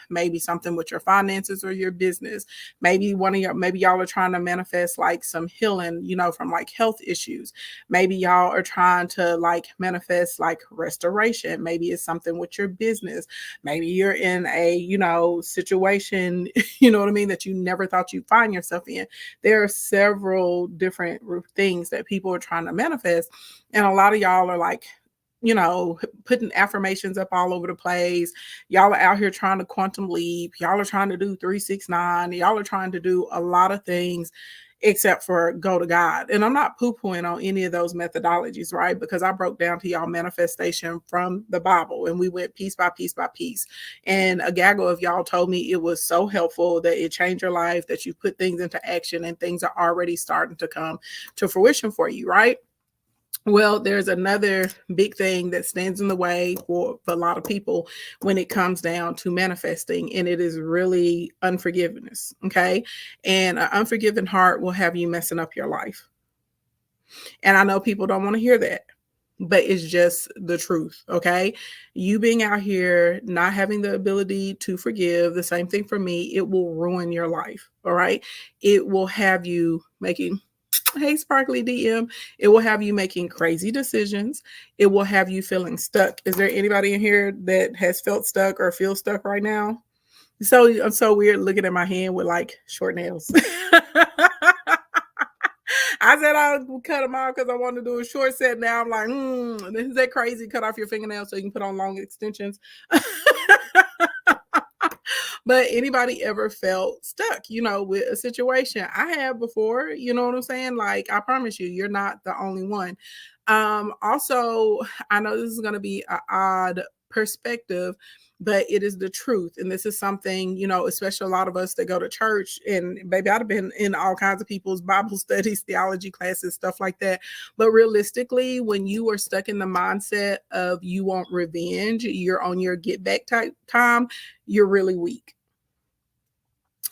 maybe something with your finances or your business. Maybe y'all are trying to manifest like some healing, from like health issues. Maybe y'all are trying to like manifest like restoration. Maybe it's something with your business. Maybe you're in a, situation, you know what I mean, that you never thought you'd find yourself in. There are several different things that people are trying to manifest. And a lot of y'all are like, putting affirmations up all over the place. Y'all are out here trying to quantum leap. Y'all are trying to do 369. Y'all are trying to do a lot of things except for go to God. And I'm not poo-pooing on any of those methodologies, right? Because I broke down to y'all manifestation from the Bible and we went piece by piece by piece. And a gaggle of y'all told me it was so helpful, that it changed your life, that you put things into action and things are already starting to come to fruition for you, right? Well, there's another big thing that stands in the way for a lot of people when it comes down to manifesting, and it is really unforgiveness. Okay. And an unforgiving heart will have you messing up your life. And I know people don't want to hear that, but it's just the truth. Okay. You being out here not having the ability to forgive, the same thing for me, it will ruin your life. All right. It will have you making, hey, Sparkly DM, it will have you making crazy decisions. It will have you feeling stuck. Is there anybody in here that has felt stuck or feels stuck right now? So I'm so weird looking at my hand with like short nails. I said I would cut them off because I wanted to do a short set. Now I'm like, is that crazy? Cut off your fingernails so you can put on long extensions. But anybody ever felt stuck, with a situation? I have before, you know what I'm saying? Like, I promise you, you're not the only one. Also, I know this is going to be an odd perspective, but it is the truth. And this is something, especially a lot of us that go to church, and baby, I've been in all kinds of people's Bible studies, theology classes, stuff like that. But realistically, when you are stuck in the mindset of you want revenge, you're on your get back type time, you're really weak.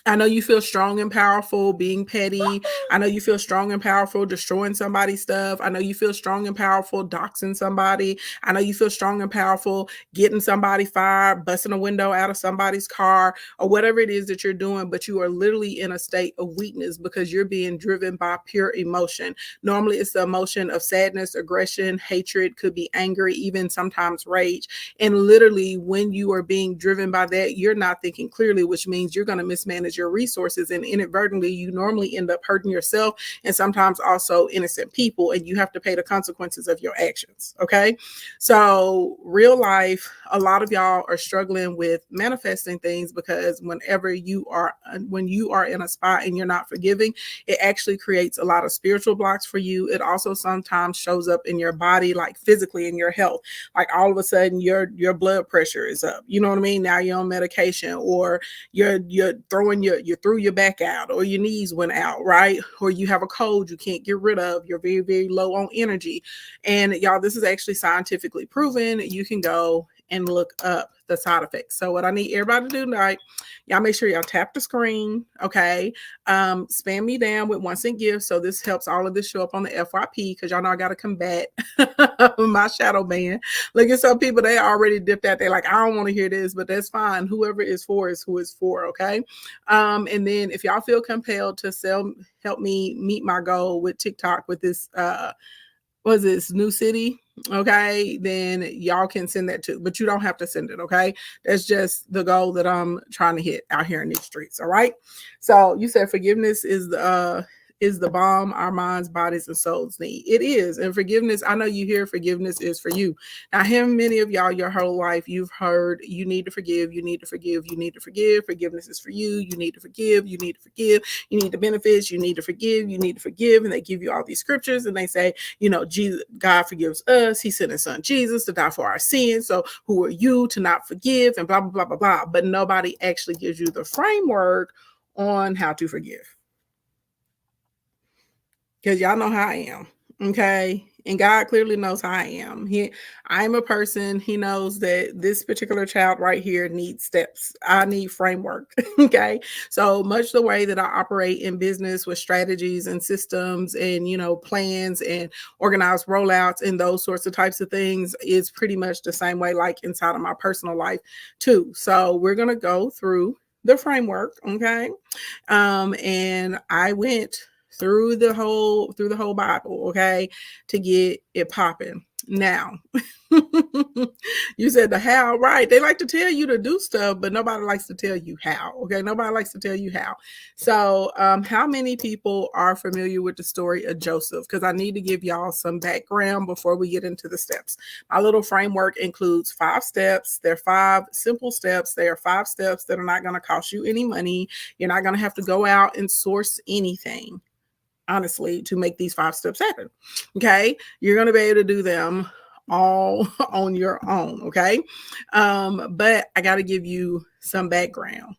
I know you feel strong and powerful being petty. I know you feel strong and powerful destroying somebody's stuff. I know you feel strong and powerful doxing somebody. I know you feel strong and powerful getting somebody fired, busting a window out of somebody's car, or whatever it is that you're doing, but you are literally in a state of weakness because you're being driven by pure emotion. Normally, it's the emotion of sadness, aggression, hatred, could be anger, even sometimes rage. And literally, when you are being driven by that, you're not thinking clearly, which means you're going to mismanage your resources, and inadvertently you normally end up hurting yourself and sometimes also innocent people, and you have to pay the consequences of your actions. Okay, so real life, a lot of y'all are struggling with manifesting things because when you are in a spot and you're not forgiving, it actually creates a lot of spiritual blocks for you. It also sometimes shows up in your body, like physically in your health. Like all of a sudden your blood pressure is up, you know what I mean? Now you're on medication, or you're throwing you threw your back out, or your knees went out, right? Or you have a cold you can't get rid of. You're very, very low on energy. And y'all, this is actually scientifically proven. You can go and look up the side effects. So what I need everybody to do tonight, y'all make sure y'all tap the screen, okay? Spam me down with 1 cent gifts. So this helps all of this show up on the FYP, because y'all know I got to combat my shadow ban. Look at some people, they already dipped out. They're like, I don't want to hear this, but that's fine. Whoever is for is who is for, okay? And then if y'all feel compelled to help me meet my goal with TikTok with this, was this New City? Okay, then y'all can send that too, but you don't have to send it. Okay, that's just the goal that I'm trying to hit out here in these streets. All right, so you said forgiveness is the bomb our minds, bodies, and souls need. It is. And forgiveness, I know you hear forgiveness is for you. Now, many of y'all, your whole life, you've heard you need to forgive, you need to forgive, you need to forgive. Forgiveness is for you. You need to forgive, you need to forgive, you need the benefits, you need to forgive, you need to forgive. And they give you all these scriptures and they say, Jesus, God forgives us. He sent his son Jesus to die for our sins. So who are you to not forgive, and blah, blah, blah, blah, blah. But nobody actually gives you the framework on how to forgive. Because y'all know how I am. Okay. And God clearly knows how I am. I'm a person, he knows that this particular child right here needs steps. I need framework. Okay. So much the way that I operate in business with strategies and systems and, plans and organized rollouts and those sorts of types of things is pretty much the same way, like inside of my personal life too. So we're going to go through the framework. Okay. And I went through the whole Bible, okay, to get it popping. Now, you said the how, right? They like to tell you to do stuff, but nobody likes to tell you how. Okay, nobody likes to tell you how. So, how many people are familiar with the story of Joseph? Because I need to give y'all some background before we get into the steps. My little framework includes 5 steps. They're 5 simple steps. They are 5 steps that are not going to cost you any money. You're not going to have to go out and source anything, honestly, to make these 5 steps happen. Okay. You're going to be able to do them all on your own. Okay. But I got to give you some background.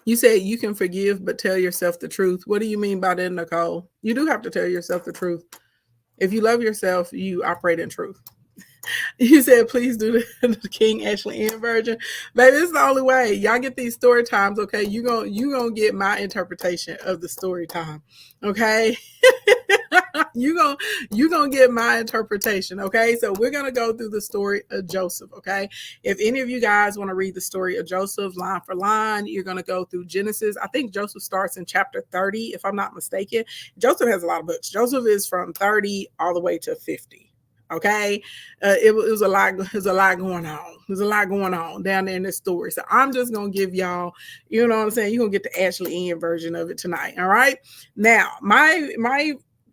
You said you can forgive, but tell yourself the truth. What do you mean by that, Nicole? You do have to tell yourself the truth. If you love yourself, you operate in truth. You said, please do the King Ashley Ann version. Baby, it's the only way. Y'all get these story times, okay? You gonna get my interpretation of the story time, okay? you gonna get my interpretation, okay? So we're gonna go through the story of Joseph, okay? If any of you guys want to read the story of Joseph line for line, you're gonna go through Genesis. I think Joseph starts in chapter 30, if I'm not mistaken. Joseph has a lot of books. Joseph is from 30 all the way to 50. Okay, it was a lot. There's a lot going on. There's a lot going on down there in this story. So I'm just gonna give y'all, you know what I'm saying. You're gonna get the Ashley Ann version of it tonight. All right. Now, my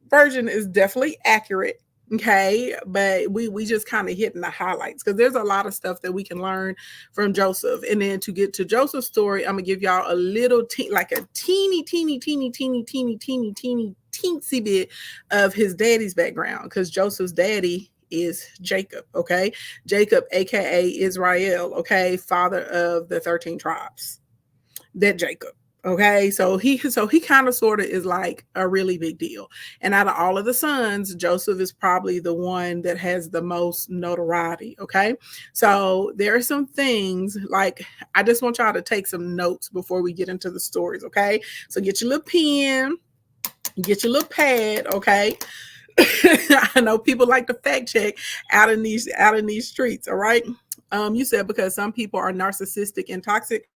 version is definitely accurate. Okay, but we just kind of hitting the highlights because there's a lot of stuff that we can learn from Joseph. And then to get to Joseph's story, I'm gonna give y'all a little like a teeny teensy bit of his daddy's background, because Joseph's daddy is Jacob, okay? Jacob, aka Israel, okay, father of the 13 tribes. That Jacob. Okay, so he kind of sort of is like a really big deal. And out of all of the sons, Joseph is probably the one that has the most notoriety. Okay, so there are some things like I just want y'all to take some notes before we get into the stories. Okay, so get your little pen, get your little pad. Okay. I know people like to fact check out in these streets. All right. You said because some people are narcissistic and toxic.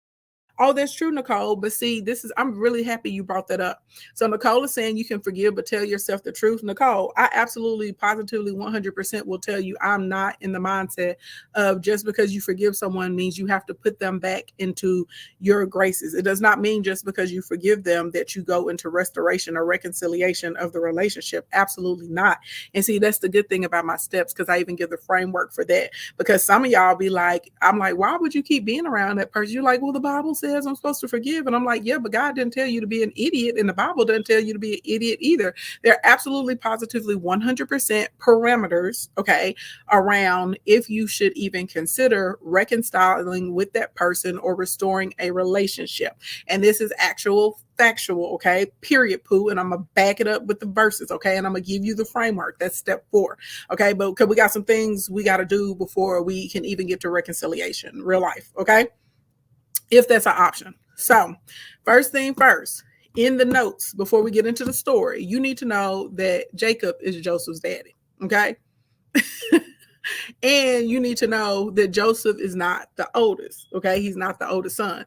Oh, that's true, Nicole. But see, I'm really happy you brought that up. So Nicole is saying you can forgive, but tell yourself the truth. Nicole, I absolutely, positively, 100% will tell you I'm not in the mindset of just because you forgive someone means you have to put them back into your graces. It does not mean just because you forgive them that you go into restoration or reconciliation of the relationship. Absolutely not. And see, that's the good thing about my steps, because I even give the framework for that. Because some of y'all be like, I'm like, why would you keep being around that person? You're like, well, the Bible says I'm supposed to forgive. And I'm like, yeah, but God didn't tell you to be an idiot. And the Bible doesn't tell you to be an idiot either. There are absolutely, positively 100% parameters, okay, around if you should even consider reconciling with that person or restoring a relationship. And this is actual factual, okay, period, poo. And I'm gonna back it up with the verses, okay, and I'm gonna give you the framework. That's step 4, okay, but because we got some things we got to do before we can even get to reconciliation, real life, okay, if that's an option. So first thing first, in the notes before we get into the story, you need to know that Jacob is Joseph's daddy, okay. And you need to know that Joseph is not the oldest, okay, he's not the oldest son.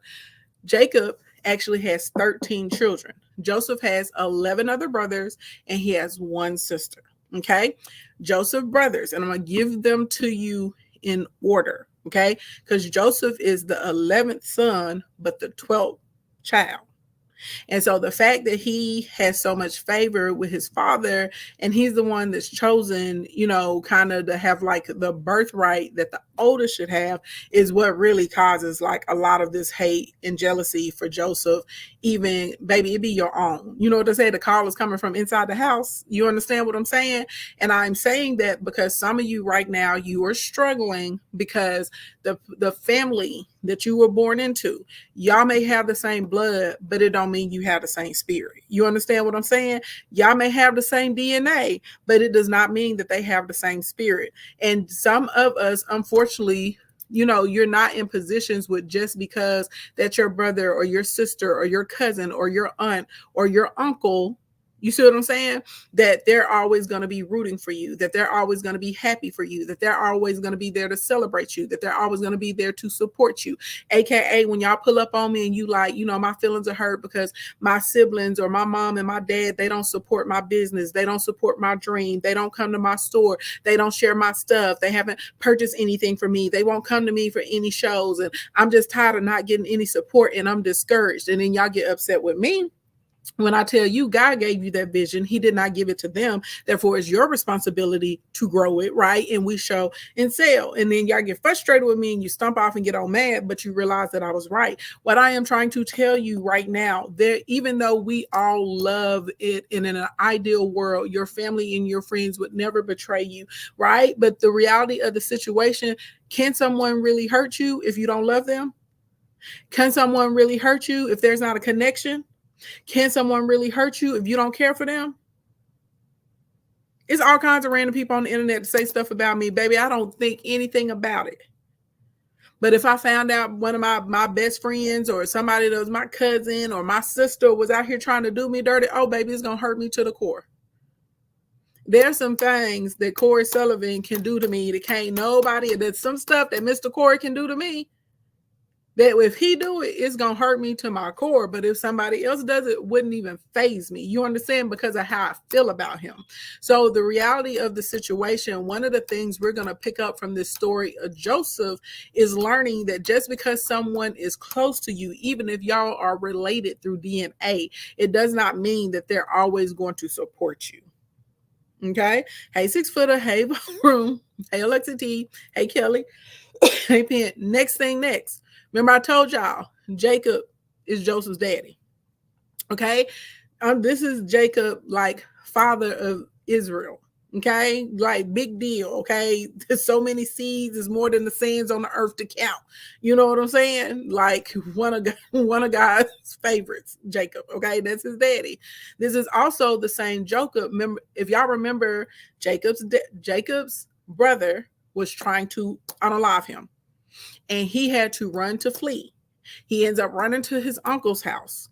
Jacob actually has 13 children. Joseph has 11 other brothers and he has 1 sister. Okay. Joseph brothers, and I'm going to give them to you in order. Okay. Because Joseph is the 11th son, but the 12th child. And so the fact that he has so much favor with his father and he's the one that's chosen, kind of to have like the birthright that the oldest should have is what really causes like a lot of this hate and jealousy for Joseph. Even, baby, it be your own. You know what they say? The call is coming from inside the house. You understand what I'm saying? And I'm saying that because some of you right now, you are struggling because the family that you were born into, y'all may have the same blood, but it don't mean you have the same spirit. You understand what I'm saying? Y'all may have the same DNA, but it does not mean that they have the same spirit. And some of us, unfortunately, you're not in positions with just because that your brother or your sister or your cousin or your aunt or your uncle, you see what I'm saying? That they're always going to be rooting for you, that they're always going to be happy for you, that they're always going to be there to celebrate you, that they're always going to be there to support you. AKA when y'all pull up on me and you like, my feelings are hurt because my siblings or my mom and my dad, they don't support my business. They don't support my dream. They don't come to my store. They don't share my stuff. They haven't purchased anything for me. They won't come to me for any shows. And I'm just tired of not getting any support and I'm discouraged. And then y'all get upset with me. When I tell you God gave you that vision, he did not give it to them. Therefore, it's your responsibility to grow it, right? And we show and sell. And then y'all get frustrated with me and you stomp off and get all mad, but you realize that I was right. What I am trying to tell you right now, that even though we all love it and in an ideal world, your family and your friends would never betray you, right? But the reality of the situation, can someone really hurt you if you don't love them? Can someone really hurt you if there's not a connection? Can someone really hurt you if you don't care for them? It's all kinds of random people on the internet to say stuff about me. Baby, I don't think anything about it. But if I found out one of my best friends or somebody that was my cousin or my sister was out here trying to do me dirty, oh, baby, it's going to hurt me to the core. There's some things that Corey Sullivan can do to me that can't nobody. There's some stuff that Mr. Corey can do to me that if he do it, it's going to hurt me to my core. But if somebody else does it, it wouldn't even faze me. You understand? Because of how I feel about him. So the reality of the situation, one of the things we're going to pick up from this story of Joseph is learning that just because someone is close to you, even if y'all are related through DNA, it does not mean that they're always going to support you. Okay? Hey, 6 footer. Hey, Room. Hey, Alexa T. Hey, Kelly. Hey, Penn. Next thing next. Remember I told y'all Jacob is Joseph's daddy. Okay. This is Jacob, like father of Israel. Okay. Like big deal. Okay. There's so many seeds is more than the sands on the earth to count. You know what I'm saying? Like one of God's favorites, Jacob. Okay. That's his daddy. This is also the same Jacob. Remember, if y'all remember, Jacob's brother was trying to unalive him. And he had to run to flee. He ends up running to his uncle's house.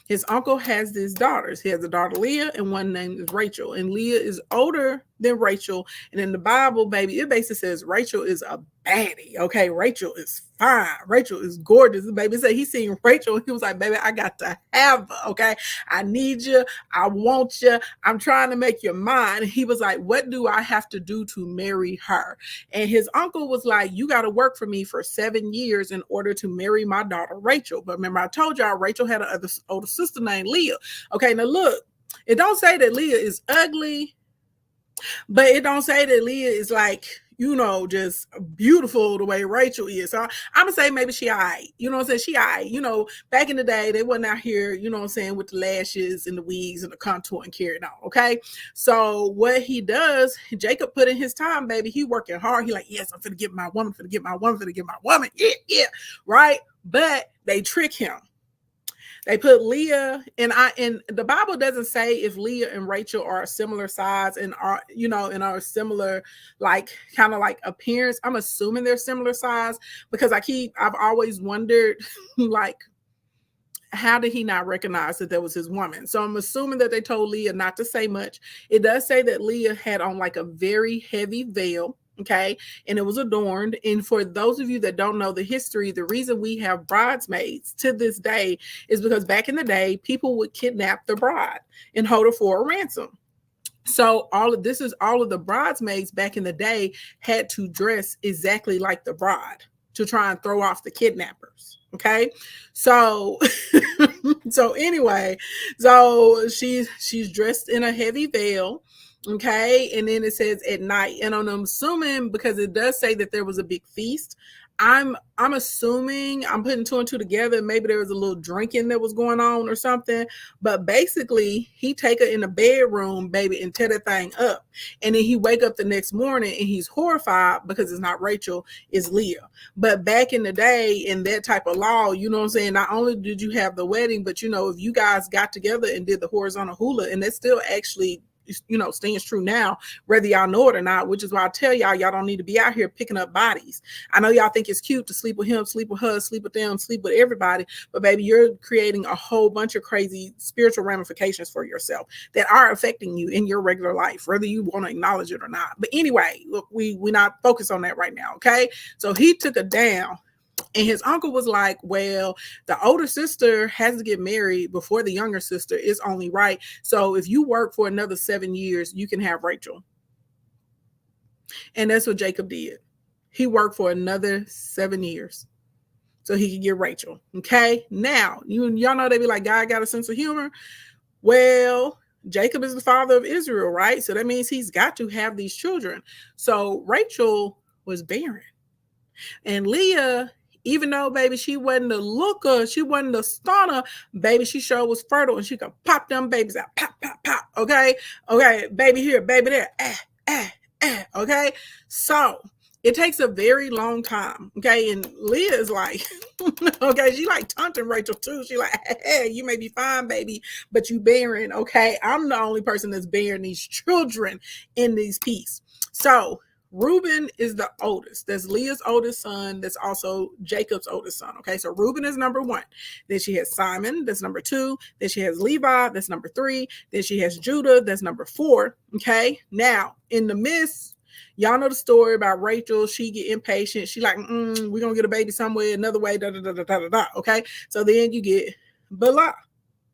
His uncle has these daughters. He has a daughter, Leah, and one named is Rachel. And Leah is older than Rachel. And in the Bible, baby, it basically says Rachel is a baddie. Okay, Rachel is fine. Rachel is gorgeous. The baby said he seen Rachel. And he was like, baby, I got to have her. Okay, I need you. I want you. I'm trying to make you mine. He was like, what do I have to do to marry her? And his uncle was like, you got to work for me for 7 years in order to marry my daughter, Rachel. But remember, I told y'all Rachel had an older sister named Leah. Okay, now look, it don't say that Leah is ugly, but it don't say that Leah is like, just beautiful the way Rachel is. So I'm gonna say maybe she all right. You know what I'm saying? She all right. Back in the day, they wasn't out here, you know what I'm saying, with the lashes and the wigs and the contour and carrying on. Okay. So what he does, Jacob put in his time, baby. He working hard. He like, yes, I'm finna get my woman, finna get my woman, finna get my woman. Yeah. Right. But they trick him. They put Leah and the Bible doesn't say if Leah and Rachel are a similar size and are, and are similar, like kind of like appearance. I'm assuming they're similar size because I've always wondered, like, how did he not recognize that that was his woman? So I'm assuming that they told Leah not to say much. It does say that Leah had on like a very heavy veil. Okay. And it was adorned. And for those of you that don't know the history, the reason we have bridesmaids to this day is because back in the day, people would kidnap the bride and hold her for a ransom. So all of the bridesmaids back in the day had to dress exactly like the bride to try and throw off the kidnappers. Okay. So, anyway, so she's dressed in a heavy veil. Okay. And then it says at night. And I'm assuming because it does say that there was a big feast, I'm assuming, I'm putting two and two together. Maybe there was a little drinking that was going on or something. But basically, he take her in the bedroom, baby, and tear that thing up. And then he wake up the next morning and he's horrified because it's not Rachel, it's Leah. But back in the day, in that type of law, you know what I'm saying? Not only did you have the wedding, but if you guys got together and did the horizontal hula, and that still actually stands true now, whether y'all know it or not, which is why I tell y'all don't need to be out here picking up bodies. I know y'all think it's cute to sleep with him, sleep with her, sleep with them, sleep with everybody, but baby, you're creating a whole bunch of crazy spiritual ramifications for yourself that are affecting you in your regular life, whether you want to acknowledge it or not. But anyway, look, we're not focused on that right now, okay? So he took her down. And his uncle was like, well, the older sister has to get married before the younger sister. Is only right. So if you work for another 7 years, you can have Rachel. And that's what Jacob did. He worked for another 7 years so he could get Rachel. Okay. Now, y'all know they be like, God got a sense of humor. Well, Jacob is the father of Israel, right? So that means he's got to have these children. So Rachel was barren. And Leah, even though, baby, she wasn't a looker, she wasn't a stunner, baby, she sure was fertile and she could pop them babies out. Pop, pop, pop. Okay. Okay. Baby here, baby there. Okay. So it takes a very long time. Okay. And Leah is like, okay, she like taunting Rachel too. She like, hey, you may be fine, baby, but you barren. Okay. I'm the only person that's bearing these children in these pieces. So Reuben is the oldest. That's Leah's oldest son. That's also Jacob's oldest son. Okay, so Reuben is number one. Then she has Simon. That's number two. Then she has Levi. That's number three. Then she has Judah. That's number four. Okay, now in the midst, y'all know the story about Rachel. She get impatient. She like, we're gonna get a baby somewhere, another way. Da da da da da da. Okay, so then you get Bala.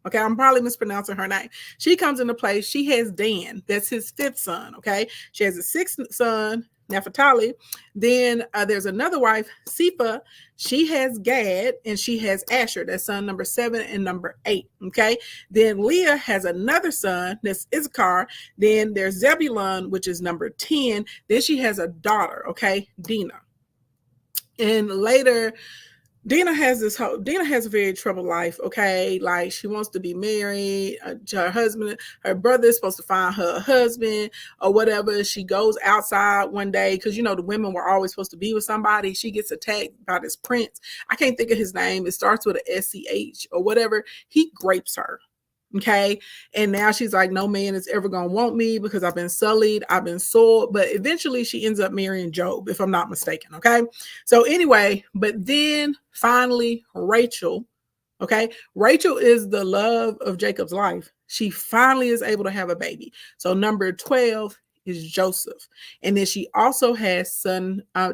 Okay, I'm probably mispronouncing her name. She comes into play. She has Dan. That's his fifth son. Okay, she has a sixth son, Naphtali. Then there's another wife, Sifa. She has Gad, and she has Asher. That's son number 7 and number 8. Okay, then Leah has another son. That's Issachar. Then there's Zebulun, which is number 10. Then she has a daughter. Okay, Dinah. And later, Dinah has a very troubled life. Okay, like she wants to be married to her husband. Her brother is supposed to find her a husband or whatever. She goes outside one day because the women were always supposed to be with somebody. She gets attacked by this prince. I can't think of his name. It starts with a SCH or whatever. He grapes her. Okay. And now she's like, no man is ever going to want me because I've been sullied. I've been soiled. But eventually she ends up marrying Job, if I'm not mistaken. Okay. So anyway, but then finally Rachel, okay. Rachel is the love of Jacob's life. She finally is able to have a baby. So number 12 is Joseph. And then she also has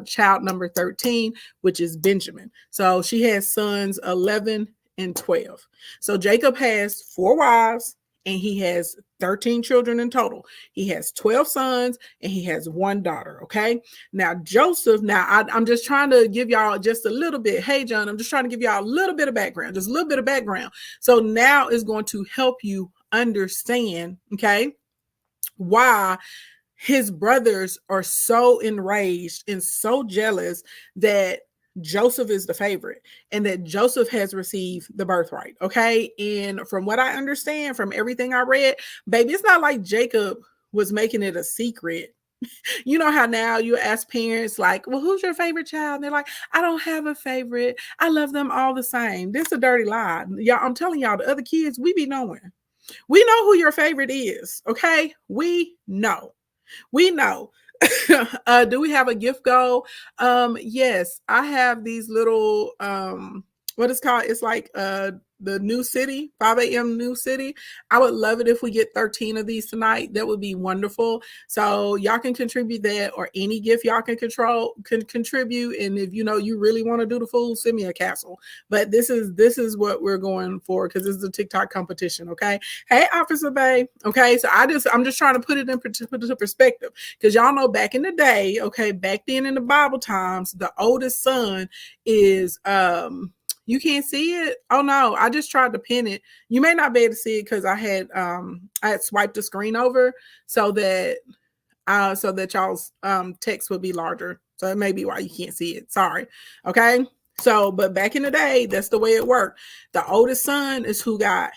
child number 13, which is Benjamin. So she has sons 11 and 12. So Jacob has 4 wives and he has 13 children in total. He has 12 sons and he has 1 daughter. Okay. Now Joseph, I'm just trying to give y'all just a little bit. Hey, John, I'm just trying to give y'all a little bit of background, just a little bit of background. So now it's going to help you understand, okay, why his brothers are so enraged and so jealous that Joseph is the favorite and that Joseph has received the birthright. Okay. And from what I understand, from everything I read, baby, it's not like Jacob was making it a secret. You know how now you ask parents, like, well, who's your favorite child? And they're like, I don't have a favorite. I love them all the same. This is a dirty lie. Y'all, I'm telling y'all, the other kids, we be knowing. We know who your favorite is. Okay. We know. We know. Do we have a gift goal? Yes, I have these little what is called, it's like the new city, 5 a.m. new city. I would love it if we get 13 of these tonight. That would be wonderful. So y'all can contribute that, or any gift y'all can contribute. And if you really want to do the food, send me a castle. But this is what we're going for, because this is a TikTok competition. Okay. Hey, Officer Bay. Okay. So I'm just trying to put it in perspective, because y'all know back in the day, okay, back then in the Bible times, the oldest son is you can't see it. Oh no, I just tried to pin it. You may not be able to see it because I had swiped the screen over so that y'all's text would be larger. So it may be why you can't see it. Sorry. Okay. So, but back in the day, that's the way it worked. The oldest son is who got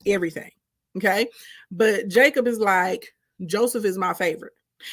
everything. Okay. But Jacob is like, Joseph is my favorite.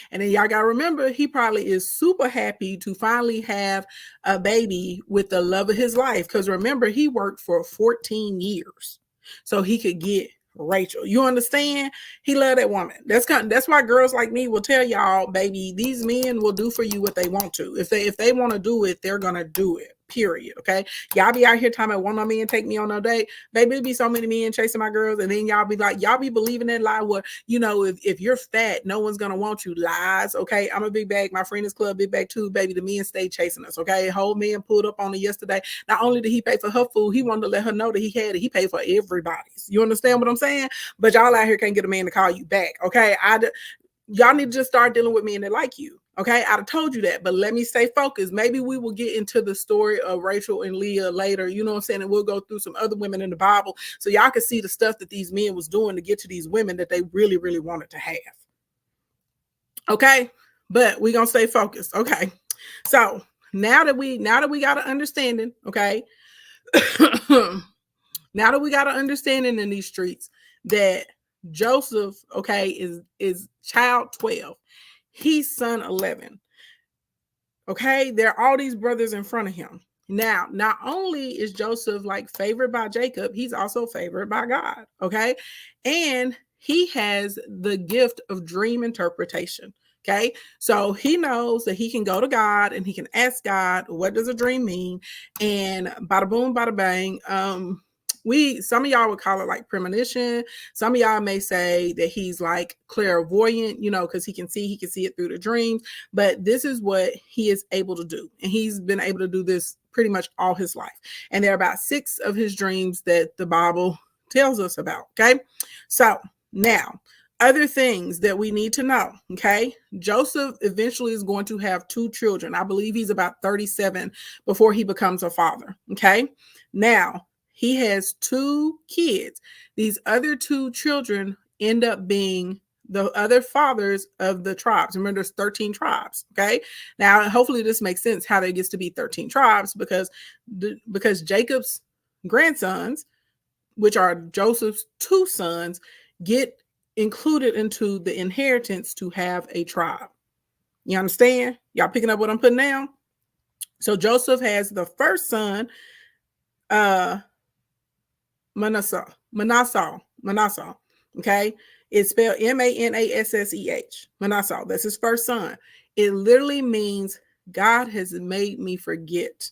And then y'all got to remember, he probably is super happy to finally have a baby with the love of his life. Because remember, he worked for 14 years so he could get Rachel. You understand? He loved that woman. That's why girls like me will tell y'all, baby, these men will do for you what they want to. If they want to do it, they're gonna do it. Period. Okay. Y'all be out here talking about one of my men take me on no date. Baby, it be so many men chasing my girls, and then y'all be like, y'all be believing that lie. Well, you know, if you're fat, no one's gonna want you. Lies. Okay. I'm a big bag. My friend is club big bag too, baby. The men stay chasing us. Okay. Whole man pulled up on her yesterday. Not only did he pay for her food, he wanted to let her know that he had it. He paid for everybody's. You understand what I'm saying? But y'all out here can't get a man to call you back. Okay. Y'all need to just start dealing with men that like you. Okay, I'd have told you that, but let me stay focused. Maybe we will get into the story of Rachel and Leah later, you know what I'm saying? And we'll go through some other women in the Bible so y'all can see the stuff that these men was doing to get to these women that they really, really wanted to have. Okay, but we're gonna stay focused. Okay, so now that we got an understanding, okay, now that we got an understanding in these streets that Joseph, okay, is child 12. He's son 11. Okay, there are all these brothers in front of him. Now, not only is Joseph like favored by Jacob, he's also favored by God. Okay, and he has the gift of dream interpretation. Okay, so he knows that he can go to God and he can ask God, what does a dream mean? And bada boom, bada bang. Some of y'all would call it like premonition. Some of y'all may say that he's like clairvoyant, you know, because he can see it through the dreams. But this is what he is able to do. And he's been able to do this pretty much all his life. And there are about 6 of his dreams that the Bible tells us about. Okay. So now, other things that we need to know. Okay. Joseph eventually is going to have 2 children. I believe he's about 37 before he becomes a father. Okay. Now, he has 2 kids. These other 2 children end up being the other fathers of the tribes. Remember, there's 13 tribes. Okay. Now, hopefully this makes sense how there gets to be 13 tribes because Jacob's grandsons, which are Joseph's 2 sons, get included into the inheritance to have a tribe. You understand? Y'all picking up what I'm putting down? So Joseph has the first son, Manasseh. Okay. It's spelled Manasseh. Manasseh. That's his first son. It literally means God has made me forget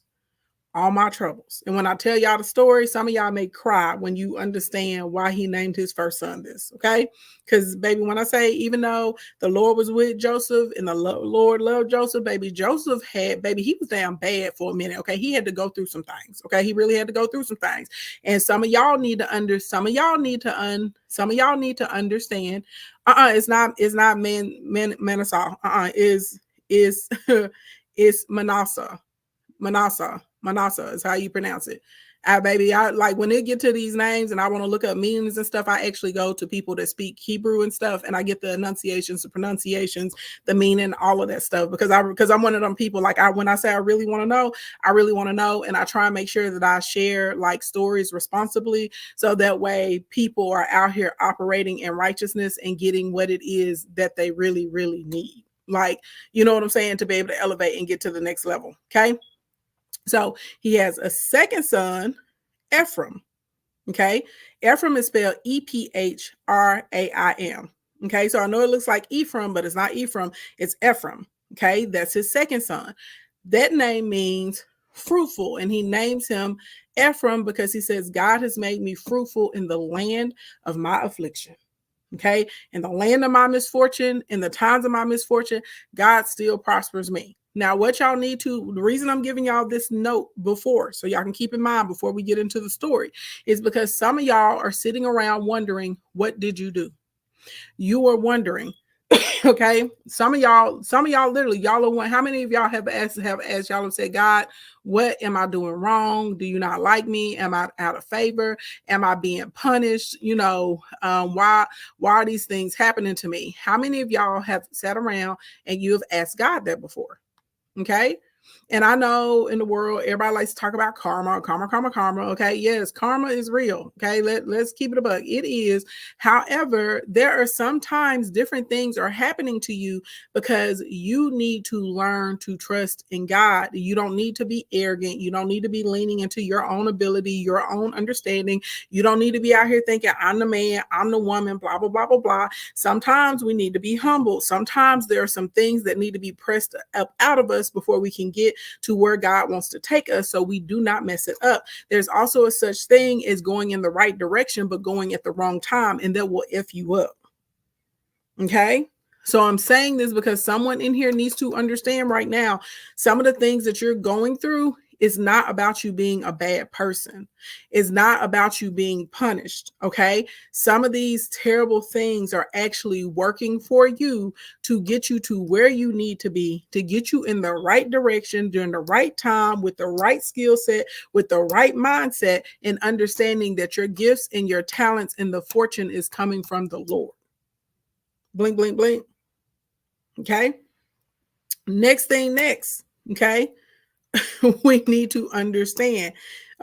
all my troubles. And when I tell y'all the story, some of y'all may cry when you understand why he named his first son this. Okay. Because baby, when I say, even though the Lord was with Joseph and the Lord loved Joseph, he was down bad for a minute. Okay. He had to go through some things. Okay. He really had to go through some things. And some of y'all need to understand. It's not Manasseh. It's Manasseh. Manasseh is how you pronounce it. Baby, I like when it get to these names and I want to look up meanings and stuff, I actually go to people that speak Hebrew and stuff, and I get the enunciations, the pronunciations, the meaning, all of that stuff, because I'm one of them people, like when I say I really want to know, and I try and make sure that I share like stories responsibly, so that way people are out here operating in righteousness and getting what it is that they really, really need. Like, you know what I'm saying, to be able to elevate and get to the next level. Okay. So he has a second son, Ephraim. Okay. Ephraim is spelled Ephraim. Okay. So I know it looks like Ephraim, but it's not Ephraim. It's Ephraim. Okay. That's his second son. That name means fruitful. And he names him Ephraim because he says, God has made me fruitful in the land of my affliction. Okay. In the land of my misfortune, in the times of my misfortune, God still prospers me. Now, what y'all need to, the reason I'm giving y'all this note before, so y'all can keep in mind before we get into the story, is because some of y'all are sitting around wondering, what did you do? You are wondering, okay? Some of y'all literally, y'all are wondering, how many of y'all have asked, y'all have said, God, what am I doing wrong? Do you not like me? Am I out of favor? Am I being punished? You know, why are these things happening to me? How many of y'all have sat around and you have asked God that before? Okay. And I know in the world, everybody likes to talk about karma, karma, karma, karma. Okay. Yes, karma is real. Okay. Let's keep it a bug. It is. However, there are sometimes different things are happening to you because you need to learn to trust in God. You don't need to be arrogant. You don't need to be leaning into your own ability, your own understanding. You don't need to be out here thinking, I'm the man, I'm the woman, blah, blah, blah, blah, blah. Sometimes we need to be humble. Sometimes there are some things that need to be pressed up out of us before we can get to where God wants to take us so we do not mess it up. There's also a such thing as going in the right direction, but going at the wrong time, and that will F you up. Okay. So I'm saying this because someone in here needs to understand right now some of the things that you're going through is not about you being a bad person. It's not about you being punished. Okay. Some of these terrible things are actually working for you to get you to where you need to be, to get you in the right direction during the right time with the right skill set, with the right mindset, and understanding that your gifts and your talents and the fortune is coming from the Lord. Blink, blink, blink. Okay. Next thing, next. Okay. We need to understand.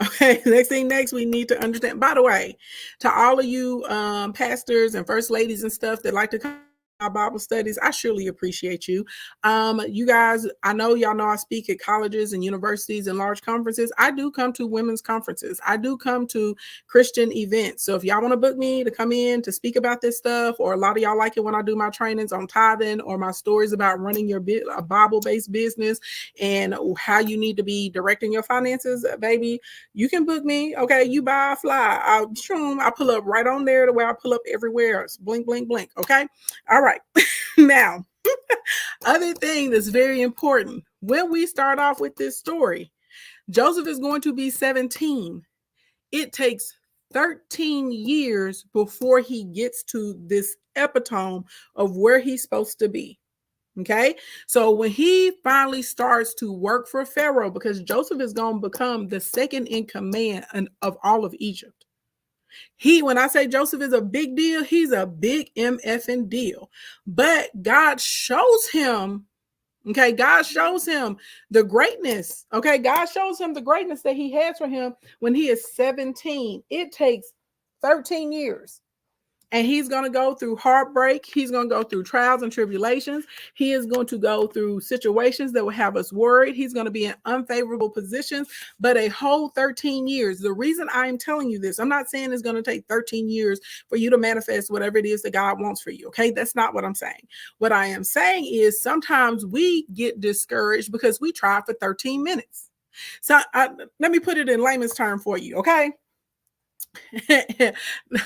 Okay. Next thing, next, we need to understand. By the way, to all of you pastors and first ladies and stuff that like to come our Bible studies, I surely appreciate you. You guys, I know y'all know I speak at colleges and universities and large conferences. I do come to women's conferences. I do come to Christian events. So if y'all want to book me to come in to speak about this stuff, or a lot of y'all like it when I do my trainings on tithing or my stories about running your a Bible-based business and how you need to be directing your finances, baby, you can book me. Okay, you buy a fly. I pull up right on there the way I pull up everywhere else. Blink, blink, blink. Okay. All right. Now, other thing that's very important when we start off with this story, Joseph is going to be 17. It takes 13 years before he gets to this epitome of where he's supposed to be. Okay. So when he finally starts to work for Pharaoh, because Joseph is going to become the second in command of all of Egypt. When I say Joseph is a big deal, he's a big MFing deal. But God shows him, okay, God shows him the greatness. Okay, God shows him the greatness that he has for him when he is 17. It takes 13 years. And he's going to go through heartbreak. He's going to go through trials and tribulations. He is going to go through situations that will have us worried. He's going to be in unfavorable positions, but a whole 13 years. The reason I'm telling you this, I'm not saying it's going to take 13 years for you to manifest whatever it is that God wants for you. Okay. That's not what I'm saying. What I am saying is sometimes we get discouraged because we try for 13 minutes. So let me put it in layman's term for you. Okay.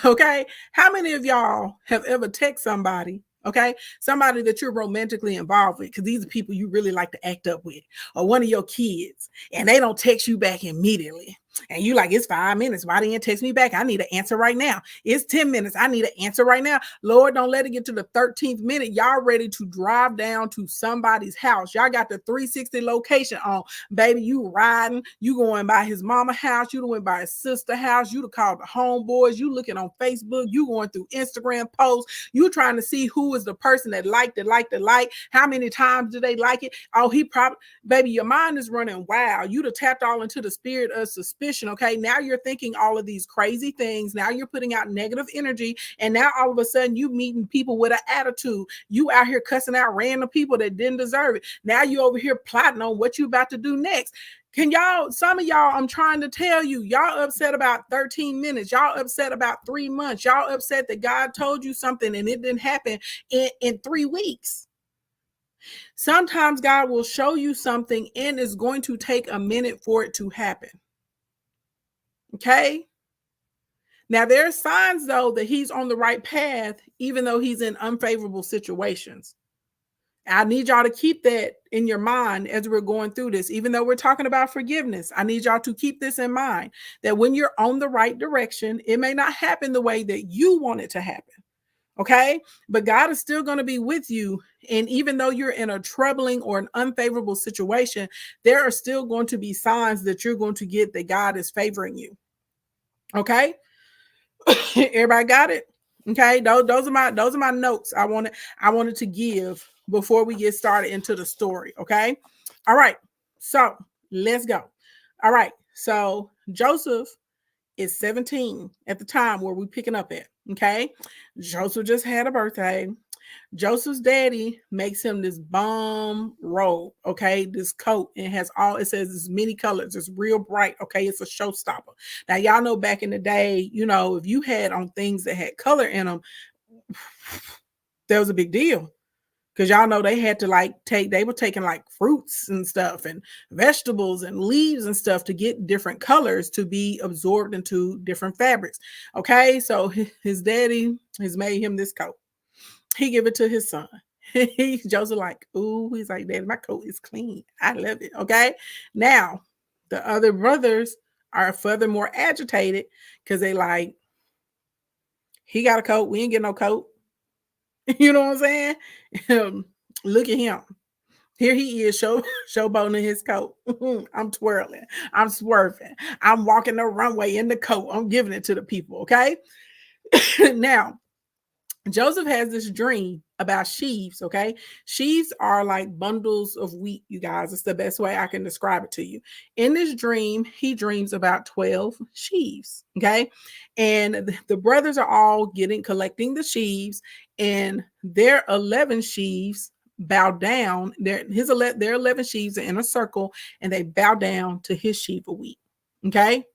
Okay. How many of y'all have ever texted somebody, okay, somebody that you're romantically involved with, because these are people you really like to act up with, or one of your kids, and they don't text you back immediately? And you like, it's 5 minutes. Why didn't you text me back? I need an answer right now. It's 10 minutes. I need an answer right now. Lord, don't let it get to the 13th minute. Y'all ready to drive down to somebody's house. Y'all got the 360 location on. Baby, you riding. You going by his mama house. You went by his sister house. You called the homeboys. You looking on Facebook. You going through Instagram posts. You trying to see who is the person that liked it, how many times do they like it? Oh, he probably, baby, your mind is running wild. You'd have tapped all into the spirit of suspicion. Okay, now you're thinking all of these crazy things. Now you're putting out negative energy, and now all of a sudden you meeting people with an attitude. You out here cussing out random people that didn't deserve it. Now you over here plotting on what you about to do next. Some of y'all, I'm trying to tell you, y'all upset about 13 minutes. Y'all upset about 3 months. Y'all upset that God told you something and it didn't happen in 3 weeks. Sometimes God will show you something and it's going to take a minute for it to happen. Okay. Now there are signs though that he's on the right path, even though he's in unfavorable situations. I need y'all to keep that in your mind as we're going through this. Even though we're talking about forgiveness, I need y'all to keep this in mind, that when you're on the right direction, it may not happen the way that you want it to happen. Okay. But God is still going to be with you. And even though you're in a troubling or an unfavorable situation, there are still going to be signs that you're going to get that God is favoring you. Okay. Everybody got it? Okay. Those are my notes I wanted to give before we get started into the story. Okay. All right. So let's go. All right. So Joseph is 17 at the time where we're picking up at. Okay. Joseph just had a birthday. Joseph's daddy makes him this bomb robe, okay? This coat. It has all, it says it's many colors. It's real bright, okay? It's a showstopper. Now, y'all know back in the day, you know, if you had on things that had color in them, that was a big deal. Because y'all know they had to like they were taking like fruits and stuff and vegetables and leaves and stuff to get different colors to be absorbed into different fabrics. Okay, so his daddy has made him this coat. He give it to his son. Joseph like, ooh, he's like, Daddy, my coat is clean. I love it. Okay. Now, the other brothers are furthermore agitated because they like, he got a coat. We ain't get no coat. You know what I'm saying? Look at him. Here he is, showboating his coat. I'm twirling. I'm swerving. I'm walking the runway in the coat. I'm giving it to the people. Okay. Now, Joseph has this dream about sheaves, okay? Sheaves are like bundles of wheat, you guys. It's the best way I can describe it to you. In this dream, he dreams about 12 sheaves, okay? And the brothers are all collecting the sheaves, and their 11 sheaves bow down. Their 11 sheaves are in a circle, and they bow down to his sheaf of wheat, okay?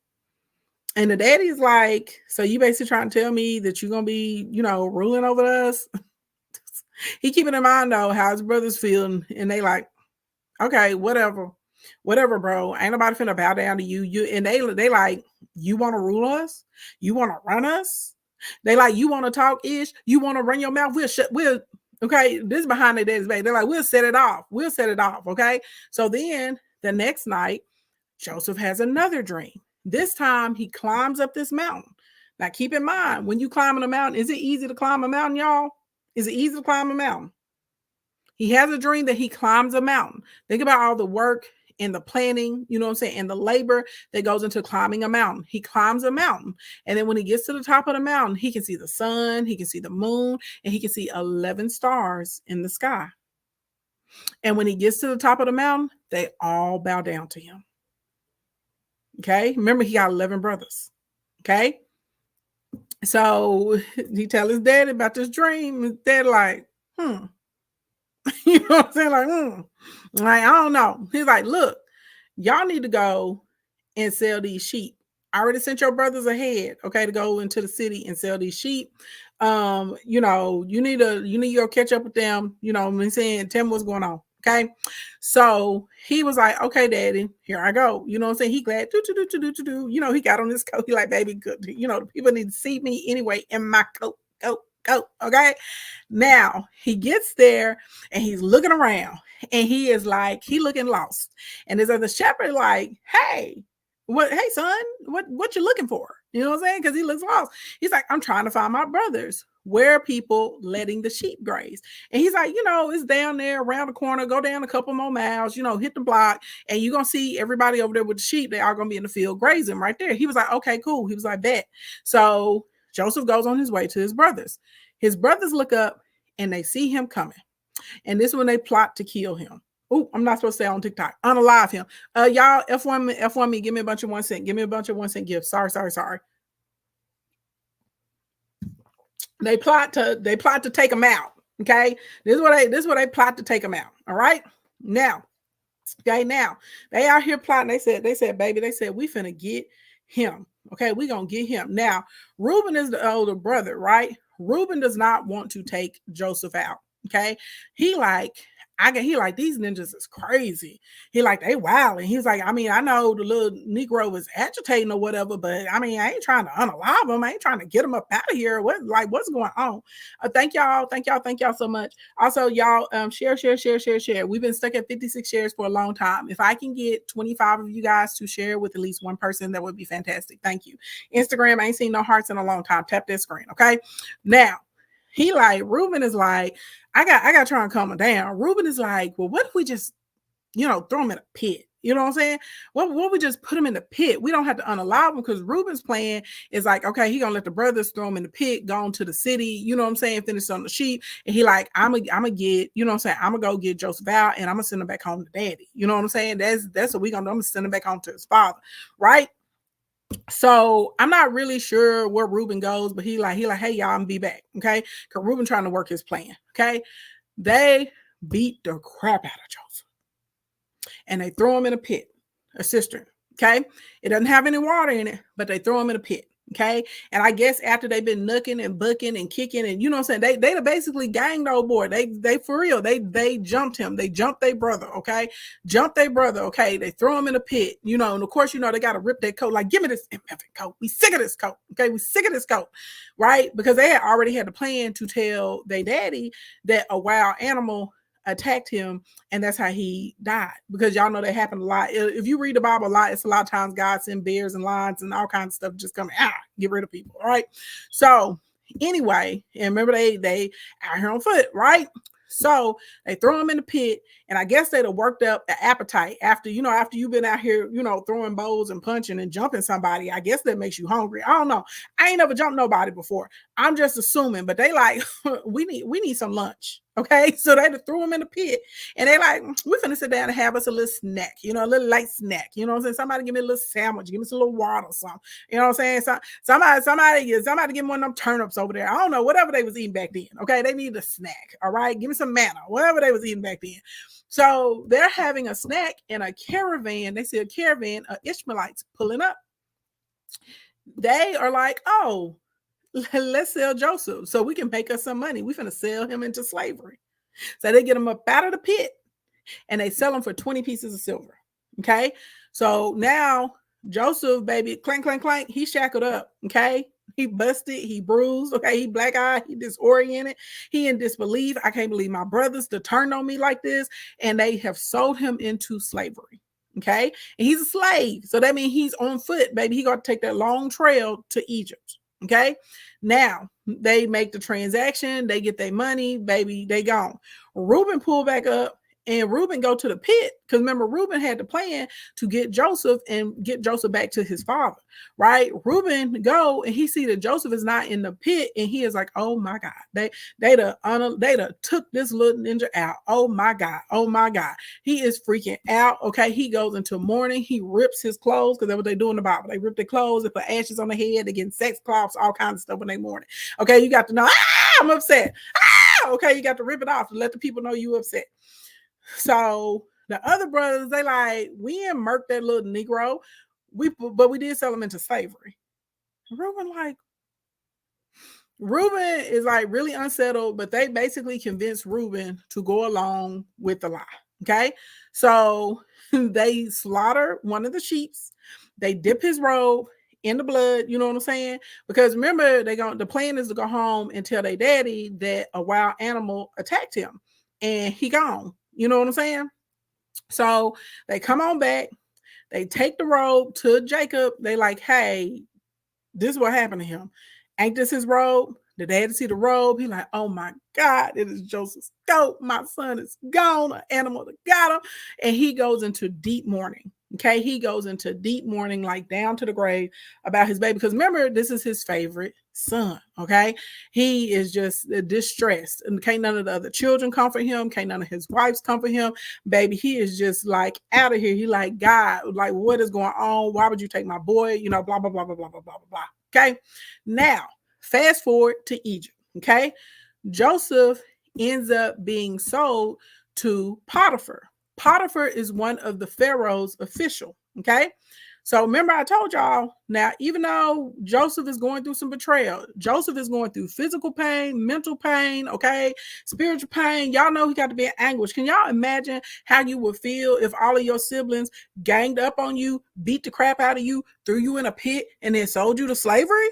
And the daddy's like, so you basically trying to tell me that you're going to be, you know, ruling over us? He keeping in mind, though, how his brothers feel. And they like, okay, whatever, bro. Ain't nobody finna bow down to you. And they like, you want to rule us? You want to run us? They like, you want to talk ish? You want to run your mouth? Okay, this is behind their daddy's back. They're like, we'll set it off. Okay. So then the next night, Joseph has another dream. This time he climbs up this mountain. Now keep in mind, when you climb a mountain, is it easy to climb a mountain, y'all? Is it easy to climb a mountain? He has a dream that he climbs a mountain. Think about all the work and the planning, you know what I'm saying, and the labor that goes into climbing a mountain. He climbs a mountain. And then when he gets to the top of the mountain, he can see the sun, he can see the moon, and he can see 11 stars in the sky. And when he gets to the top of the mountain, they all bow down to him. Okay. Remember, he got 11 brothers. Okay. So he tell his daddy about this dream. His dad like, you know what I'm saying? Like, I don't know. He's like, look, y'all need to go and sell these sheep. I already sent your brothers ahead, okay, to go into the city and sell these sheep. You know, you need to go catch up with them. You know what I'm saying? Tell me what's going on. Okay. So he was like, okay, daddy, here I go. You know what I'm saying? He glad, you know, he got on his coat. He like, baby, good. You know, the people need to see me anyway in my coat. Go. Okay. Now he gets there and he's looking around and he is like, he looking lost. And there's other shepherd like, hey, hey son, what you looking for? You know what I'm saying? Because he looks lost. He's like, I'm trying to find my brothers. Where are people letting the sheep graze? And he's like, you know, it's down there around the corner. Go down a couple more miles, you know, hit the block, and you're gonna see everybody over there with the sheep. They are gonna be in the field grazing right there. He was like, okay, cool. He was like, bet. So Joseph goes on his way to his brothers. His brothers look up and they see him coming. And this is when they plot to kill him. Oh, I'm not supposed to say on TikTok. Unalive him. Y'all, F1 me. Give me a bunch of 1 cent. Give me a bunch of 1 cent gifts. Sorry. They plot to take him out. Okay. This is what they plot to take him out. All right. Now they out here plotting. They said, baby, we finna get him. Okay, we gonna get him. Now, Reuben is the older brother, right? Reuben does not want to take Joseph out. Okay, he like these ninjas is crazy. He like they wild, and he's like, I mean, I know the little Negro was agitating or whatever, but I mean, I ain't trying to unalive him. I ain't trying to get him up out of here. What's going on? Thank y'all so much. Also, y'all, share. We've been stuck at 56 shares for a long time. If I can get 25 of you guys to share with at least one person, that would be fantastic. Thank you. Instagram, I ain't seen no hearts in a long time. Tap that screen, okay? Now, Reuben is like, I got to try and calm him down. Reuben is like, well, what if we just throw him in a pit. You know what I'm saying? What we just put him in the pit. We don't have to unalive him because Reuben's plan is like, okay, he gonna let the brothers throw him in the pit, go on to the city, you know what I'm saying, finish on the sheep. And he like, I'm gonna get, you know what I'm saying, I'm gonna go get Joseph out and I'm gonna send him back home to daddy. You know what I'm saying? That's what we gonna do. I'm gonna send him back home to his father, right? So I'm not really sure where Reuben goes, but he like, hey, y'all, I'm be back. Okay. Because Reuben trying to work his plan. Okay. They beat the crap out of Joseph and they throw him in a pit, a cistern. Okay. It doesn't have any water in it, but they throw him in a pit. Okay. And I guess after they've been nooking and bucking and kicking and, you know what I'm saying, they basically ganged old boy. They for real, they jumped him. They jumped their brother. Okay. Jumped their brother. Okay. They throw him in a pit, and of course, they got to rip their coat. Like, give me this coat. We sick of this coat. Okay. We sick of this coat. Right. Because they had already had a plan to tell their daddy that a wild animal attacked him, and that's how he died. Because y'all know that happened a lot. If you read the Bible a lot, it's a lot of times God send bears and lions and all kinds of stuff just come get rid of people. All right. So anyway, and remember they out here on foot, right? So they throw him in the pit, and I guess they'd have worked up an appetite after you've been out here, throwing bows and punching and jumping somebody. I guess that makes you hungry. I don't know. I ain't never jumped nobody before. I'm just assuming, but they like, we need some lunch. Okay. So they threw him in the pit, and they like, we're finna sit down and have us a little snack, a little light snack. You know what I'm saying? Somebody give me a little sandwich, give me some little water or something. You know what I'm saying? So, somebody give me one of them turnips over there. I don't know, whatever they was eating back then. Okay. They need a snack. All right. Give me some manna, whatever they was eating back then. So they're having a snack in a caravan. They see a caravan of Ishmaelites pulling up. They are like, oh, let's sell Joseph so we can make us some money. We're going to sell him into slavery. So they get him up out of the pit and they sell him for 20 pieces of silver. Okay. So now Joseph, baby, clank, clank, clank, he's shackled up. Okay. He busted, he bruised, okay, he black-eyed, he disoriented, he in disbelief. I can't believe my brothers to turn on me like this, and they have sold him into slavery, okay? And he's a slave, so that means he's on foot, baby. He got to take that long trail to Egypt, okay? Now, they make the transaction, they get their money, baby, they gone. Reuben pulled back up, and Reuben go to the pit, because remember, Reuben had the plan to get Joseph and get Joseph back to his father, right? Reuben go and he see that Joseph is not in the pit, and he is like, oh my God, they took this little ninja out. Oh my God, he is freaking out. Okay, he goes into mourning. He rips his clothes, because that's what they do in the Bible. They rip their clothes, they put ashes on the head, they get sackcloths, all kinds of stuff when they mourning. Okay, you got to know, I'm upset. Okay, you got to rip it off to let the people know you upset. So the other brothers, they like, we didn't murk that little Negro, but we did sell him into slavery. Reuben is like really unsettled, but they basically convinced Reuben to go along with the lie. Okay, so they slaughter one of the sheep, they dip his robe in the blood, you know what I'm saying? Because remember, the plan is to go home and tell their daddy that a wild animal attacked him, and he gone. You know what I'm saying? So they come on back. They take the robe to Jacob. They like, hey, this is what happened to him. Ain't this his robe? The daddy see the robe. He like, oh my God, it is Joseph's goat. My son is gone. An animal that got him. And he goes into deep mourning. Okay, he goes into deep mourning, like down to the grave about his baby. Because remember, this is his favorite son. Okay, he is just distressed, and can't none of the other children comfort him. Can't none of his wives comfort him. Baby, he is just like out of here. He like, God, like, what is going on? Why would you take my boy? Blah blah blah blah blah blah blah blah blah. Okay, now fast forward to Egypt. Okay, Joseph ends up being sold to Potiphar. Potiphar is one of the Pharaoh's official. Okay. So remember, I told y'all, now, even though Joseph is going through some betrayal, Joseph is going through physical pain, mental pain, okay, spiritual pain. Y'all know he got to be in anguish. Can y'all imagine how you would feel if all of your siblings ganged up on you, beat the crap out of you, threw you in a pit, and then sold you to slavery?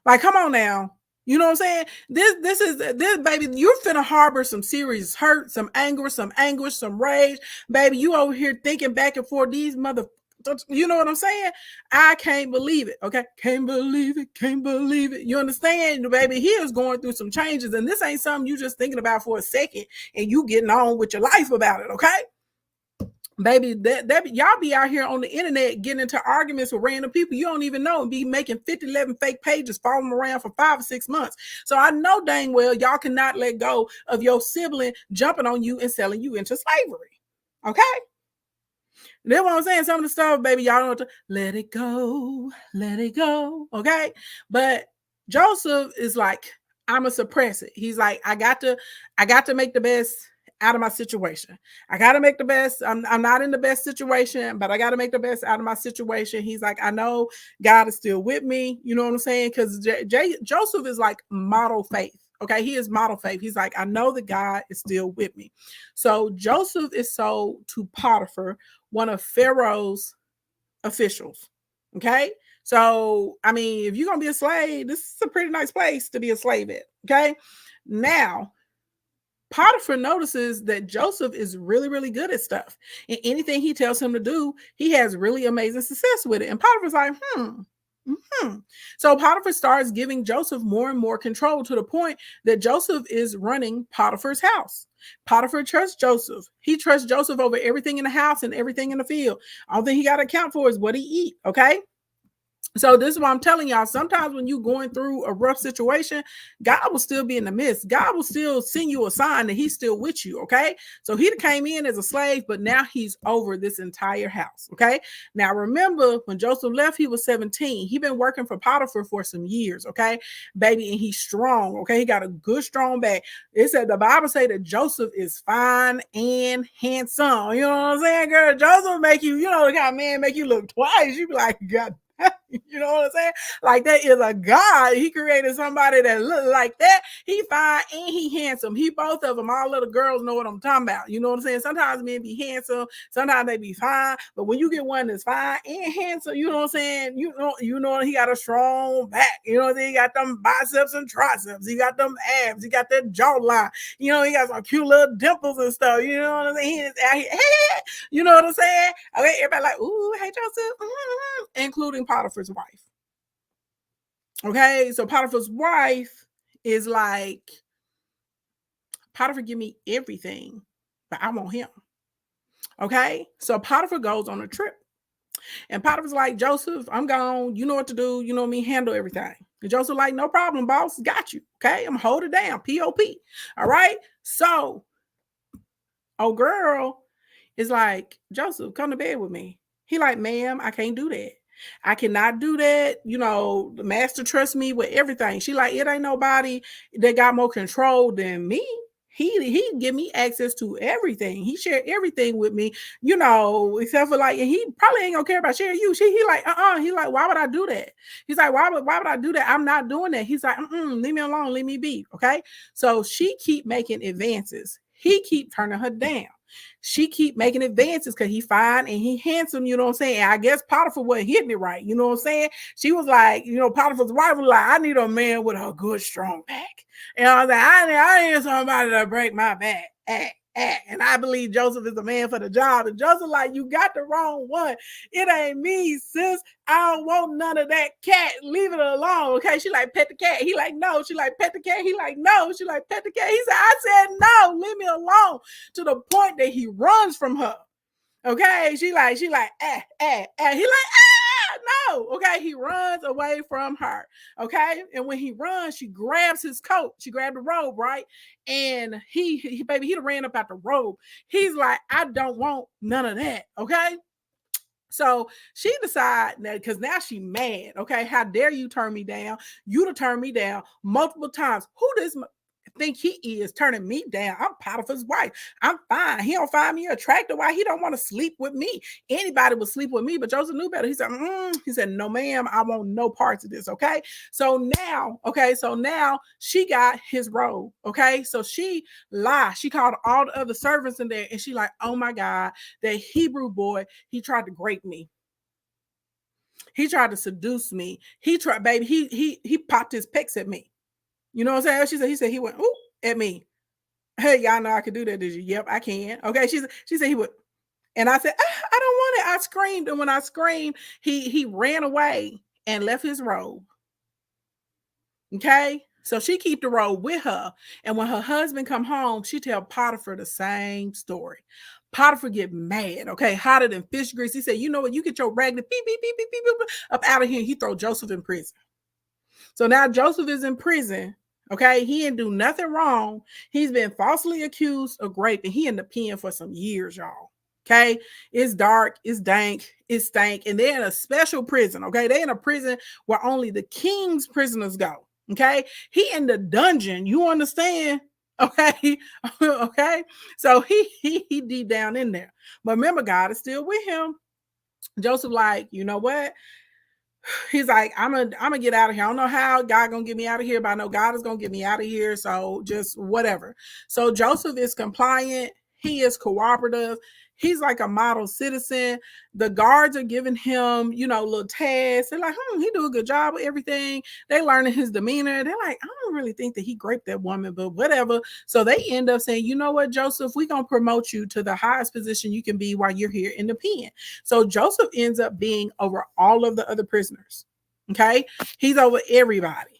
Like, come on now. You know what I'm saying? This baby, you're finna harbor some serious hurt, some anger, some anguish, some rage. Baby, you over here thinking back and forth, these mother, you know what I'm saying? I can't believe it. Okay. Can't believe it. Can't believe it. You understand, baby? He is going through some changes, and this ain't something you just thinking about for a second and you getting on with your life about it. Okay. Baby, that y'all be out here on the internet getting into arguments with random people you don't even know and be making 50, 11 fake pages following them around for 5 or 6 months. So I know dang well y'all cannot let go of your sibling jumping on you and selling you into slavery. Okay? That's what I'm saying. Some of the stuff, baby, y'all don't have to let it go, let it go. Okay. But Joseph is like, I'ma suppress it. He's like, I got to make the best out of my situation. I got to make the best. I'm not in the best situation, but I got to make the best out of my situation. He's like, I know God is still with me. You know what I'm saying? Because Joseph is like model faith. Okay, he is model faith. He's like, I know that God is still with me. So Joseph is sold to Potiphar, one of Pharaoh's officials. Okay. So, I mean, if you're going to be a slave, this is a pretty nice place to be a slave at. Okay. Now, Potiphar notices that Joseph is really, really good at stuff. And anything he tells him to do, he has really amazing success with it. And Potiphar's like, So Potiphar starts giving Joseph more and more control to the point that Joseph is running Potiphar's house. Potiphar trusts Joseph. He trusts Joseph over everything in the house and everything in the field. All thing he got to account for is what he eat. Okay. So this is what I'm telling y'all. Sometimes when you're going through a rough situation, God will still be in the midst. God will still send you a sign that he's still with you. Okay. So he came in as a slave, but now he's over this entire house. Okay. Now remember when Joseph left, he was 17. He been working for Potiphar for some years. Okay. Baby. And he's strong. Okay. He got a good, strong back. It said the Bible say that Joseph is fine and handsome. You know what I'm saying, girl? Joseph make you, the kind of man make you look twice. You be like, God. You know what I'm saying? Like that is a God. He created somebody that look like that. He fine and he handsome. He both of them. All little girls know what I'm talking about. You know what I'm saying? Sometimes men be handsome, sometimes they be fine. But when you get one that's fine and handsome, you know what I'm saying? You know he got a strong back. You know what I'm saying? He got them biceps and triceps. He got them abs. He got that jawline. You know, he got some cute little dimples and stuff. You know what I'm saying? He is out here. You know what I'm saying? Okay, everybody like, ooh, hey Joseph, including Potiphar's wife. Okay, so Potiphar's wife is like, Potiphar give me everything, but I want him. Okay, so Potiphar goes on a trip. And Potiphar's like, Joseph, I'm gone. You know what to do. You know me, handle everything. And Joseph like, no problem, boss. Got you. Okay, I'm hold it down. P.O.P. All right. So, oh girl is like, Joseph, come to bed with me. He like, ma'am, I can't do that. I cannot do that. You know, the master trusts me with everything. She like, it ain't nobody that got more control than me. He give me access to everything. He shared everything with me, except for like, and he probably ain't gonna care about sharing you. He like, he like, why would I do that? He's like, why would I do that? I'm not doing that. He's like, leave me alone, leave me be. Okay. So she keep making advances. He keep turning her down. She keep making advances because he fine and he handsome, you know what I'm saying? And I guess Potiphar wasn't hitting it right, you know what I'm saying? She was like, Potiphar's wife was like, I need a man with a good, strong back. And I was like, I need somebody to break my back. And I believe Joseph is the man for the job. And Joseph like, you got the wrong one. It ain't me, sis. I don't want none of that cat. Leave it alone. Okay. She like, pet the cat. He like, no. She like, pet the cat. He like, no. She like, pet the cat. He said, I said, no, leave me alone, to the point that he runs from her. Okay. She like, He like, no. Okay. He runs away from her. Okay. And when he runs, she grabs his coat. She grabbed the robe, right? And he baby, he ran up out the robe. He's like, I don't want none of that. Okay. So she decided that because now she mad. Okay. How dare you turn me down? You to turn me down multiple times. Who this think he is turning me down? I'm Potiphar's wife. I'm fine. He don't find me attractive. Why he don't want to sleep with me? Anybody would sleep with me, but Joseph knew better. He said, no, ma'am, I want no parts of this. Okay. So now she got his robe. Okay. So she lied. She called all the other servants in there and she like, oh my God, that Hebrew boy, he tried to grape me. He tried to seduce me. He tried, baby, he popped his pecs at me. You know what I'm saying? He said he went ooh at me. Hey, y'all know I could do that, did you? Yep, I can. Okay, she said he would, and I said I don't want it. I screamed, and when I screamed, he ran away and left his robe. Okay, so she keep the robe with her, and when her husband come home, she tell Potiphar the same story. Potiphar get mad, okay, hotter than fish grease. He said, you know what, you get your raggedy beep, beep, beep, beep, beep, beep, up out of here. And he throw Joseph in prison. So now Joseph is in prison. Okay, he didn't do nothing wrong. He's been falsely accused of rape, and he in the pen for some years, y'all. Okay, it's dark, it's dank, it's stank, and they're in a special prison. Okay, they're in a prison where only the king's prisoners go. Okay, he in the dungeon. You understand? Okay, okay. So he deep down in there, but remember, God is still with him. Joseph, like, you know what? He's like, I'm gonna get out of here. I don't know how God gonna get me out of here, but I know God is gonna get me out of here. So just whatever. So Joseph is compliant. He is cooperative. He's like a model citizen. The guards are giving him, little tasks. They're like, he do a good job with everything. They learning his demeanor. They're like, I don't really think that he raped that woman, but whatever. So they end up saying, you know what, Joseph, we're gonna promote you to the highest position you can be while you're here in the pen. So Joseph ends up being over all of the other prisoners. Okay, he's over everybody.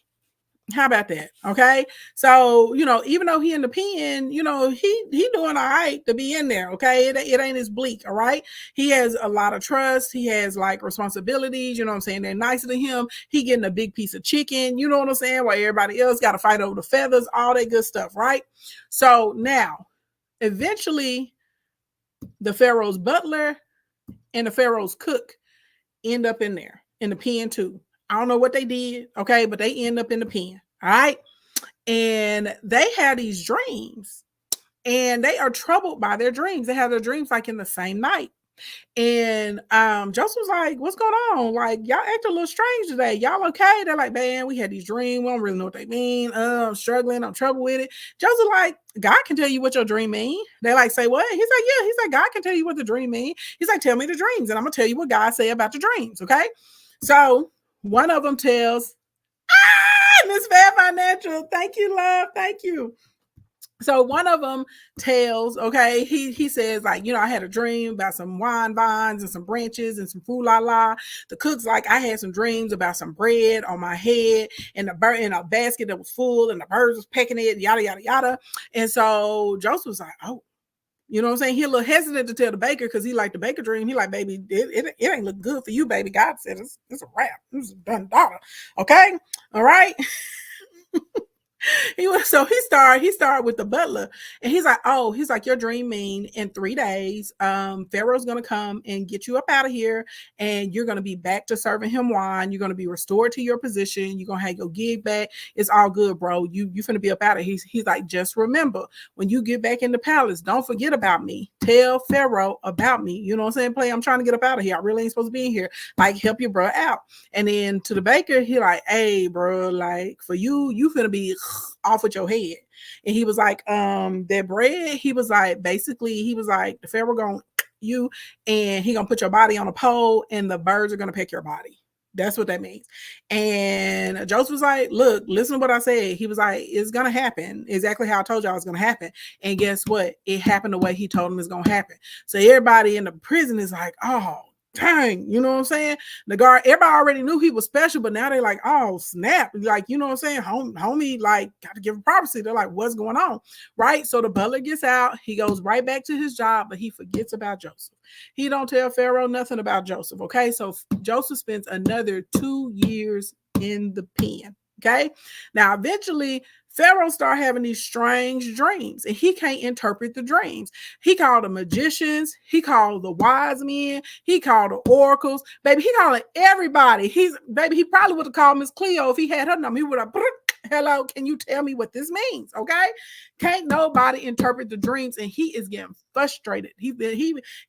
How about that? Okay. So, even though he in the pen, he doing all right to be in there. Okay. It ain't as bleak. All right. He has a lot of trust. He has like responsibilities. You know what I'm saying? They're nicer to him. He getting a big piece of chicken. You know what I'm saying? While everybody else got to fight over the feathers, all that good stuff. Right. So now, eventually, the Pharaoh's butler and the Pharaoh's cook end up in there in the pen too. I don't know what they did. Okay. But they end up in the pen. All right. And they had these dreams and they are troubled by their dreams. They have their dreams like in the same night. And Joseph was like, what's going on? Like, y'all act a little strange today. Y'all okay? They're like, man, we had these dreams. We don't really know what they mean. I'm struggling. I'm trouble with it. Joseph like, God can tell you what your dream mean. They like, say what? He's like, yeah. He's like, God can tell you what the dream mean. He's like, tell me the dreams and I'm going to tell you what God say about the dreams. Okay. So one of them tells, Miss Fair Financial. Thank you, love. Thank you. So one of them tells, okay, he says, like, I had a dream about some wine vines and some branches and some food la la. The cook's like, I had some dreams about some bread on my head and a bird in a basket that was full and the birds was pecking it, yada, yada, yada. And so Joseph was like, oh, you know what I'm saying? He a little hesitant to tell the baker because he like the baker dream. He like, baby, it ain't look good for you, baby. God said it's a wrap. This is done daughter. Okay. All right. He started with the butler and he's like, your dream mean in 3 days, Pharaoh's gonna come and get you up out of here and you're gonna be back to serving him wine. You're gonna be restored to your position. You're gonna have your gig back. It's all good, bro. You finna be up out of here. He's like, just remember, when you get back in the palace, don't forget about me. Tell Pharaoh about me. You know what I'm saying? I'm trying to get up out of here. I really ain't supposed to be in here. Like, help your bro out. And then to the baker, he like, hey, bro, like, for you finna be off with your head. And he was like, that bread, he was like, basically, he was like, the Pharaoh gonna you and he gonna put your body on a pole and the birds are gonna pick your body. That's what that means. And Joseph was like, look, listen to what I said. He was like, it's gonna happen exactly how I told y'all it's gonna happen. And guess what? It happened the way he told him it's gonna happen. So everybody in the prison is like, oh, dang, you know what I'm saying? The guard, everybody already knew he was special, but now they're like, oh, snap. Like, you know what I'm saying? Homie, like, got to give him prophecy. They're like, what's going on? Right? So the butler gets out. He goes right back to his job, but he forgets about Joseph. He don't tell Pharaoh nothing about Joseph. Okay. So Joseph spends another 2 years in the pen. Okay. Now, eventually, Pharaoh started having these strange dreams and he can't interpret the dreams. He called the magicians. He called the wise men. He called the oracles. Baby, he called everybody. He probably would have called Miss Cleo if he had her number. He would have, hello, can you tell me what this means? Okay. Can't nobody interpret the dreams and he is getting frustrated. He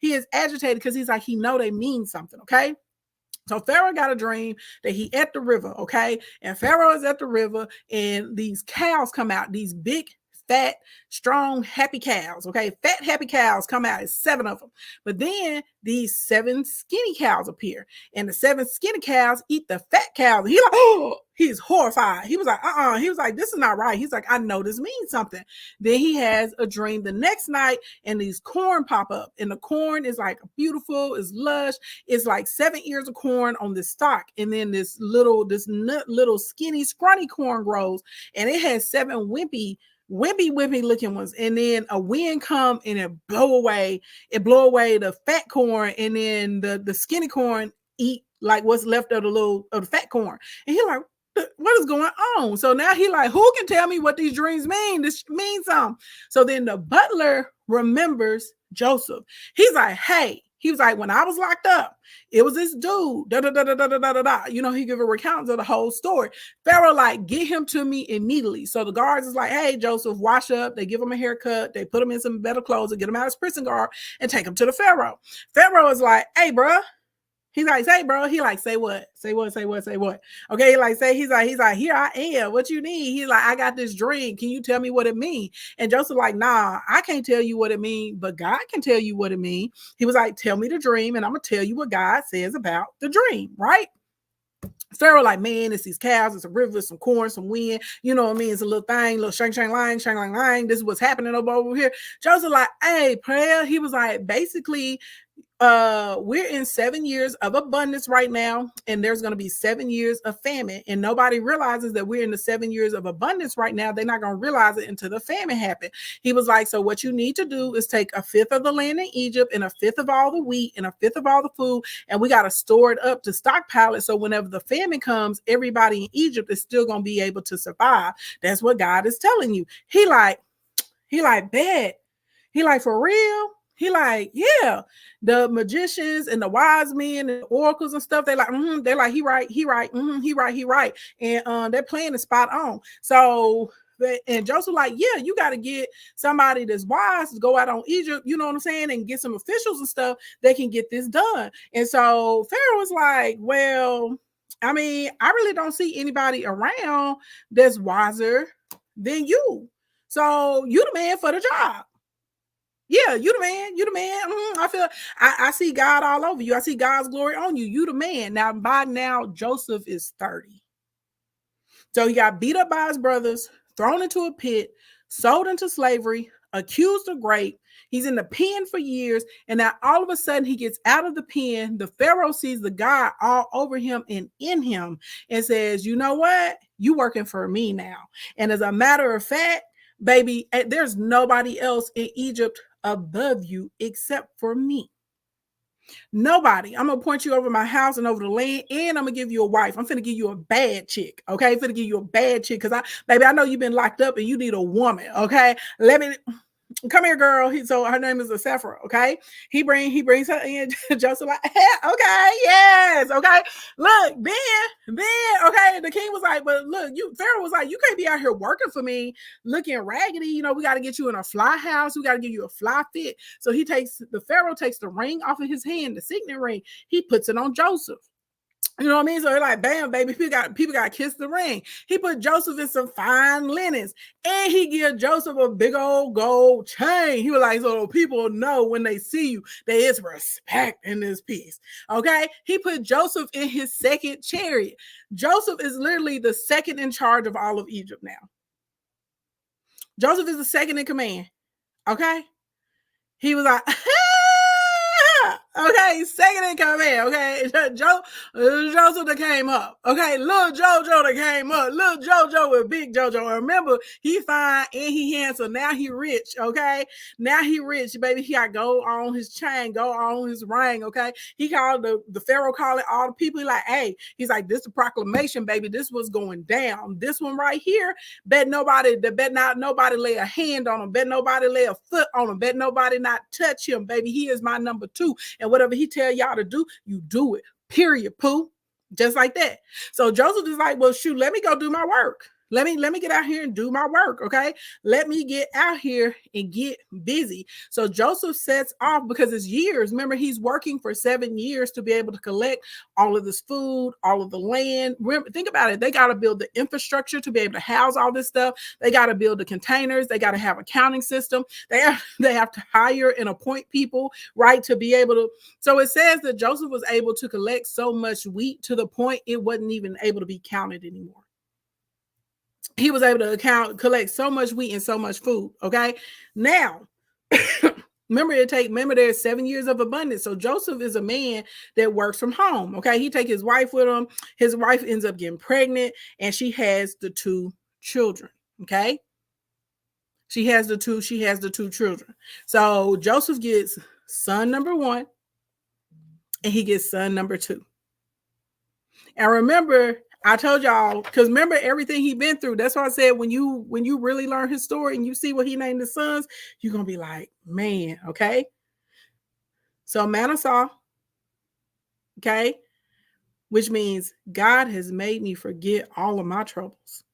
is agitated because he's like, he know they mean something. Okay. So Pharaoh got a dream that he at the river, okay? And Pharaoh is at the river and these cows come out, these big, fat, strong, happy cows, okay? Fat, happy cows come out. It's 7 of them. But then these 7 skinny cows appear and the 7 skinny cows eat the fat cows. He like, oh, he's horrified. He was like, He was like, this is not right. He's like, I know this means something. Then he has a dream the next night and these corn pop up and the corn is like beautiful, it's lush. It's like 7 ears of corn on this stalk. And then this little skinny, scrawny corn grows and it has 7 wimpy wimpy looking ones, and then a wind come and it blow away the fat corn, and then the skinny corn eat like what's left of the fat corn. And he like, what is going on? So now he like, who can tell me what these dreams mean? This means something. So then the butler remembers Joseph. He's like, hey, he was like, when I was locked up, it was this dude, da da da da da da da da. You know, he give a recount of the whole story. Pharaoh like, get him to me immediately. So the guards is like, hey, Joseph, wash up. They give him a haircut. They put him in some better clothes and get him out of his prison guard and take him to the Pharaoh. Pharaoh is like, hey, bro. He's like, say, bro. He like, say what? Say what? Say what? Say what? Okay, he like, say, he's like, here I am. What you need? He's like, I got this dream. Can you tell me what it means? And Joseph like, nah, I can't tell you what it means, but God can tell you what it means. He was like, tell me the dream, and I'm gonna tell you what God says about the dream, right? Pharaoh like, man, it's these cows, it's a river, some corn, some wind, you know what I mean? It's a little thing, little shang lang. This is what's happening over here. Joseph like, hey, prayer. He was like, basically, we're in 7 years of abundance right now, and there's going to be 7 years of famine, and nobody realizes that we're in the 7 years of abundance right now. They're not going to realize it until the famine happened. He was like, so what you need to do is take a fifth of the land in Egypt and a fifth of all the wheat and a fifth of all the food, and we got to store it up to stockpile it, so whenever the famine comes, everybody in Egypt is still going to be able to survive. That's what God is telling you. He like, bet. He like, for real? He like, yeah. The magicians and the wise men and the oracles and stuff, they like, they're like, he right, he right. And their plan is spot on. So, and Joseph like, yeah, you got to get somebody that's wise to go out on Egypt, you know what I'm saying, and get some officials and stuff that can get this done. And so Pharaoh was like, well, I mean, I really don't see anybody around that's wiser than you. So you the man for the job. Yeah, you the man. You the man. I feel I see God all over you. I see God's glory on you. You the man. Now, by now, Joseph is 30. So he got beat up by his brothers, thrown into a pit, sold into slavery, accused of rape. He's in the pen for years. And now all of a sudden he gets out of the pen. The Pharaoh sees the God all over him and in him and says, you know what? You working for me now. And as a matter of fact, baby, there's nobody else in Egypt above you except for me. Nobody. I'm gonna point you over my house and over the land, and I'm gonna give you a wife. I'm finna give you a bad chick. Okay, I'm finna give you a bad chick because baby, I know you've been locked up and you need a woman. Okay, let me come here, girl. So her name is Sephora. Okay, he brings her in. Joseph like, okay, yes, okay. Look, then, okay. The king was like, but look, Pharaoh was like, you can't be out here working for me, looking raggedy. You know, we got to get you in a fly house. We got to give you a fly fit. So the Pharaoh takes the ring off of his hand, the signet ring. He puts it on Joseph. You know what I mean? So they're like, bam, baby, people got to kiss the ring. He put Joseph in some fine linens, and he give Joseph a big old gold chain. He was like, so people know when they see you, there is respect in this piece. Okay? He put Joseph in his second chariot. Joseph is literally the second in charge of all of Egypt now. Joseph is the second in command. Okay? He was like, okay, second in command. Okay, Joseph that came up. Okay, little Jojo that came up. Little Jojo with big Jojo. Remember, he fine and he handsome. Now he rich. Okay, now he rich, baby. He got gold on his chain, gold on his ring. Okay, he called the Pharaoh, calling all the people. He like, hey, he's like, this is a proclamation, baby. This was going down. This one right here. Bet nobody lay a hand on him. Bet nobody lay a foot on him. Bet nobody not touch him, baby. He is my number 2. And whatever he tell y'all to do, you do it. Period, poo. Just like that. So Joseph is like, well, shoot, let me go do my work. Let me get out here and do my work, okay? Let me get out here and get busy. So Joseph sets off because it's years. Remember, he's working for 7 years to be able to collect all of this food, all of the land. Remember, think about it. They got to build the infrastructure to be able to house all this stuff. They got to build the containers. They got to have a counting system. They have to hire and appoint people, right, to be able to. So it says that Joseph was able to collect so much wheat to the point it wasn't even able to be counted anymore. He was able to collect so much wheat and so much food. Okay. Now, remember there's 7 years of abundance. So Joseph is a man that works from home. Okay. He take his wife with him. His wife ends up getting pregnant and she has the 2 children. Okay. She has the two children. So Joseph gets son number 1 and he gets son number 2. And remember, I told y'all, because remember everything he been through. That's why I said when you really learn his story and you see what he named his sons, you're gonna be like, man, okay. So Manasseh, okay, which means God has made me forget all of my troubles.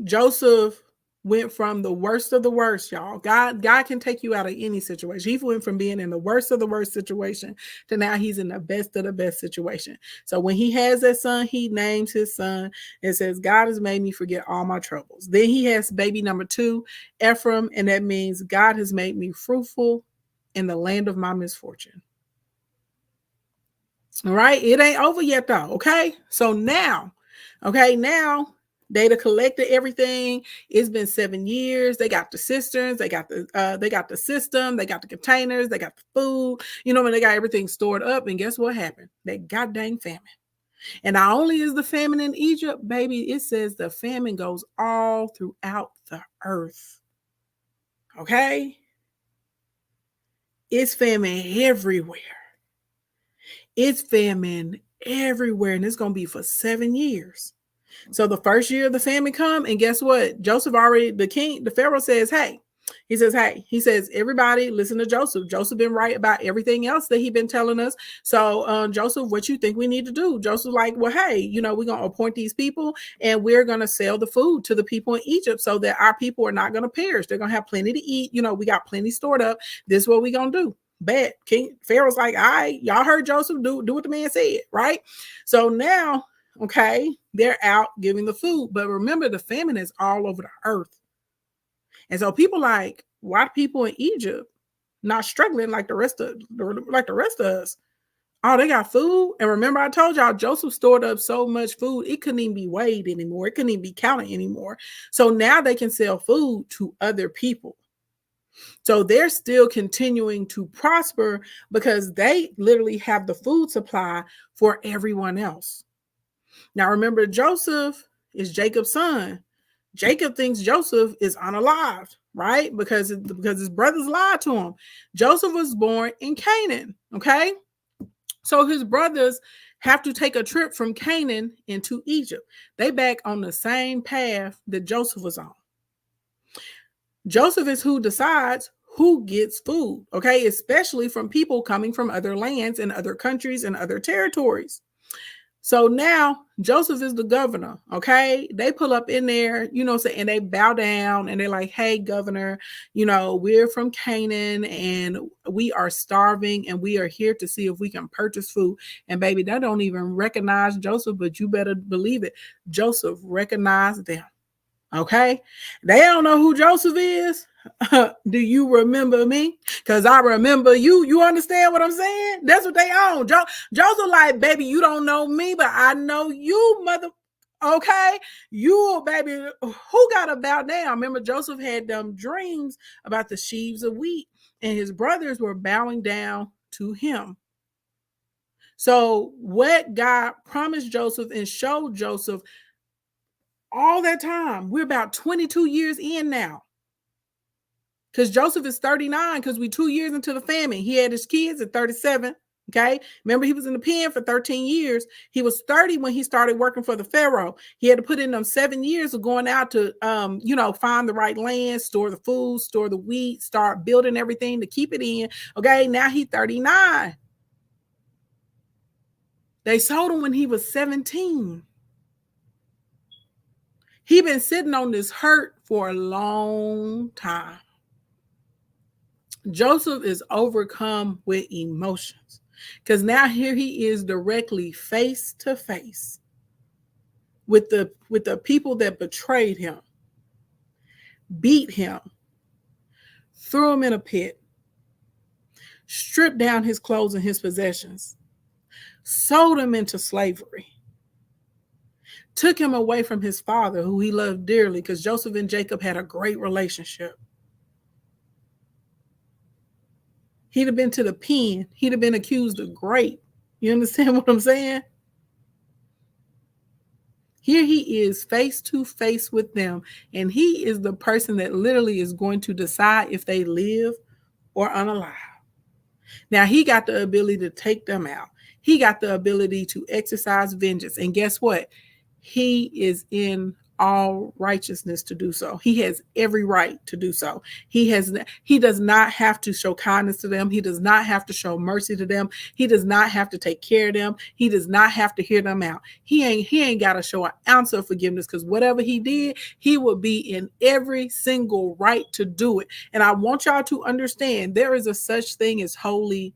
Joseph went from the worst of the worst, y'all. God can take you out of any situation. He went from being in the worst of the worst situation to now he's in the best of the best situation. So when he has that son, he names his son and says, God has made me forget all my troubles. Then he has baby number 2, Ephraim, and that means God has made me fruitful in the land of my misfortune. All right, it ain't over yet though. Okay, so now they collected everything. It's been 7 years. They got the cisterns, they got the system, they got the containers, they got the food, when they got everything stored up. And guess what happened? That goddamn famine. And not only is the famine in Egypt, baby, it says the famine goes all throughout the earth. Okay? It's famine everywhere. It's famine everywhere, and it's going to be for 7 years. So the first year of the famine come, and guess what? Joseph already, the Pharaoh says, hey, he says, everybody listen to Joseph. Joseph been right about everything else that he been telling us. So Joseph, what you think we need to do? Joseph like, well, hey, we're going to appoint these people and we're going to sell the food to the people in Egypt so that our people are not going to perish. They're going to have plenty to eat. We got plenty stored up. This is what we're going to do. Bet. King Pharaoh's like, all right, y'all heard Joseph, do what the man said, right? So now, okay, they're out giving the food. But remember, the famine is all over the earth. And so people like, why people in Egypt not struggling like the rest of us? Oh, they got food. And remember, I told y'all Joseph stored up so much food, it couldn't even be weighed anymore. It couldn't even be counted anymore. So now they can sell food to other people. So they're still continuing to prosper because they literally have the food supply for everyone else. Now, remember, Joseph is Jacob's son. Jacob thinks Joseph is unalived, right? Because his brothers lied to him. Joseph was born in Canaan, okay? So his brothers have to take a trip from Canaan into Egypt. They back on the same path that Joseph was on. Joseph is who decides who gets food, okay? Especially from people coming from other lands and other countries and other territories. So now Joseph is the governor, okay? They pull up in there, and they bow down and they're like, hey, governor, we're from Canaan and we are starving and we are here to see if we can purchase food. And baby, they don't even recognize Joseph, but you better believe it. Joseph recognized them, okay? They don't know who Joseph is. Do you remember me? Because I remember you. You understand what I'm saying? That's what they own. Joseph like, baby, you don't know me, but I know you, mother. Okay, you, baby, who got about now? Remember, Joseph had them dreams about the sheaves of wheat, and his brothers were bowing down to him. So what God promised Joseph and showed Joseph all that time, we're about 22 years in now. Because Joseph is 39 because we 2 years into the famine. He had his kids at 37. Okay. Remember, he was in the pen for 13 years. He was 30 when he started working for the Pharaoh. He had to put in them 7 years of going out to, find the right land, store the food, store the wheat, start building everything to keep it in. Okay. Now he's 39. They sold him when he was 17. He been sitting on this hurt for a long time. Joseph is overcome with emotions because now here he is directly face to face with the people that betrayed him, beat him, threw him in a pit, stripped down his clothes and his possessions, sold him into slavery, took him away from his father who he loved dearly because Joseph and Jacob had a great relationship. He'd have been to the pen. He'd have been accused of rape. You understand what I'm saying? Here he is face to face with them, and he is the person that literally is going to decide if they live or unalive. Now, he got the ability to take them out. He got the ability to exercise vengeance. And guess what? He is in all righteousness to do so. He has every right to do so. He does not have to show kindness to them. He does not have to show mercy to them. He does not have to take care of them. He does not have to hear them out. He ain't got to show an ounce of forgiveness, because whatever he did, he would be in every single right to do it. And I want y'all to understand, there is a such thing as holy,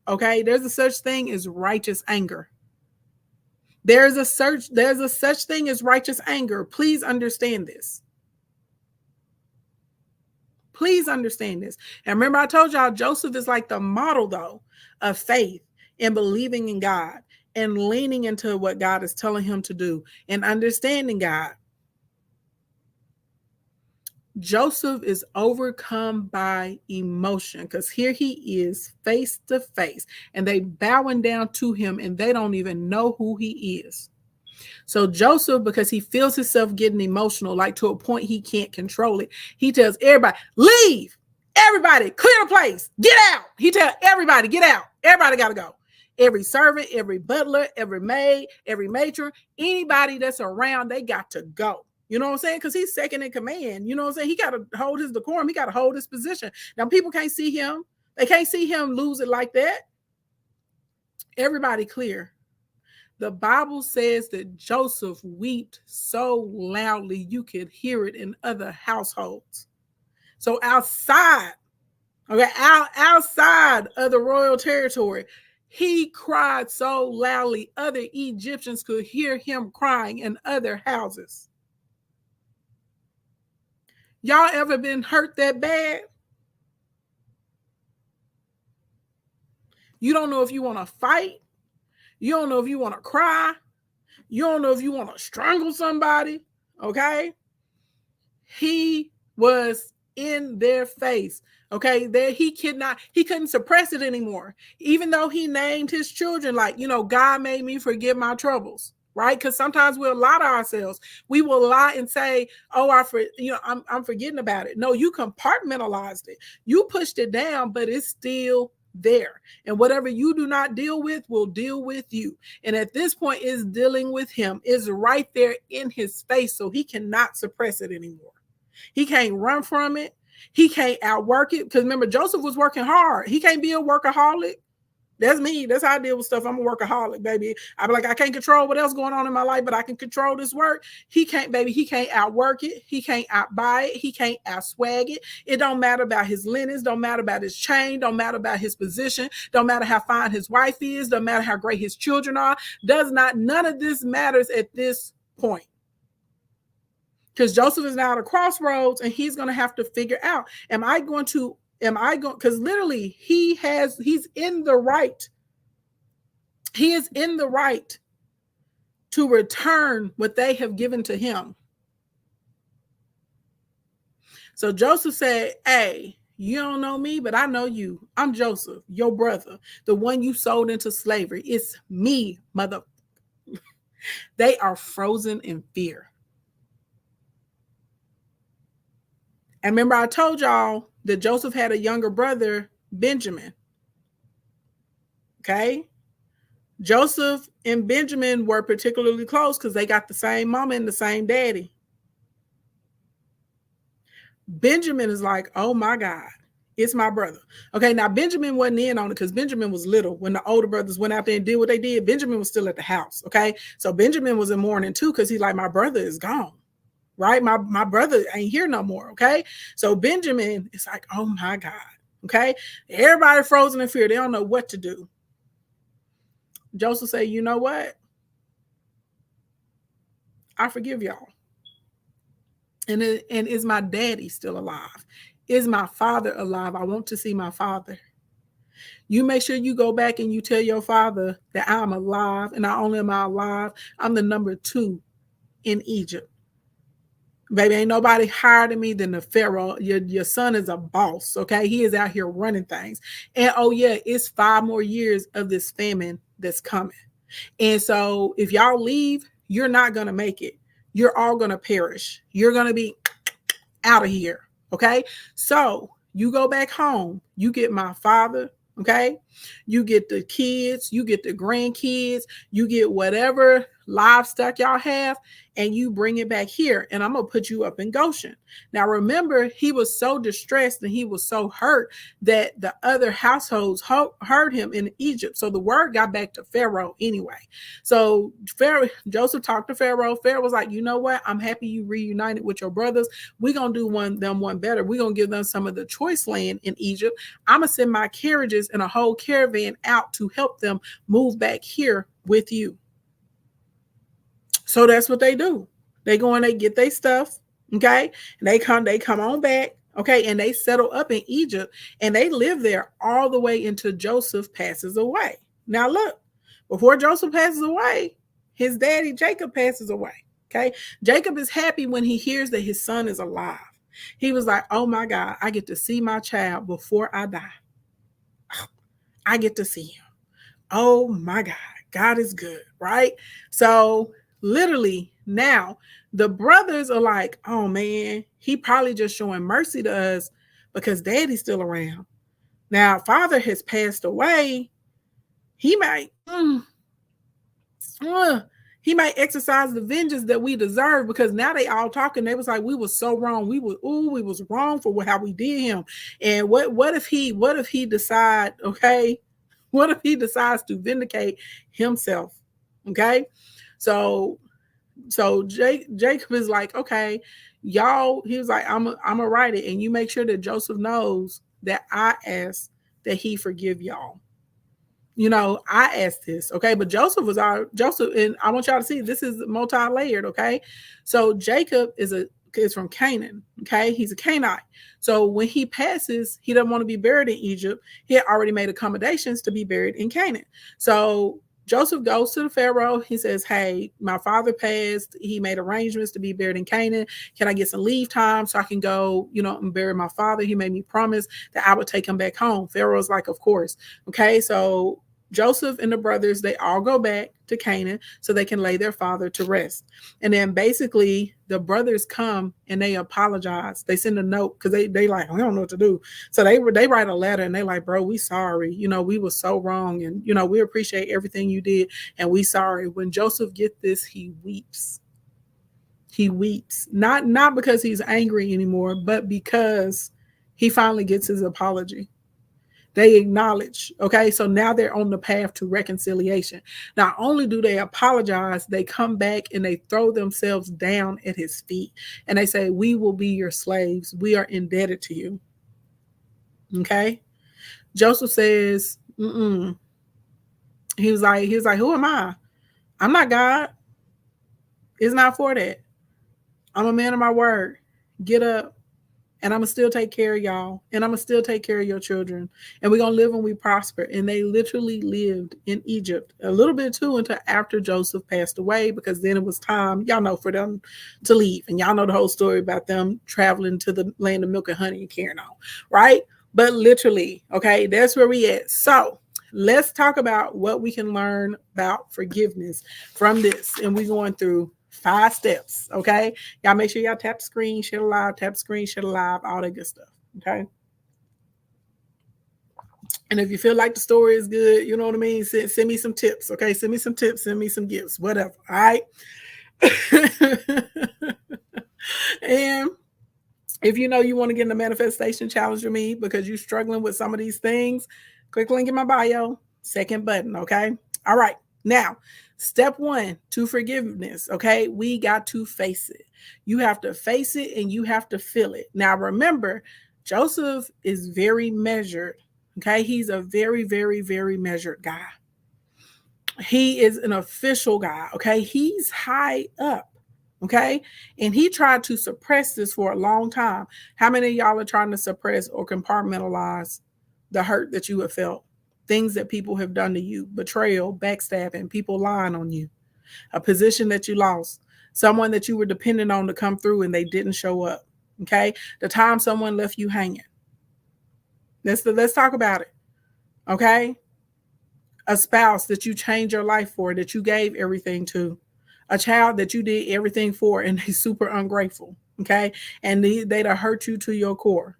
okay? There's a such thing as righteous anger. There's a such thing as righteous anger. Please understand this. Please understand this. And remember, I told y'all Joseph is like the model, though, of faith and believing in God and leaning into what God is telling him to do and understanding God. Joseph is overcome by emotion, because here he is face to face and they bowing down to him and they don't even know who he is. So Joseph, because he feels himself getting emotional, like to a point he can't control it, he tells everybody, leave, everybody, clear the place, get out. He tells everybody, get out. Everybody got to go. Every servant, every butler, every maid, every matron, anybody that's around, they got to go. You know what I'm saying? Because he's second in command. You know what I'm saying? He got to hold his decorum. He got to hold his position. Now, people can't see him. They can't see him lose it like that. Everybody clear. The Bible says that Joseph wept so loudly you could hear it in other households. So outside, okay, outside of the royal territory, he cried so loudly other Egyptians could hear him crying in other houses. Y'all ever been hurt that bad? You don't know if you want to fight. You don't know if you want to cry. You don't know if you want to strangle somebody. Okay? He was in their face. Okay? He couldn't suppress it anymore. Even though he named his children, like, God made me forget my troubles. Right? Because sometimes we'll lie to ourselves. We will lie and say, "Oh, I'm forgetting about it." No, you compartmentalized it. You pushed it down, but it's still there. And whatever you do not deal with will deal with you. And at this point, is dealing with him, is right there in his face, so he cannot suppress it anymore. He can't run from it. He can't outwork it. Because remember, Joseph was working hard. He can't be a workaholic. That's me. That's how I deal with stuff. I'm a workaholic, baby. I be like, I can't control what else going on in my life, but I can control this work. He can't, baby. He can't outwork it. He can't outbuy it. He can't outswag it. It don't matter about his linens. Don't matter about his chain. Don't matter about his position. Don't matter how fine his wife is. Don't matter how great his children are. None of this matters at this point. Because Joseph is now at a crossroads and he's going to have to figure out, because literally he's in the right. He is in the right to return what they have given to him. So Joseph said, "Hey, you don't know me, but I know you. I'm Joseph, your brother, the one you sold into slavery. It's me, mother." They are frozen in fear. And remember, I told y'all that Joseph had a younger brother, Benjamin. Okay? Joseph and Benjamin were particularly close because they got the same mama and the same daddy. Benjamin is like, "Oh my God, it's my brother." Okay, now Benjamin wasn't in on it because Benjamin was little when the older brothers went out there and did what they did. Benjamin was still at the house. Okay, so Benjamin was in mourning too because he's like, "My brother is gone. Right? My brother ain't here no more." Okay. So Benjamin is like, "Oh my God." Okay. Everybody frozen in fear. They don't know what to do. Joseph said, "You know what? I forgive y'all. And is my daddy still alive? Is my father alive? I want to see my father. You make sure you go back and you tell your father that I'm alive. And not only am I alive, I'm the number 2 in Egypt. Baby, ain't nobody higher than me than the Pharaoh. Your son is a boss, okay? He is out here running things. And oh yeah, it's 5 more years of this famine that's coming. And so if y'all leave, you're not going to make it. You're all going to perish. You're going to be out of here. Okay. So you go back home, you get my father. Okay. You get the kids, you get the grandkids, you get whatever livestock y'all have, and you bring it back here. And I'm going to put you up in Goshen. Now, remember, he was so distressed and he was so hurt that the other households heard him in Egypt. So the word got back to Pharaoh anyway. So Pharaoh, Joseph talked to Pharaoh. Pharaoh was like, you know what? I'm happy you reunited with your brothers. We're going to do one better. We're going to give them some of the choice land in Egypt. I'm going to send my carriages and a whole caravan out to help them move back here with you. So that's what they do. They go and they get their stuff, okay? And they come on back, okay? And they settle up in Egypt and they live there all the way until Joseph passes away. Now look, before Joseph passes away, his daddy Jacob passes away, okay? Jacob is happy when he hears that his son is alive. He was like, oh my God, I get to see my child before I die. I get to see him. Oh my God, God is good, right? So literally now the brothers are like, oh man, he probably just showing mercy to us because daddy's still around. Now father has passed away. He might he might exercise the vengeance that we deserve, because now they all talking. They was like, we was so wrong. We was wrong for how we did him. And what if he decide, okay, what if he decides to vindicate himself? Okay. So Jacob is like, okay, y'all, he was like, I'm gonna write it, and you make sure that Joseph knows that I asked that he forgive y'all. You know, I asked this, okay? But Joseph, and I want y'all to see this is multi-layered, okay? So Jacob is from Canaan, okay? He's a Canaanite. So when he passes, he doesn't want to be buried in Egypt. He had already made accommodations to be buried in Canaan. So Joseph goes to the Pharaoh. He says, hey, my father passed. He made arrangements to be buried in Canaan. Can I get some leave time so I can go, and bury my father? He made me promise that I would take him back home. Pharaoh's like, of course. Okay, so Joseph and the brothers, they all go back to Canaan so they can lay their father to rest. And then basically the brothers come and they apologize. They send a note because they like, we don't know what to do. So they write a letter and they like, bro, we sorry. We were so wrong. And, we appreciate everything you did. And we sorry. When Joseph get this, he weeps. He weeps. Not because he's angry anymore, but because he finally gets his apology. They acknowledge, okay? So now they're on the path to reconciliation. Not only do they apologize, they come back and they throw themselves down at his feet. And they say, we will be your slaves. We are indebted to you. Okay? Joseph says, He was like, who am I? I'm not God. It's not for that. I'm a man of my word. Get up. And I'm going to still take care of y'all. And I'm going to still take care of your children. And we're going to live when we prosper. And they literally lived in Egypt a little bit too until after Joseph passed away, because then it was time, y'all know, for them to leave. And y'all know the whole story about them traveling to the land of milk and honey and carrying on, right? But literally, okay, that's where we at. So let's talk about what we can learn about forgiveness from this. And we're going through 5 steps, okay? Y'all make sure y'all tap the screen, share the live, tap the screen, share the live, all that good stuff, okay? And if you feel like the story is good, you know what I mean? Send me some tips, okay? Send me some tips, send me some gifts, whatever, all right? And if you want to get in the manifestation challenge with me because you're struggling with some of these things, click link in my bio, second button, okay? All right, now, step 1 to forgiveness, okay? We got to face it. You have to face it and you have to feel it. Now, remember, Joseph is very measured, okay? He's a very, very, very measured guy. He is an official guy, okay? He's high up, okay? And he tried to suppress this for a long time. How many of y'all are trying to suppress or compartmentalize the hurt that you have felt? Things that people have done to you, betrayal, backstabbing, people lying on you, a position that you lost, someone that you were dependent on to come through and they didn't show up, okay? The time someone left you hanging. Let's talk about it, okay? A spouse that you changed your life for, that you gave everything to, a child that you did everything for and they super ungrateful, okay? And they'd have hurt you to your core,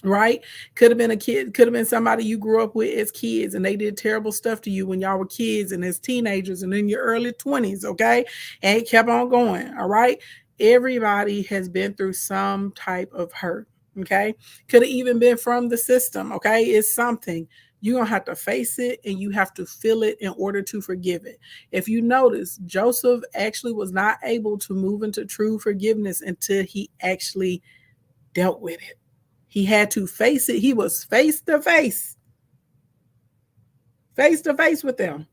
right? Could have been a kid, could have been somebody you grew up with as kids and they did terrible stuff to you when y'all were kids and as teenagers and in your early 20s, okay? And it kept on going, all right? Everybody has been through some type of hurt, okay? Could have even been from the system, okay? It's something. You're going to have to face it and you have to feel it in order to forgive it. If you notice, Joseph actually was not able to move into true forgiveness until he actually dealt with it. He had to face it. He was face to face with them.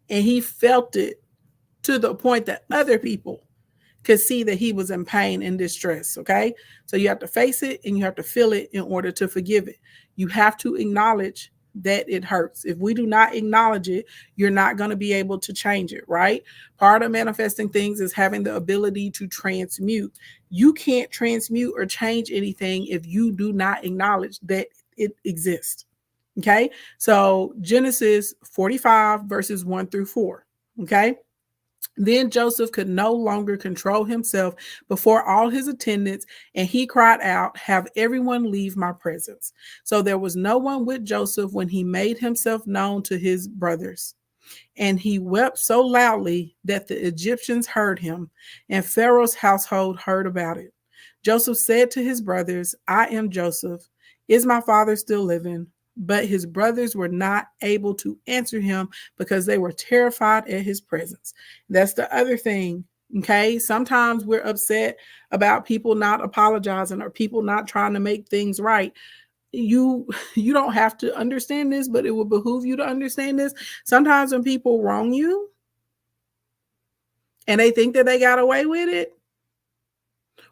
And he felt it to the point that other people could see that he was in pain and distress. Okay. So you have to face it and you have to feel it in order to forgive it. You have to acknowledge that it hurts. If we do not acknowledge it, you're not going to be able to change it, right? Part of manifesting things is having the ability to transmute. You can't transmute or change anything if you do not acknowledge that it exists. Okay. So Genesis 45 verses 1 through 4. Okay. Then Joseph could no longer control himself before all his attendants, and he cried out, "Have everyone leave my presence." So there was no one with Joseph when he made himself known to his brothers. And he wept so loudly that the Egyptians heard him, and Pharaoh's household heard about it. Joseph said to his brothers, "I am Joseph. Is my father still living?" But his brothers were not able to answer him because they were terrified at his presence. That's the other thing. Okay. Sometimes we're upset about people not apologizing or people not trying to make things right. You don't have to understand this, but it will behoove you to understand this. Sometimes when people wrong you and they think that they got away with it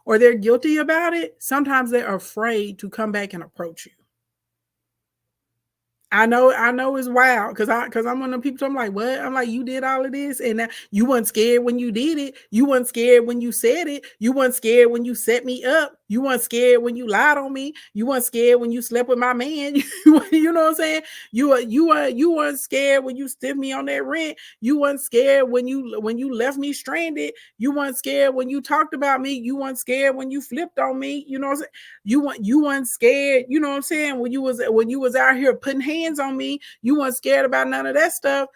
or they're guilty about it, sometimes they're afraid to come back and approach you. I know it's wild because I'm one of the people. I'm like, what? I'm like, you did all of this, and you weren't scared when you did it. You weren't scared when you said it. You weren't scared when you set me up. You weren't scared when you lied on me. You weren't scared when you slept with my man. You know what I'm saying? You weren't scared when you stiffed me on that rent. You weren't scared when you left me stranded. You weren't scared when you talked about me. You weren't scared when you flipped on me. You know what I'm saying? You weren't scared, you know what I'm saying? When you was out here putting hands on me, you weren't scared about none of that stuff.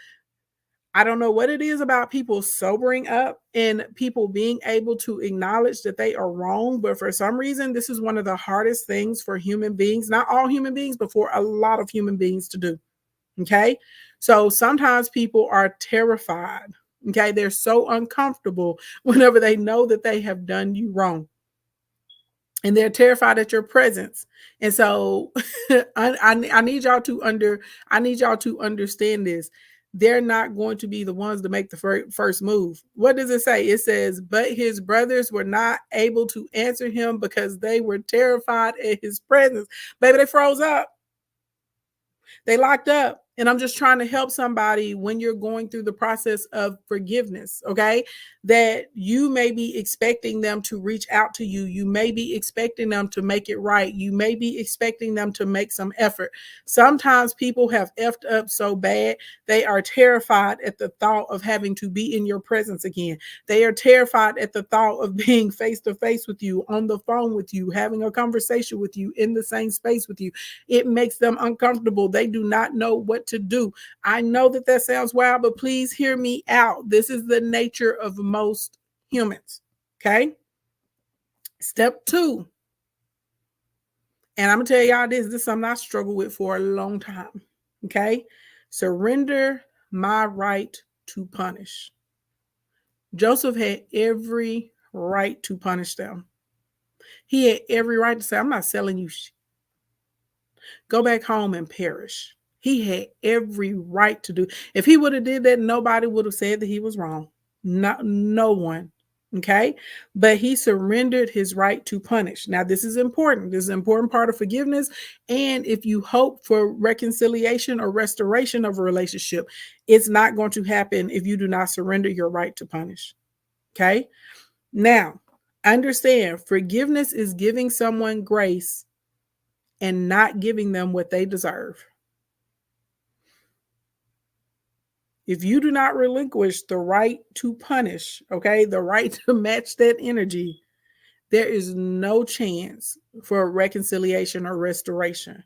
I don't know what it is about people sobering up and people being able to acknowledge that they are wrong, but for some reason, this is one of the hardest things for human beings, not all human beings, but for a lot of human beings to do. Okay. So sometimes people are terrified. Okay. They're so uncomfortable whenever they know that they have done you wrong and they're terrified at your presence. And so I need y'all to understand this. They're not going to be the ones to make the first move. What does it say? It says, but his brothers were not able to answer him because they were terrified at his presence. Baby, they froze up. They locked up. And I'm just trying to help somebody when you're going through the process of forgiveness, okay? That you may be expecting them to reach out to you. You may be expecting them to make it right. You may be expecting them to make some effort. Sometimes people have effed up so bad, they are terrified at the thought of having to be in your presence again. They are terrified at the thought of being face to face with you, on the phone with you, having a conversation with you, in the same space with you. It makes them uncomfortable. They do not know what to do. I know that sounds wild, but please hear me out. This is the nature of most humans. Okay. Step 2. And I'm gonna tell y'all this is something I struggled with for a long time. Okay. Surrender my right to punish. Joseph had every right to punish them. He had every right to say, I'm not selling you shit. Go back home and perish. He had every right to do. If he would have did that, nobody would have said that he was wrong. No one. Okay. But he surrendered his right to punish. Now, this is important. This is an important part of forgiveness. And if you hope for reconciliation or restoration of a relationship, it's not going to happen if you do not surrender your right to punish. Okay. Now, understand forgiveness is giving someone grace and not giving them what they deserve. If you do not relinquish the right to punish, okay, the right to match that energy, there is no chance for reconciliation or restoration.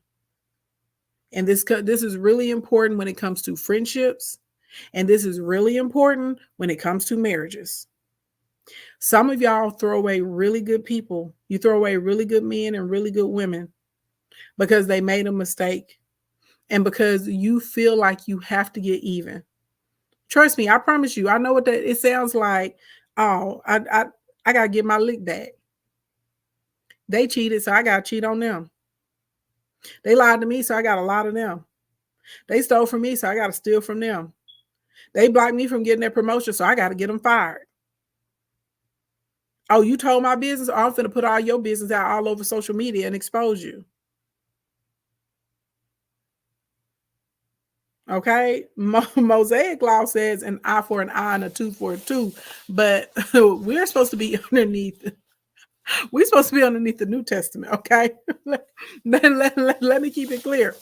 And this is really important when it comes to friendships, and this is really important when it comes to marriages. Some of y'all throw away really good people. You throw away really good men and really good women because they made a mistake and because you feel like you have to get even. Trust me, I promise you. I know what that it sounds like. Oh, I gotta get my lick back. They cheated, so I gotta cheat on them. They lied to me, so I gotta lie to them. They stole from me, so I gotta steal from them. They blocked me from getting their promotion, so I gotta get them fired. Oh, you told my business? Oh, I'm finna put all your business out all over social media and expose you. Okay, Mosaic law says an eye for an eye and a tooth for a tooth, but we're supposed to be underneath. We're supposed to be underneath the New Testament. Okay, let me keep it clear.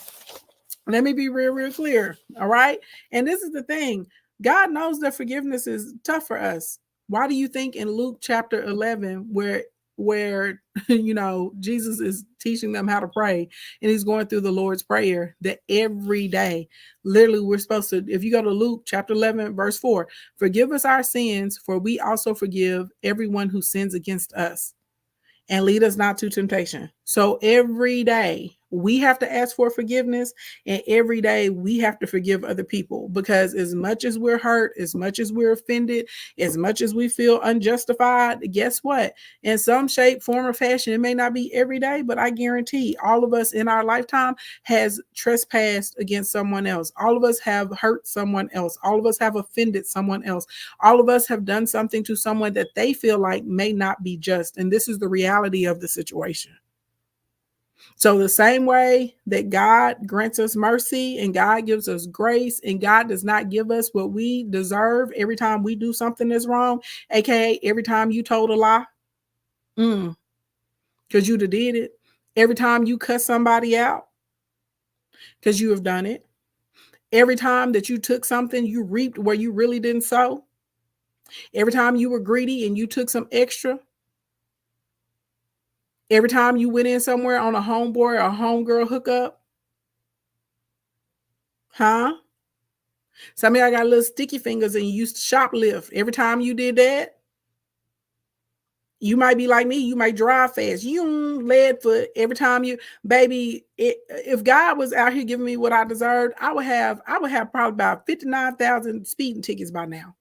Let me be real clear. All right, and this is the thing: God knows that forgiveness is tough for us. Why do you think in Luke chapter 11, where Jesus is teaching them how to pray and he's going through the Lord's Prayer, that every day, literally, we're supposed to, if you go to Luke chapter 11 verse 4, forgive us our sins, for we also forgive everyone who sins against us, and lead us not to temptation. So every day we have to ask for forgiveness, and every day we have to forgive other people, because as much as we're hurt, as much as we're offended, as much as we feel unjustified, guess what? In some shape, form, or fashion, it may not be every day, but I guarantee all of us in our lifetime has trespassed against someone else. All of us have hurt someone else. All of us have offended someone else. All of us have done something to someone that they feel like may not be just. And this is the reality of the situation. So the same way that God grants us mercy and God gives us grace, and God does not give us what we deserve every time we do something that's wrong, aka every time you told a lie, because you'd have did it. Every time you cut somebody out, because you have done it. Every time that you took something, you reaped where you really didn't sow. Every time you were greedy and you took some extra. Every time you went in somewhere on a homeboy or a homegirl hookup. Huh? Some of y'all got little sticky fingers and you used to shoplift. Every time you did that, you might be like me. You might drive fast. You lead foot every time you, baby. If God was out here giving me what I deserved, I would have probably about 59,000 speeding tickets by now.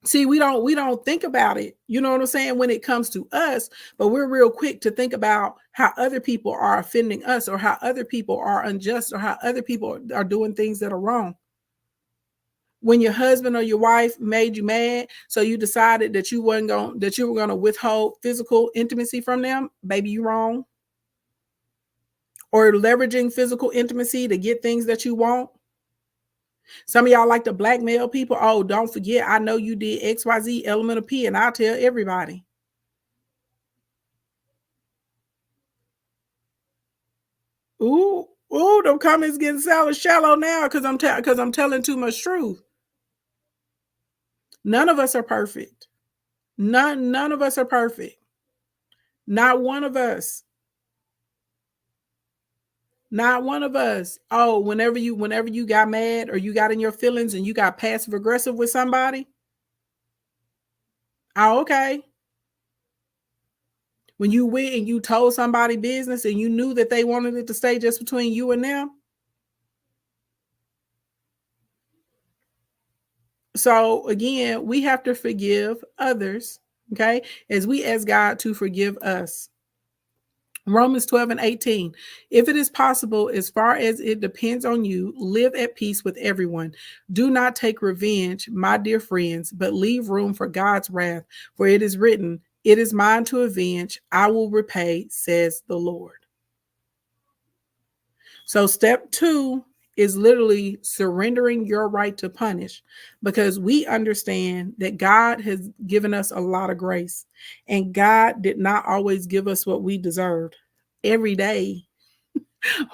See, we don't think about it. You know what I'm saying? When it comes to us, but we're real quick to think about how other people are offending us, or how other people are unjust, or how other people are doing things that are wrong. When your husband or your wife made you mad, so you decided that you were going to withhold physical intimacy from them, baby, you wrong. Or leveraging physical intimacy to get things that you want. Some of y'all like to blackmail people. Oh, don't forget, I know you did XYZ element of P, and I'll tell everybody. Ooh, them comments getting shallow now because I'm telling too much truth. None of us are perfect. None of us are perfect. Not one of us. Not one of us. Oh, whenever you got mad or you got in your feelings and you got passive aggressive with somebody. Oh, okay. When you went and you told somebody business and you knew that they wanted it to stay just between you and them. So again, we have to forgive others, okay? As we ask God to forgive us. Romans 12:18. If it is possible, as far as it depends on you, live at peace with everyone. Do not take revenge, my dear friends, but leave room for God's wrath. For it is written, it is mine to avenge, I will repay, says the Lord. So step 2 is literally surrendering your right to punish, because we understand that God has given us a lot of grace, and God did not always give us what we deserved. Every day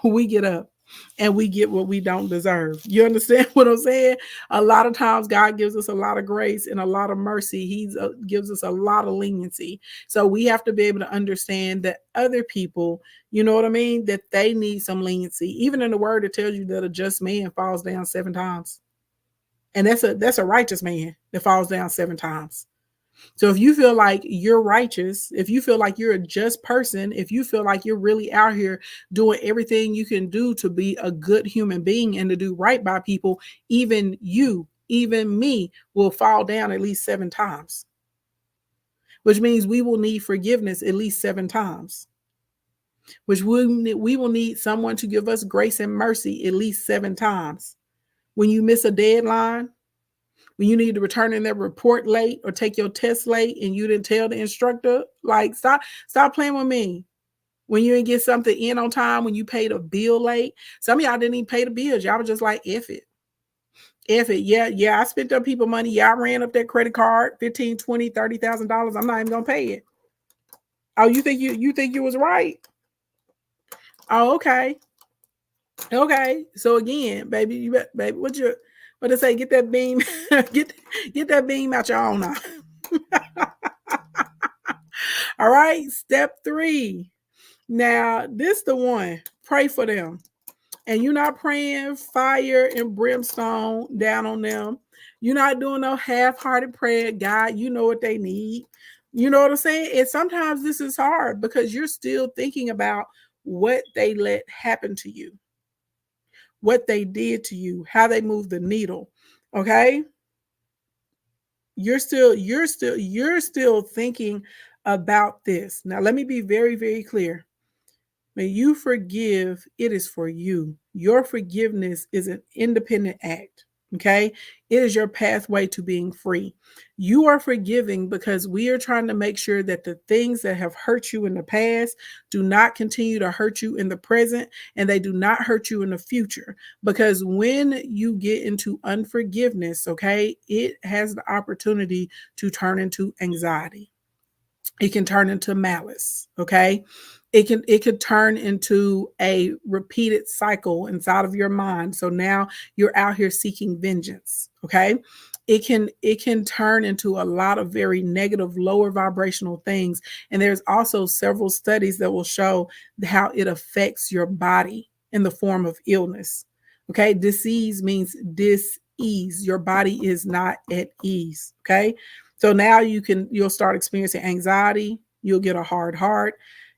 we get up and we get what we don't deserve. You understand what I'm saying? A lot of times God gives us a lot of grace and a lot of mercy. He gives us a lot of leniency. So we have to be able to understand that other people, you know what I mean, that they need some leniency. Even in the word, it tells you that a just man falls down 7 times. And that's a righteous man that falls down 7 times. So if you feel like you're righteous, if you feel like you're a just person, if you feel like you're really out here doing everything you can do to be a good human being and to do right by people, even you, even me will fall down at least 7 times, which means we will need forgiveness at least 7 times, which we will need someone to give us grace and mercy at least 7 times. When you miss a deadline, when you need to return in that report late or take your test late and you didn't tell the instructor, like stop playing with me. When you didn't get something in on time, when you paid a bill late. Some of y'all didn't even pay the bills. Y'all were just like, F it. F it. Yeah, I spent up people money. Yeah, I ran up that credit card, $15,000, $20,000, $30,000. I'm not even gonna pay it. Oh, you think you was right? Oh, okay. Okay. So again, baby, baby, what they say? Get that beam, get that beam out your own eye. All right. Step 3. Now, this the one. Pray for them. And you're not praying fire and brimstone down on them. You're not doing no half-hearted prayer. God, you know what they need. You know what I'm saying? And sometimes this is hard because you're still thinking about what they let happen to you, what they did to you, how they moved the needle. Okay? You're still thinking about this. Now, let me be very, very clear. When you forgive, it is for you. Your forgiveness is an independent act. Okay. It is your pathway to being free. You are forgiving because we are trying to make sure that the things that have hurt you in the past do not continue to hurt you in the present and they do not hurt you in the future. Because when you get into unforgiveness, okay, it has the opportunity to turn into anxiety. It can turn into malice. Okay. It could turn into a repeated cycle inside of your mind. So now you're out here seeking vengeance. Okay. It can turn into a lot of very negative, lower vibrational things. And there's also several studies that will show how it affects your body in the form of illness. Okay. Disease means dis-ease. Your body is not at ease. Okay. So now you'll start experiencing anxiety. You'll get a hard heart.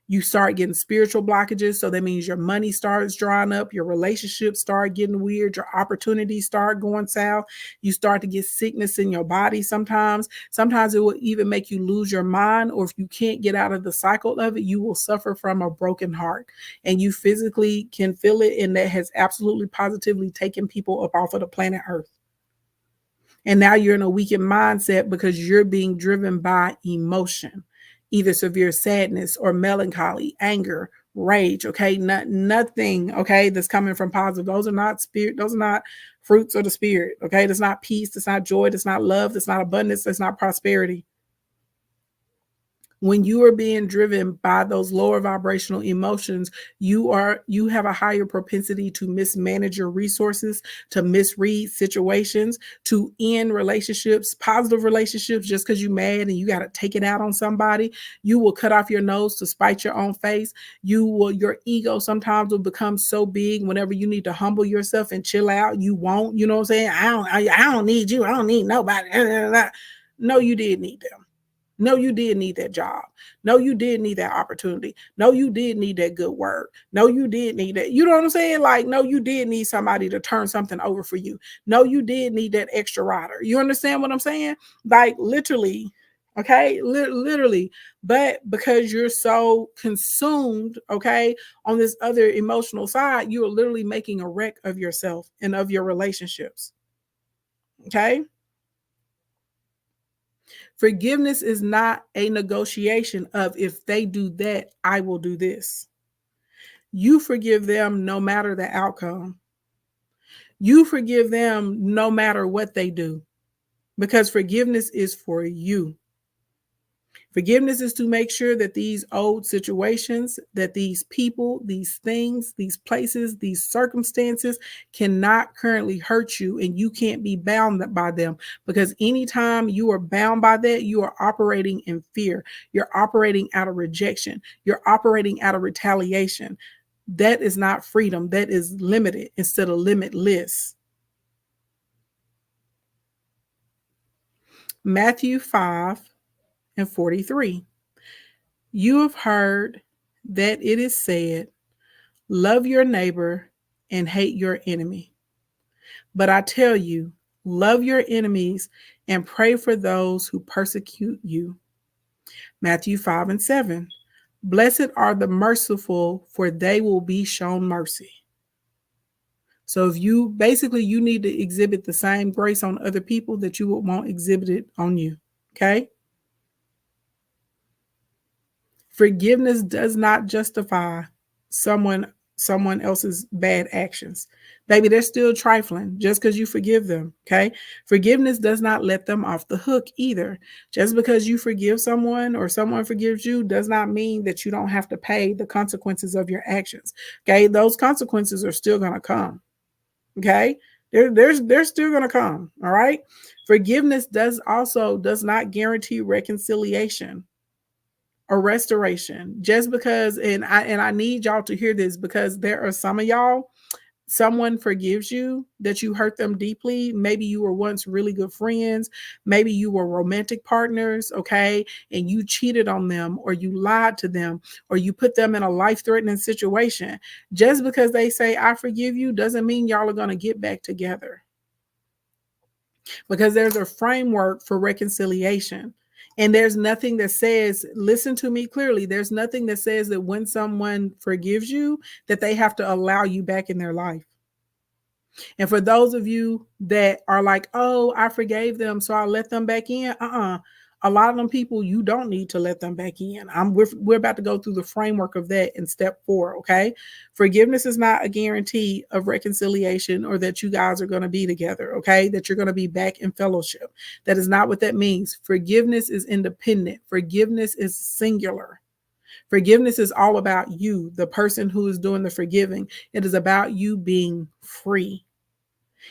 You start getting spiritual blockages. So that means your money starts drying up, your relationships start getting weird, your opportunities start going south. You start to get sickness in your body sometimes. Sometimes it will even make you lose your mind, or if you can't get out of the cycle of it, you will suffer from a broken heart. And you physically can feel it, and that has absolutely positively taken people up off of the planet Earth. And now you're in a weakened mindset because you're being driven by emotion, either severe sadness or melancholy, anger, rage. Okay. Nothing, okay, that's coming from positive. Those are not spirit, those are not fruits of the spirit. Okay. That's not peace, that's not joy, that's not love, that's not abundance, that's not prosperity. When you are being driven by those lower vibrational emotions, you have a higher propensity to mismanage your resources, to misread situations, to end relationships, positive relationships, just because you're mad and you got to take it out on somebody. You will cut off your nose to spite your own face. Your ego sometimes will become so big whenever you need to humble yourself and chill out. You won't, you know what I'm saying? I don't need you. I don't need nobody. No, you did need them. No, you did need that job. No, you did need that opportunity. No, you did need that good work. No, you did need that. You know what I'm saying? Like, no, you did need somebody to turn something over for you. No, you did need that extra rider. You understand what I'm saying? Like, literally, okay, literally. But because you're so consumed, okay, on this other emotional side, you are literally making a wreck of yourself and of your relationships. Okay. Forgiveness is not a negotiation of if they do that, I will do this. You forgive them no matter the outcome. You forgive them no matter what they do, because forgiveness is for you. Forgiveness is to make sure that these old situations, that these people, these things, these places, these circumstances cannot currently hurt you and you can't be bound by them. Because anytime you are bound by that, you are operating in fear. You're operating out of rejection. You're operating out of retaliation. That is not freedom. That is limited instead of limitless. Matthew 5:43. You have heard that it is said, love your neighbor and hate your enemy. But I tell you, love your enemies and pray for those who persecute you. Matthew 5:7. Blessed are the merciful, for they will be shown mercy. So if you need to exhibit the same grace on other people that you would want exhibited on you. Okay? Forgiveness does not justify someone else's bad actions. Baby, they're still trifling just because you forgive them. Okay. Forgiveness does not let them off the hook either. Just because you forgive someone or someone forgives you does not mean that you don't have to pay the consequences of your actions. Okay. Those consequences are still going to come. Okay. They're still going to come. All right. Forgiveness does not guarantee reconciliation or restoration. Just because, and I need y'all to hear this, because there are some of y'all, someone forgives you that you hurt them deeply. Maybe you were once really good friends. Maybe you were romantic partners, okay? And you cheated on them, or you lied to them, or you put them in a life-threatening situation. Just because they say, I forgive you, doesn't mean y'all are going to get back together. Because there's a framework for reconciliation. And there's nothing that says, listen to me clearly, there's nothing that says that when someone forgives you, that they have to allow you back in their life. And for those of you that are like, oh, I forgave them, so I'll let them back in. A lot of them people, you don't need to let them back in. We're about to go through the framework of that in step 4. Okay. Forgiveness is not a guarantee of reconciliation or that you guys are going to be together. Okay. That you're going to be back in fellowship. That is not what that means. Forgiveness is independent. Forgiveness is singular. Forgiveness is all about you, the person who is doing the forgiving. It is about you being free.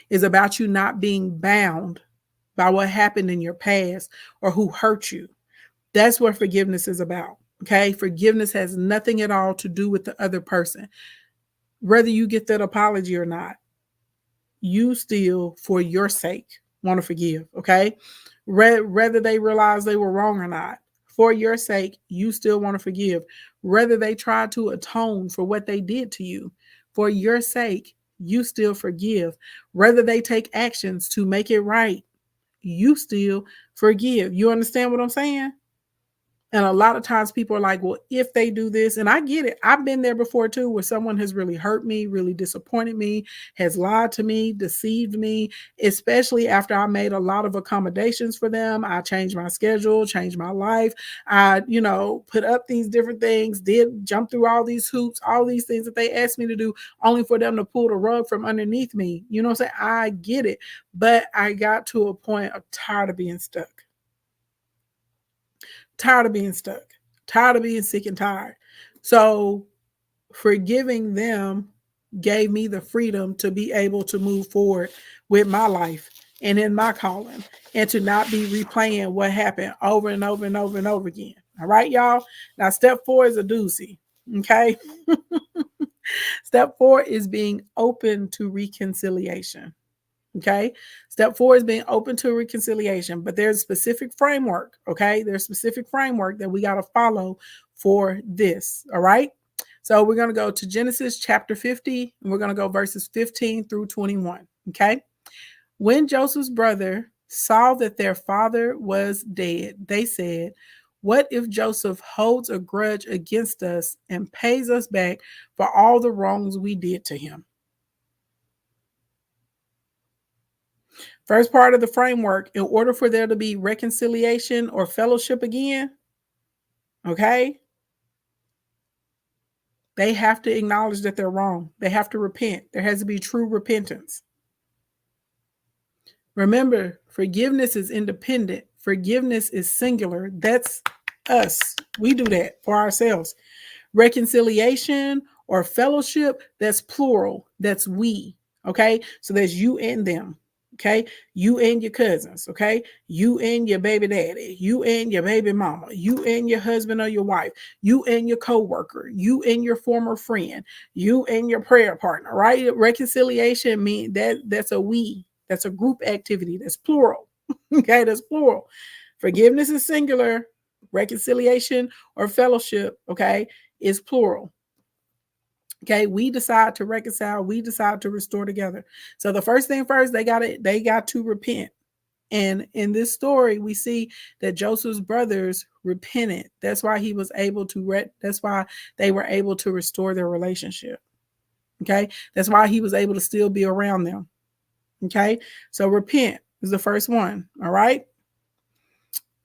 It's about you not being bound by what happened in your past or who hurt you. That's what forgiveness is about. Okay. Forgiveness has nothing at all to do with the other person. Whether you get that apology or not, you still, for your sake, want to forgive. Okay. Whether they realize they were wrong or not, for your sake, you still want to forgive. Whether they try to atone for what they did to you, for your sake, you still forgive. Whether they take actions to make it right, you still forgive. You understand what I'm saying? And a lot of times people are like, well, if they do this, and I get it. I've been there before too, where someone has really hurt me, really disappointed me, has lied to me, deceived me, especially after I made a lot of accommodations for them. I changed my schedule, changed my life. I, put up these different things, did jump through all these hoops, all these things that they asked me to do, only for them to pull the rug from underneath me. You know what I'm saying? I get it. But I got to a point of tired of being stuck. Tired of being stuck, tired of being sick and tired. So forgiving them gave me the freedom to be able to move forward with my life and in my calling, and to not be replaying what happened over and over and over and over again. All right, y'all. Now, step 4 is a doozy. Okay. Step 4 is being open to reconciliation. Okay. Step 4 is being open to reconciliation, but there's a specific framework. Okay. There's a specific framework that we got to follow for this. All right. So we're going to go to Genesis chapter 50, and we're going to go verses 15 through 21. Okay. When Joseph's brother saw that their father was dead, they said, what if Joseph holds a grudge against us and pays us back for all the wrongs we did to him? First part of the framework, in order for there to be reconciliation or fellowship again, okay, they have to acknowledge that they're wrong. They have to repent. There has to be true repentance. Remember, forgiveness is independent. Forgiveness is singular. That's Us. We do that for ourselves. Reconciliation or fellowship, that's plural. That's we. Okay. So that's you and them. Okay. You and your cousins. Okay. You and your baby daddy. You and your baby mama. You and your husband or your wife. You and your coworker. You and your former friend. You and your prayer partner. Right. Reconciliation means that's a we. That's a group activity. That's plural. Okay. That's plural. Forgiveness is singular. Reconciliation or fellowship, okay, is plural. Okay, we decide to reconcile, we decide to restore together. So the first thing first, they got to repent. And in this story, we see that Joseph's brothers repented. That's why he was able to that's why they were able to restore their relationship. Okay? That's why he was able to still be around them. Okay? So repent is the first one, all right?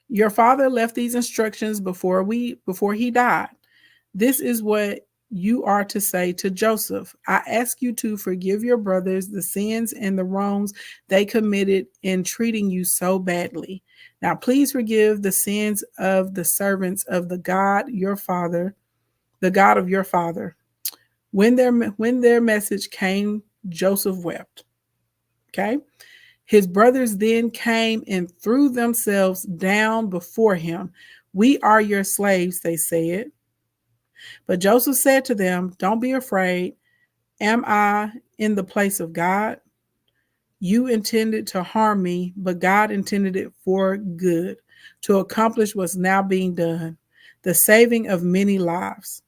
Your father left these instructions before he died. This is what you are to say to Joseph. I ask you to forgive your brothers the sins and the wrongs they committed in treating you so badly. Now, please forgive the sins of the servants of the God your father, the God of your father. When their message came, Joseph wept. Okay? His brothers then came and threw themselves down before him. We are your slaves, they said. But Joseph said to them, don't be afraid. Am I in the place of God? You intended to harm me, but God intended it for good, to accomplish what's now being done, the saving of many lives.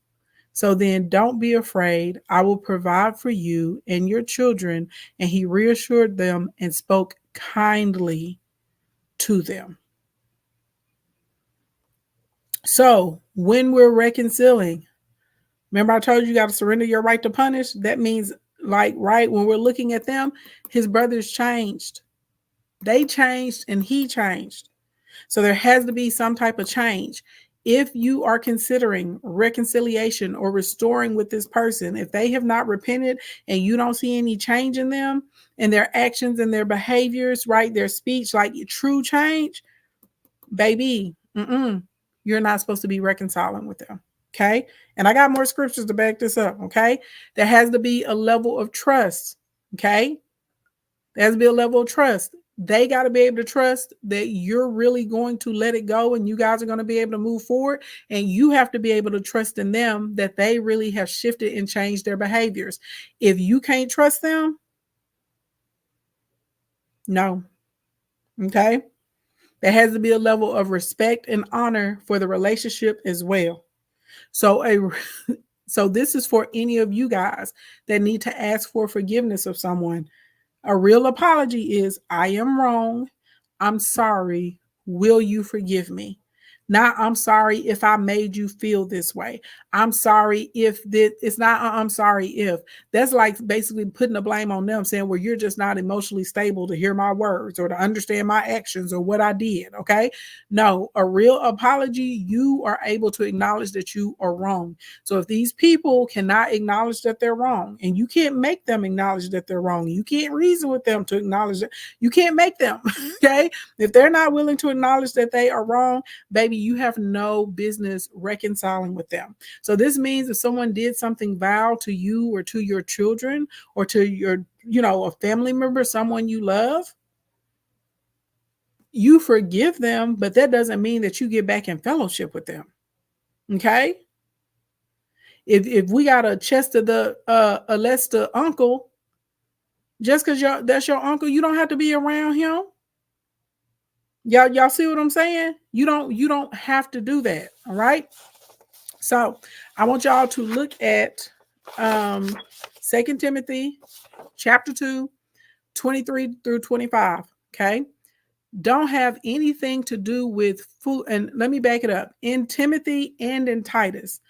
So then don't be afraid. I will provide for you and your children. And he reassured them and spoke kindly to them. So when we're reconciling, remember I told you got to surrender your right to punish? That means, like, right, when we're looking at them, his brothers changed. They changed and he changed. So there has to be some type of change. If you are considering reconciliation or restoring with this person, if they have not repented and you don't see any change in them and their actions and their behaviors, right, their speech, like true change, baby, you're not supposed to be reconciling with them. Okay. And I got more scriptures to back this up. Okay. There has to be a level of trust. Okay. There has to be a level of trust. They got to be able to trust that you're really going to let it go and you guys are going to be able to move forward. And you have to be able to trust in them that they really have shifted and changed their behaviors. If you can't trust them, no. Okay. There has to be a level of respect and honor for the relationship as well. So this is for any of you guys that need to ask for forgiveness of someone. A real apology is, I am wrong. I'm sorry. Will you forgive me? Not, I'm sorry if I made you feel this way. I'm sorry if this, it's not, I'm sorry if. That's like basically putting the blame on them, saying, well, you're just not emotionally stable to hear my words or to understand my actions or what I did. Okay. No, a real apology, you are able to acknowledge that you are wrong. So if these people cannot acknowledge that they're wrong, and you can't make them acknowledge that they're wrong, you can't reason with them to acknowledge that, you can't make them. Okay. If they're not willing to acknowledge that they are wrong, baby, you have no business reconciling with them. So this means if someone did something vile to you or to your children or to your, a family member, someone you love, you forgive them, but that doesn't mean that you get back in fellowship with them. Okay? If we got a Chester a Lester uncle, just because that's your uncle, you don't have to be around him. Y'all see what I'm saying? You don't have to do that. All right. So I want y'all to look at 2 Timothy chapter 2, 23 through 25. Okay. Don't have anything to do with food. And let me back it up. In Timothy and in Titus,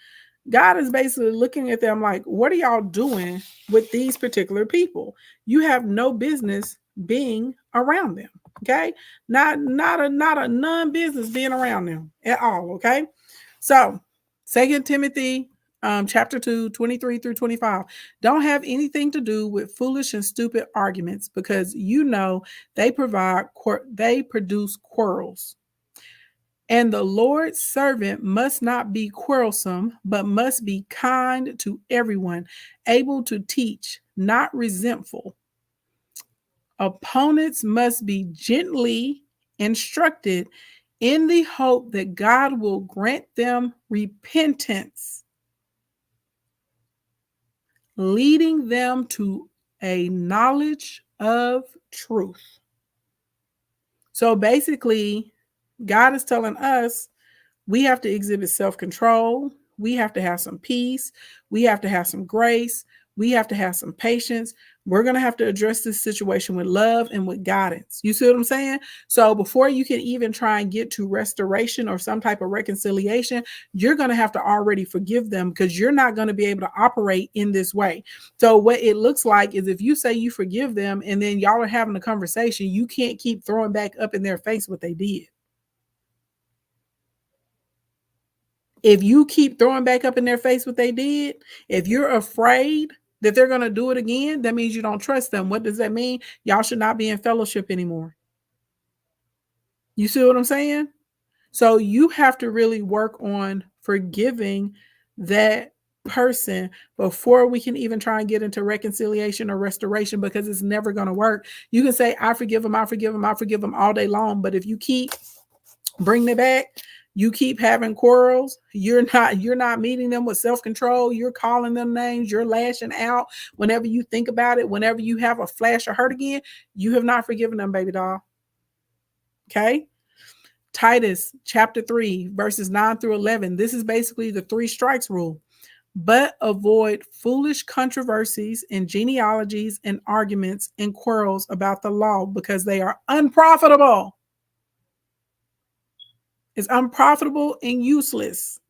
God is basically looking at them like, what are y'all doing with these particular people? You have no business being around them. Okay. Not a non-business being around them at all. Okay. So 2 Timothy chapter 2, 23 through 25. Don't have anything to do with foolish and stupid arguments, because they produce quarrels. And the Lord's servant must not be quarrelsome, but must be kind to everyone, able to teach, not resentful. Opponents must be gently instructed in the hope that God will grant them repentance, leading them to a knowledge of truth. So basically, God is telling us we have to exhibit self-control. We have to have some peace. We have to have some grace. We have to have some patience. We're going to have to address this situation with love and with guidance. You see what I'm saying? So before you can even try and get to restoration or some type of reconciliation, you're going to have to already forgive them, because you're not going to be able to operate in this way. So what it looks like is, if you say you forgive them and then y'all are having a conversation, you can't keep throwing back up in their face what they did. If you keep throwing back up in their face what they did, if you're afraid that they're going to do it again, that means you don't trust them. What does that mean? Y'all should not be in fellowship anymore. You see what I'm saying? So you have to really work on forgiving that person before we can even try and get into reconciliation or restoration, because it's never going to work. You can say, I forgive them, I forgive them, I forgive them all day long. But if you keep bringing it back, you keep having quarrels, you're not meeting them with self-control, you're calling them names, you're lashing out whenever you think about it, whenever you have a flash of hurt again, you have not forgiven them, baby doll. Okay? Titus chapter 3, verses 9 through 11. This is basically the 3 strikes rule. But avoid foolish controversies and genealogies and arguments and quarrels about the law, because they are unprofitable. It's unprofitable and useless.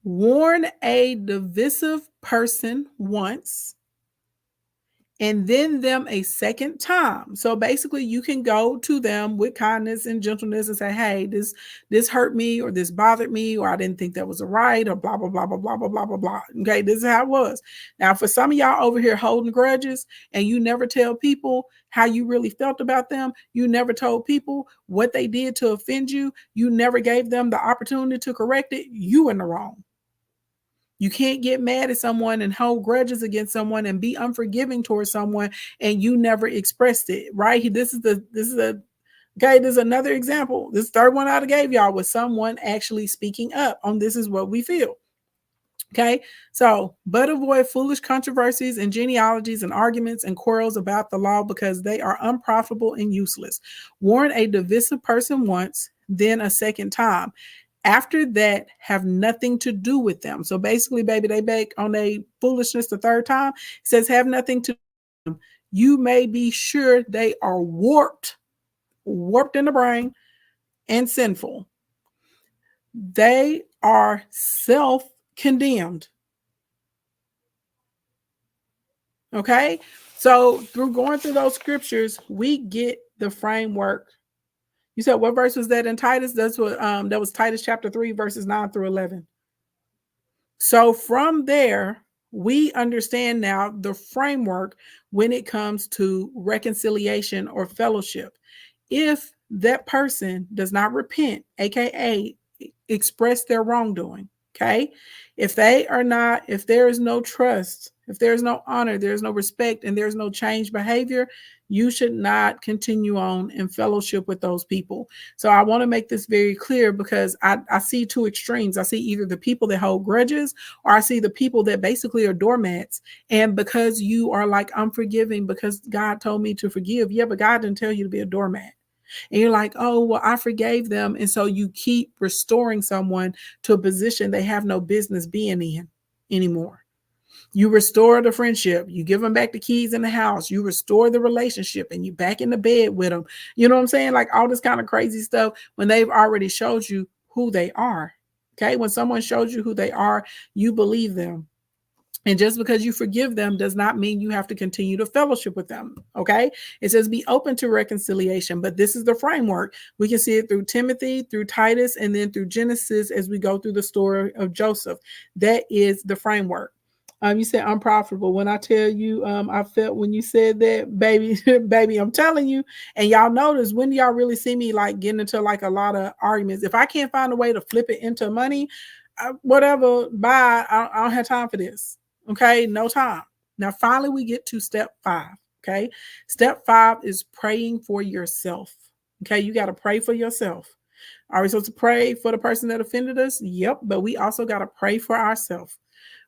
Warn a divisive person once, and then them a second time. So basically, you can go to them with kindness and gentleness and say, hey, this hurt me, or this bothered me, or I didn't think that was right, or blah, blah, blah, blah, blah, blah, blah, blah, blah. Okay, this is how it was. Now, for some of y'all over here holding grudges, and you never tell people how you really felt about them, you never told people what they did to offend you, you never gave them the opportunity to correct it, you in the wrong. You can't get mad at someone and hold grudges against someone and be unforgiving towards someone and you never expressed it, right? This is another example. This third one I gave y'all was someone actually speaking up on this is what we feel. Okay, so, but avoid foolish controversies and genealogies and arguments and quarrels about the law, because they are unprofitable and useless. Warn a divisive person once, then a second time. After that, have nothing to do with them. So basically, baby, they back on a foolishness the third time. It says have nothing to do with them. You may be sure they are warped in the brain and sinful. They are self-condemned. Okay, so through going through those scriptures, we get the framework. You said what verse was that in Titus? That's what that was Titus chapter 3, verses 9 through 11. So from there, we understand now the framework when it comes to reconciliation or fellowship. If that person does not repent, aka express their wrongdoing, okay? If there is no trust, if there's no honor, there's no respect, and there's no changed behavior, you should not continue on in fellowship with those people. So I want to make this very clear, because I see 2 extremes. I see either the people that hold grudges, or I see the people that basically are doormats. And because you are like, I'm forgiving because God told me to forgive. Yeah, but God didn't tell you to be a doormat. And you're like, oh, well, I forgave them. And so you keep restoring someone to a position they have no business being in anymore. You restore the friendship, you give them back the keys in the house, you restore the relationship, and you back in the bed with them. You know what I'm saying? Like all this kind of crazy stuff when they've already showed you who they are. Okay. When someone shows you who they are, you believe them. And just because you forgive them does not mean you have to continue to fellowship with them. Okay. It says be open to reconciliation, but this is the framework. We can see it through Timothy, through Titus, and then through Genesis as we go through the story of Joseph. That is the framework. You said unprofitable. When I tell you, I felt when you said that, baby, baby, I'm telling you. And y'all notice, when do y'all really see me like getting into like a lot of arguments? If I can't find a way to flip it into money, whatever, bye. I don't have time for this. Okay, no time. Now, finally, we get to step 5. Okay, step 5 is praying for yourself. Okay, you got to pray for yourself. Are we supposed to pray for the person that offended us? Yep, but we also got to pray for ourselves.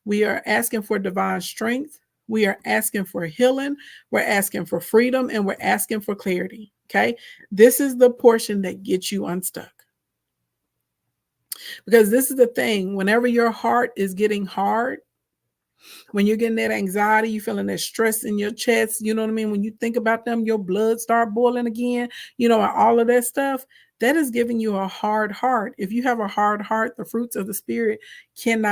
We are asking for divine strength. We are asking for healing. We're asking for freedom, and we're asking for clarity. Okay, this is the portion that gets you unstuck. Because this is the thing, whenever your heart is getting hard, when you're getting that anxiety, you feeling that stress in your chest, you know what I mean? When you think about them, your blood start boiling again, and all of that stuff, that is giving you a hard heart. If you have a hard heart, the fruits of the spirit can't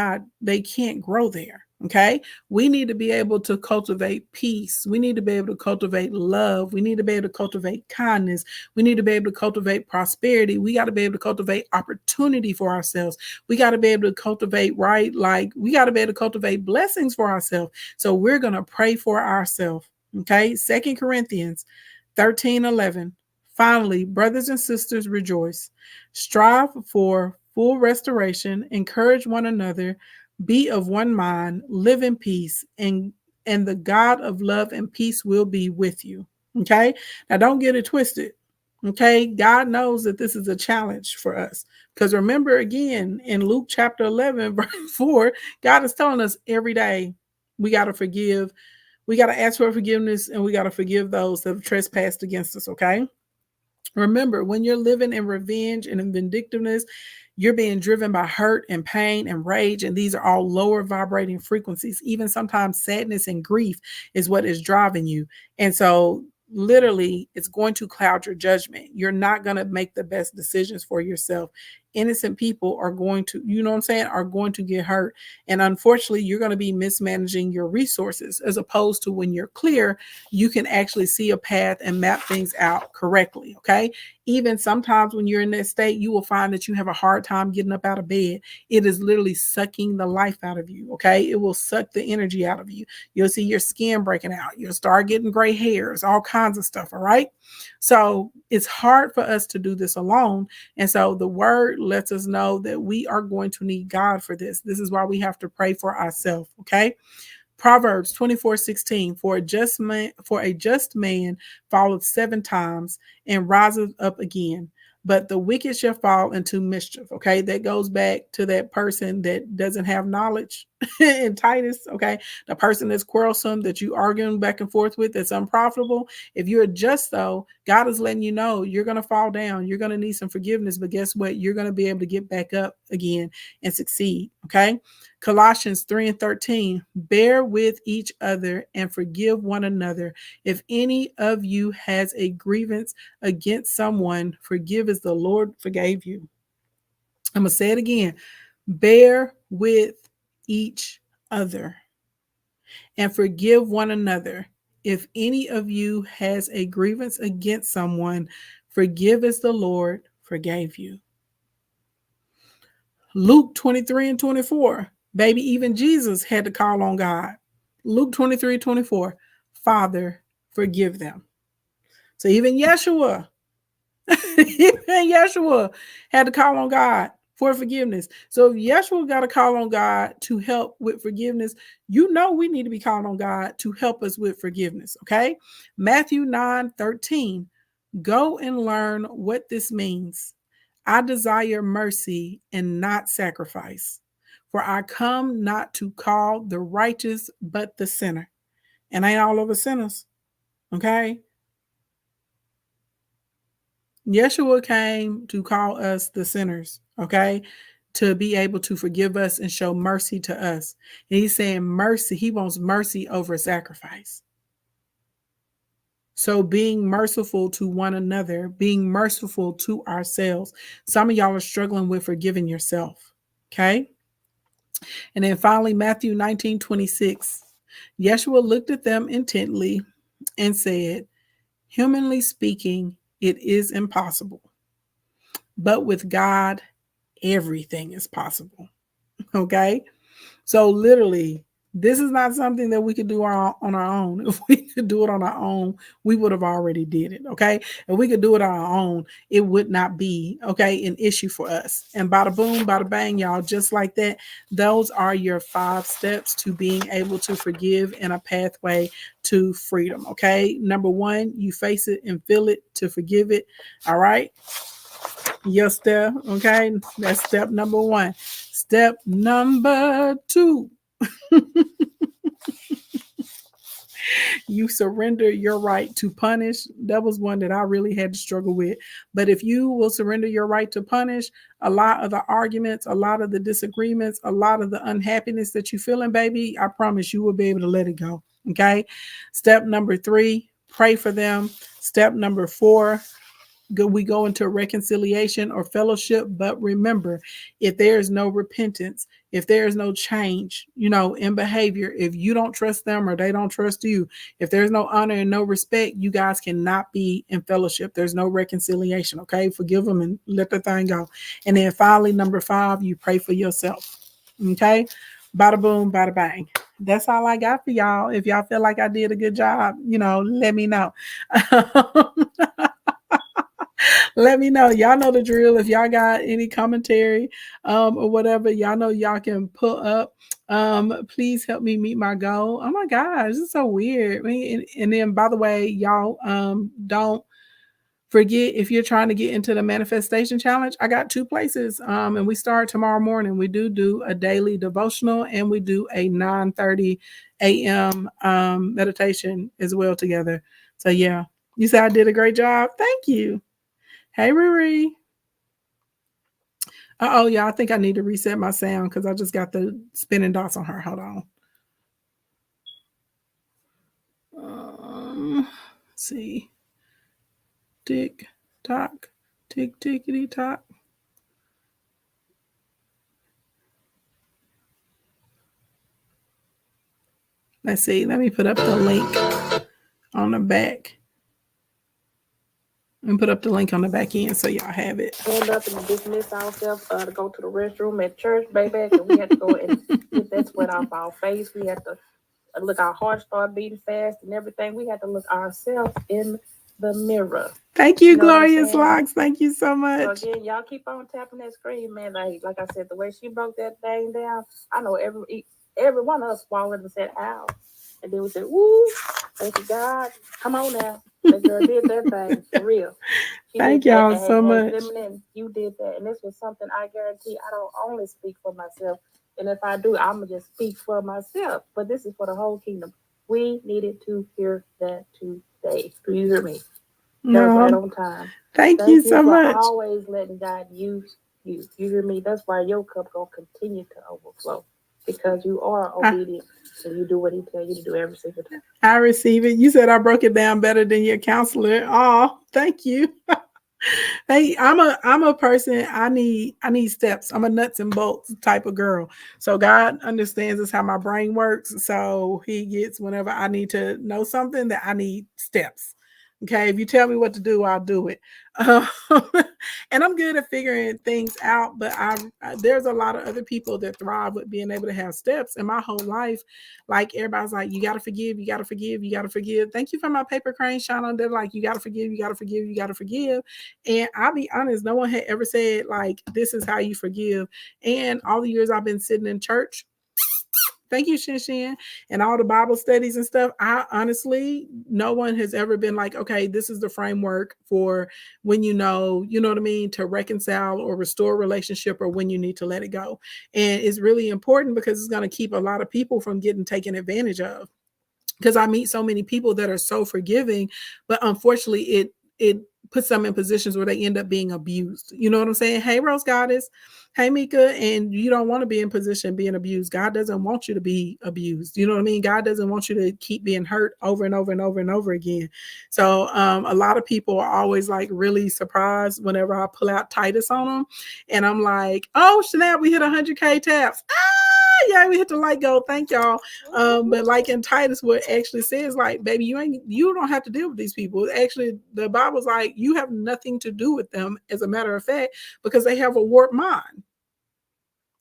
grow there. Okay. We need to be able to cultivate peace. We need to be able to cultivate love. We need to be able to cultivate kindness. We need to be able to cultivate prosperity. We got to be able to cultivate opportunity for ourselves. We got to be able to cultivate, right? Like, we got to be able to cultivate blessings for ourselves. So we're going to pray for ourselves. Okay. 2 Corinthians 13:11. Finally, brothers and sisters, rejoice. Strive for full restoration. Encourage one another. Be of one mind. Live in peace. And the God of love and peace will be with you. Okay. Now, don't get it twisted. Okay. God knows that this is a challenge for us. Because remember, again, in Luke chapter 11, verse 4, God is telling us every day we got to forgive. We got to ask for forgiveness, and we got to forgive those that have trespassed against us. Okay. Remember, when you're living in revenge and in vindictiveness, you're being driven by hurt and pain and rage, and these are all lower vibrating frequencies. Even sometimes sadness and grief is what is driving you. And so, literally, it's going to cloud your judgment. You're not going to make the best decisions for yourself. Innocent people are going to, are going to get hurt. And unfortunately, you're going to be mismanaging your resources, as opposed to when you're clear, you can actually see a path and map things out correctly. Okay. Even sometimes when you're in that state, you will find that you have a hard time getting up out of bed. It is literally sucking the life out of you. Okay. It will suck the energy out of you. You'll see your skin breaking out. You'll start getting gray hairs, all kinds of stuff. All right. So it's hard for us to do this alone. And so the word lets us know that we are going to need God for this. This is why we have to pray for ourselves. Okay. Proverbs 24:16, for a just man falleth 7 times and riseth up again, but the wicked shall fall into mischief. Okay, that goes back to that person that doesn't have knowledge in Titus. Okay, the person that's quarrelsome, that you arguing back and forth with, that's unprofitable. If you're just, though, God is letting you know you're going to fall down. You're going to need some forgiveness, but guess what? You're going to be able to get back up again and succeed. Okay. Colossians 3:13, bear with each other and forgive one another. If any of you has a grievance against someone, forgive as the Lord forgave you. I'm going to say it again. Bear with each other and forgive one another. If any of you has a grievance against someone, forgive as the Lord forgave you. Luke 23:24. Baby, even Jesus had to call on God. Luke 23:24. Father, forgive them. So even Yeshua, had to call on God for forgiveness. So if Yeshua got to call on God to help with forgiveness, we need to be calling on God to help us with forgiveness. Okay. Matthew 9:13. Go and learn what this means. I desire mercy and not sacrifice, for I come not to call the righteous, but the sinner. And ain't all of us sinners, okay? Yeshua came to call us the sinners, okay? To be able to forgive us and show mercy to us. And he's saying mercy, he wants mercy over sacrifice. So being merciful to one another, being merciful to ourselves. Some of y'all are struggling with forgiving yourself. Okay. And then finally, Matthew 19:26. Yeshua looked at them intently and said, humanly speaking, it is impossible. But with God, everything is possible. Okay. So literally, This is not something that we could do on our own. If we could do it on our own, we would have already did it. Okay. If we could do it on our own, it would not be okay an issue for us. And bada boom, bada bang, y'all, just like that. Those are your 5 steps to being able to forgive and a pathway to freedom. Okay. Number 1, you face it and feel it to forgive it. All right. Your step. Okay. That's step number 1. Step number 2. You surrender your right to punish. That was one that I really had to struggle with. But if you will surrender your right to punish, a lot of the arguments, a lot of the disagreements, a lot of the unhappiness that you're feeling, baby, I promise you will be able to let it go. Okay. Step number 3, pray for them. Step number 4, we go into reconciliation or fellowship. But remember, if there is no repentance, if there is no change, in behavior, if you don't trust them or they don't trust you, if there's no honor and no respect, you guys cannot be in fellowship. There's no reconciliation. Okay. Forgive them and let the thing go. And then finally, number 5, you pray for yourself. Okay. Bada boom, bada bang. That's all I got for y'all. If y'all feel like I did a good job, let me know. Let me know. Y'all know the drill. If y'all got any commentary or whatever, y'all know y'all can put up. Please help me meet my goal. Oh my gosh, it's so weird. And then, by the way, y'all don't forget, if you're trying to get into the manifestation challenge, I got 2 places. And we start tomorrow morning. We do a daily devotional, and we do a 9:30 a.m. Meditation as well together. So yeah, you said I did a great job. Thank you. Hey, Riri. Oh, yeah, I think I need to reset my sound because I just got the spinning dots on her. Hold on. Let's see. Tick, tock, tick, tickety, tock. Let's see. Let me put up the link on the back. And put up the link on the back end so y'all have it. End up and dismiss ourselves to go to the restroom at church, baby. And we had to go and get that sweat off our face. We had to look, our heart start beating fast and everything. We had to look ourselves in the mirror. Thank you, Glorious Locks. Thank you so much. So again, y'all keep on tapping that screen, man. Like I said, the way she broke that thing down, I know every one of us swallowed and said, ow. And then we said, woo, thank you, God. Come on now. That girl did that thing for real. Thank y'all so much. You did that. And this was something I guarantee I don't only speak for myself. And if I do, I'm going to just speak for myself. But this is for the whole kingdom. We needed to hear that today. Do you hear me? That was right on time. Thank you so much. Always letting God use you. You hear me? That's why your cup going to continue to overflow. Because you are obedient. And you do what he tells you to do every single time. I receive it. You said I broke it down better than your counselor. Oh, thank you. Hey, I'm a person. I need steps. I'm a nuts and bolts type of girl. So God understands this how my brain works. So he gets whenever I need to know something that I need steps. Okay, if you tell me what to do, I'll do it. And I'm good at figuring things out, but there's a lot of other people that thrive with being able to have steps. And my whole life, like everybody's like, you got to forgive, you got to forgive, you got to forgive. Thank you for my paper crane shine on. They're like, you got to forgive, you got to forgive, you got to forgive. And I'll be honest, no one had ever said like, this is how you forgive. And all the years I've been sitting in church, thank you, Shin Shin, and all the Bible studies and stuff. I honestly, no one has ever been like, okay, this is the framework for when you know what I mean, to reconcile or restore a relationship or when you need to let it go. And it's really important because it's going to keep a lot of people from getting taken advantage of. Because I meet so many people that are so forgiving, but unfortunately it puts them in positions where they end up being abused. You know what I'm saying? Hey, Rose Goddess. Hey, Mika. And you don't want to be in position being abused. God doesn't want you to be abused. You know what I mean? God doesn't want you to keep being hurt over and over and over and over again. So a lot of people are always like really surprised whenever I pull out Titus on them. And I'm like, oh, snap, we hit 100K taps. Yeah, we hit the like go. Thank y'all. But like in Titus, what actually says, like, baby, you don't have to deal with these people. Actually, the Bible's like, you have nothing to do with them, as a matter of fact, because they have a warped mind.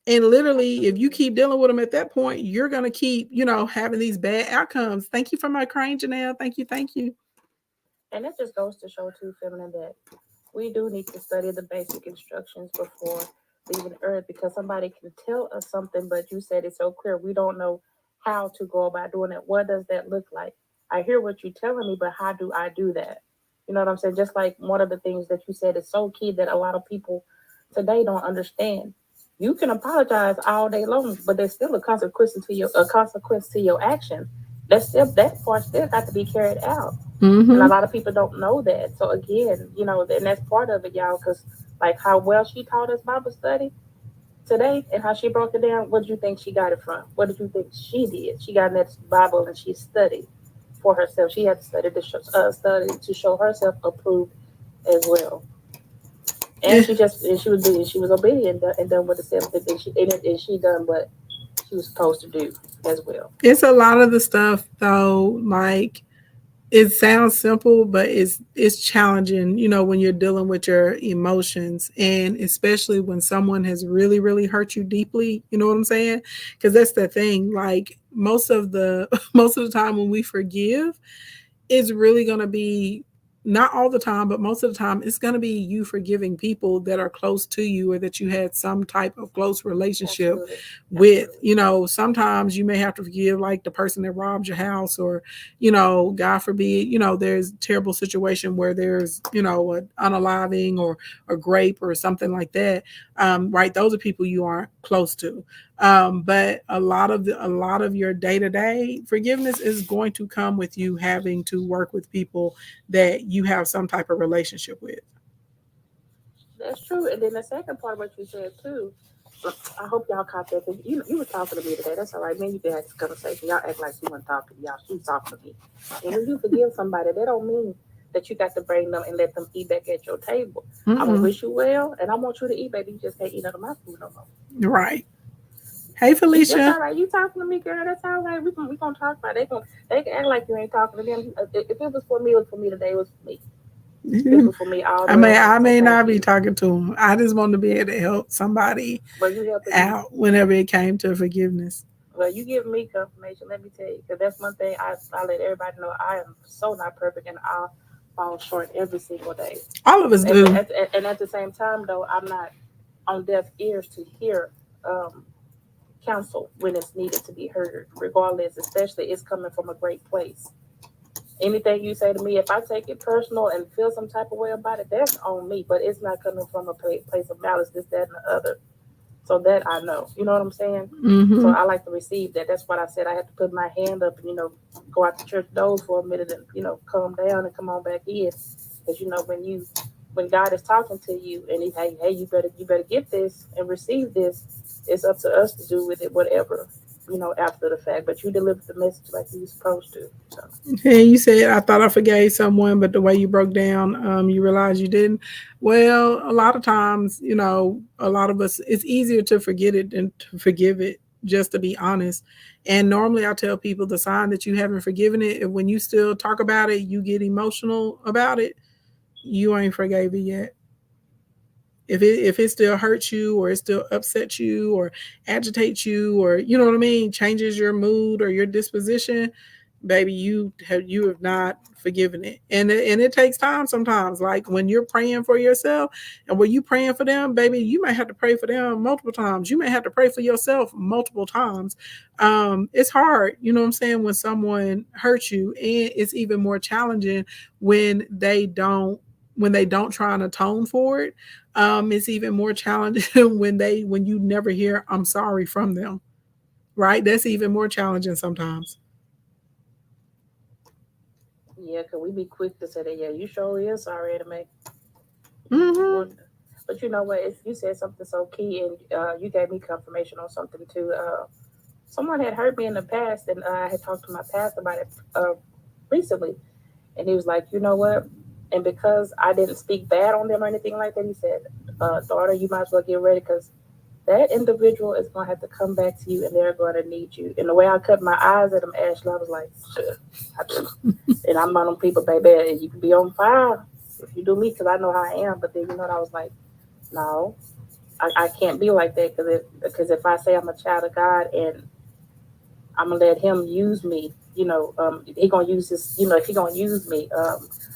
And literally, if you Absolutely. keep dealing with them at that point, you're going to keep, having these bad outcomes. Thank you for my crane, Janelle. Thank you. Thank you. And it just goes to show too, feminine, that we do need to study the basic instructions before leaving Earth, because somebody can tell us something, but you said it's so clear we don't know how to go about doing it. What does that look like? I hear what you're telling me, but how do I do that? You know what I'm saying? Just like one of the things that you said is so key that a lot of people today don't understand. You can apologize all day long, but there's still a consequence to your action. That part still got to be carried out, and a Mm-hmm. lot of people don't know that. So again, and that's part of it, y'all. Because like how well she taught us Bible study today, and how she broke it down. What did you think she got it from? What did you think she did? She got in that Bible and she studied for herself. She had to study to show herself approved as well. And Yeah. she was obedient and done what it said, and she done what she was supposed to do as well. It's a lot of the stuff though, like it sounds simple, but it's challenging, when you're dealing with your emotions, and especially when someone has really, really hurt you deeply, you know what I'm saying? Because that's the thing. Like most of the most of the time when we forgive, it's really going to be, not all the time, but most of the time, it's going to be you forgiving people that are close to you or that you had some type of close relationship Absolutely, with. absolutely. Sometimes you may have to forgive like the person that robbed your house, or, God forbid, there's a terrible situation where there's, an unaliving or a grape or something like that. Right. Those are people you aren't close to. But a lot of your day to day forgiveness is going to come with you having to work with people that you have some type of relationship with. That's true. And then the second part of what you said too, I hope y'all caught that. 'Cause you were talking to me today. That's all right. Man, you can have this conversation. Y'all act like she wasn't talking to y'all. She was talking to me. And when you forgive somebody, that don't mean that you got to bring them and let them eat back at your table. I'm gonna Mm-mm. wish you well, and I want you to eat, baby. You just can't eat out of my food no more. Right. Hey, That's Felicia. all right. You talking to me, girl? That's all right. We gonna talk about it. They can act like you ain't talking to them. If it was for me, it was for me today. It was for me. This was for me all I day may long. I So may thank not be you. talking to them. I just want to be able to help somebody But you helping me. out whenever it came to forgiveness. Well, you give me confirmation. Let me tell you, because that's one thing I let everybody know. I am so not perfect, and I fall short every single day. All of us do. And at the same time, though, I'm not on deaf ears to hear um, counsel when it's needed to be heard, regardless. Especially, it's coming from a great place. Anything you say to me, if I take it personal and feel some type of way about it, that's on me. But it's not coming from a place of malice, this, that, and the other. So that I know. You know what I'm saying? So Mm-hmm. I like to receive that. That's what I said. I had to put my hand up and, go out the church doors for a minute and, calm down and come on back in. Because, when God is talking to you and he's, hey, you better get this and receive this, it's up to us to do with it whatever, after the fact. But you delivered the message like you were supposed to. So Hey, you said I thought I forgave someone, but the way you broke down, you realized you didn't. Well, a lot of times, a lot of us, it's easier to forget it than to forgive it. Just to be honest, and normally I tell people the sign that you haven't forgiven it, if when you still talk about it, you get emotional about it, you ain't forgave it yet. If it still hurts you, or it still upsets you, or agitates you, or you know what I mean, changes your mood or your disposition, baby, you have not forgiven it. And it takes time sometimes. Like when you're praying for yourself, and when you praying for them, baby, you may have to pray for them multiple times. You may have to pray for yourself multiple times. It's hard, you know what I'm saying, when someone hurts you, and it's even more challenging when they don't try and atone for it. It's even more challenging when you never hear "I'm sorry" from them. Right? That's even more challenging sometimes. yeah, cause we be quick to say that. Yeah, you sure is sorry to make. Hmm. But you know what? If you said something so key, and you gave me confirmation on something too. Someone had hurt me in the past, and I had talked to my pastor about it recently, and he was like, you know what? And because I didn't speak bad on them or anything like that, he said, daughter, you might as well get ready, because that individual is going to have to come back to you, and they're going to need you. And the way I cut my eyes at him, Ashley, I was like, sure. And I'm on them people, baby. You can be on fire if you do me, because I know how I am. But then, I was like, no. I can't be like that because if I say I'm a child of God and I'm gonna let Him use me, He gonna use this, if He gonna use me,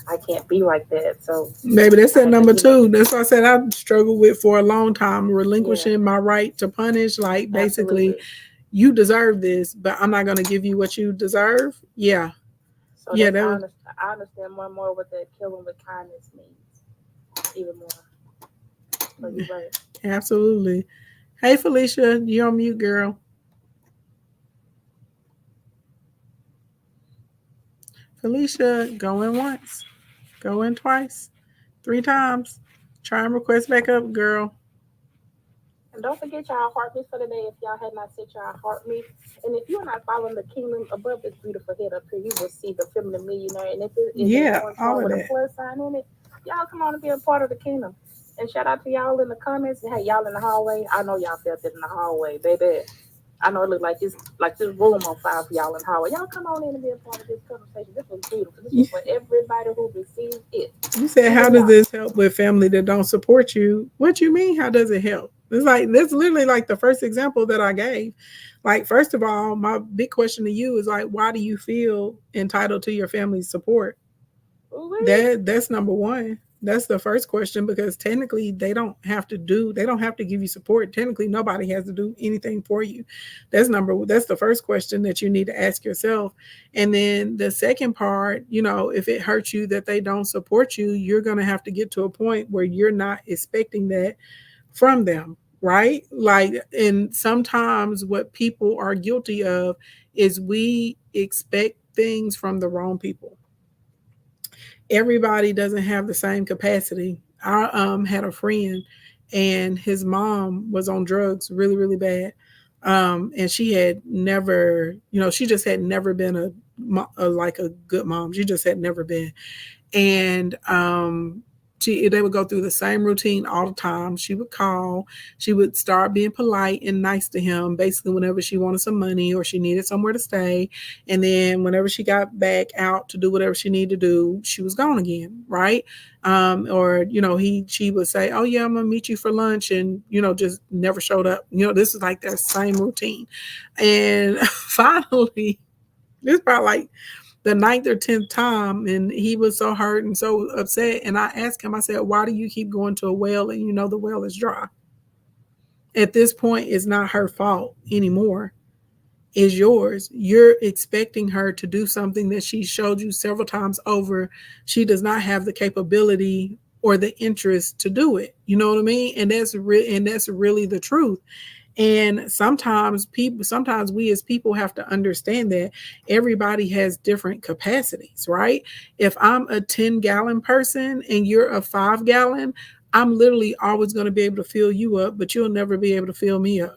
I can't be like that. So Maybe that's I at have to number get, two. That's why I said I struggled with for a long time, yeah, relinquishing my right to punish. Like basically, absolutely. you deserve this, but I'm not gonna give you what you deserve. Yeah. So Yeah, that's that was I understand more and more what that killing with kindness means, even more. So you're right. absolutely. Hey Felicia, you're on mute, girl. Felicia, going once, going twice, three times. Try and request back up, girl. And don't forget y'all heart me for the day if y'all had not set y'all heart me. And if you're not following the kingdom above this beautiful head up here, you will see the feminine millionaire. And if it is that Yeah, orange all one of with a that. plus sign in it, y'all come on and be a part of the kingdom. And shout out to y'all in the comments. And hey, y'all in the hallway. I know y'all felt it in the hallway, baby. I know it looked like this room on fire for y'all in the hallway. Y'all come on in and be a part of this conversation. This was beautiful. This was for everybody who received it, You said, how even does y'all. this help with family that don't support you? What you mean? How does it help? It's like that's literally like the first example that I gave. Like, first of all, my big question to you is like, why do you feel entitled to your family's support? Ooh-wee. That's number one. That's the first question because technically they don't have to give you support. Technically, nobody has to do anything for you. That's the first question that you need to ask yourself. And then the second part, if it hurts you that they don't support you, you're gonna have to get to a point where you're not expecting that from them, right? Like, and sometimes what people are guilty of is we expect things from the wrong people. Everybody doesn't have the same capacity. I had a friend and his mom was on drugs really, really bad. And she had never, she just had never been like a good mom. She just had never been. And they would go through the same routine all the time. She would call, she would start being polite and nice to him, basically whenever she wanted some money or she needed somewhere to stay. And then whenever she got back out to do whatever she needed to do, she was gone again, right? Or she would say, "Oh yeah, I'm gonna meet you for lunch," and just never showed up. This is like their same routine. And finally, this is probably like the ninth or 10th time, and he was so hurt and so upset. And I asked him, I said, "Why do you keep going to a well and the well is dry?" At this point, it's not her fault anymore. It's yours. You're expecting her to do something that she showed you several times over. She does not have the capability or the interest to do it. You know what I mean? And that's really the truth. And sometimes we as people have to understand that everybody has different capacities, right? If I'm a 10-gallon person and you're a 5-gallon, I'm literally always going to be able to fill you up, but you'll never be able to fill me up.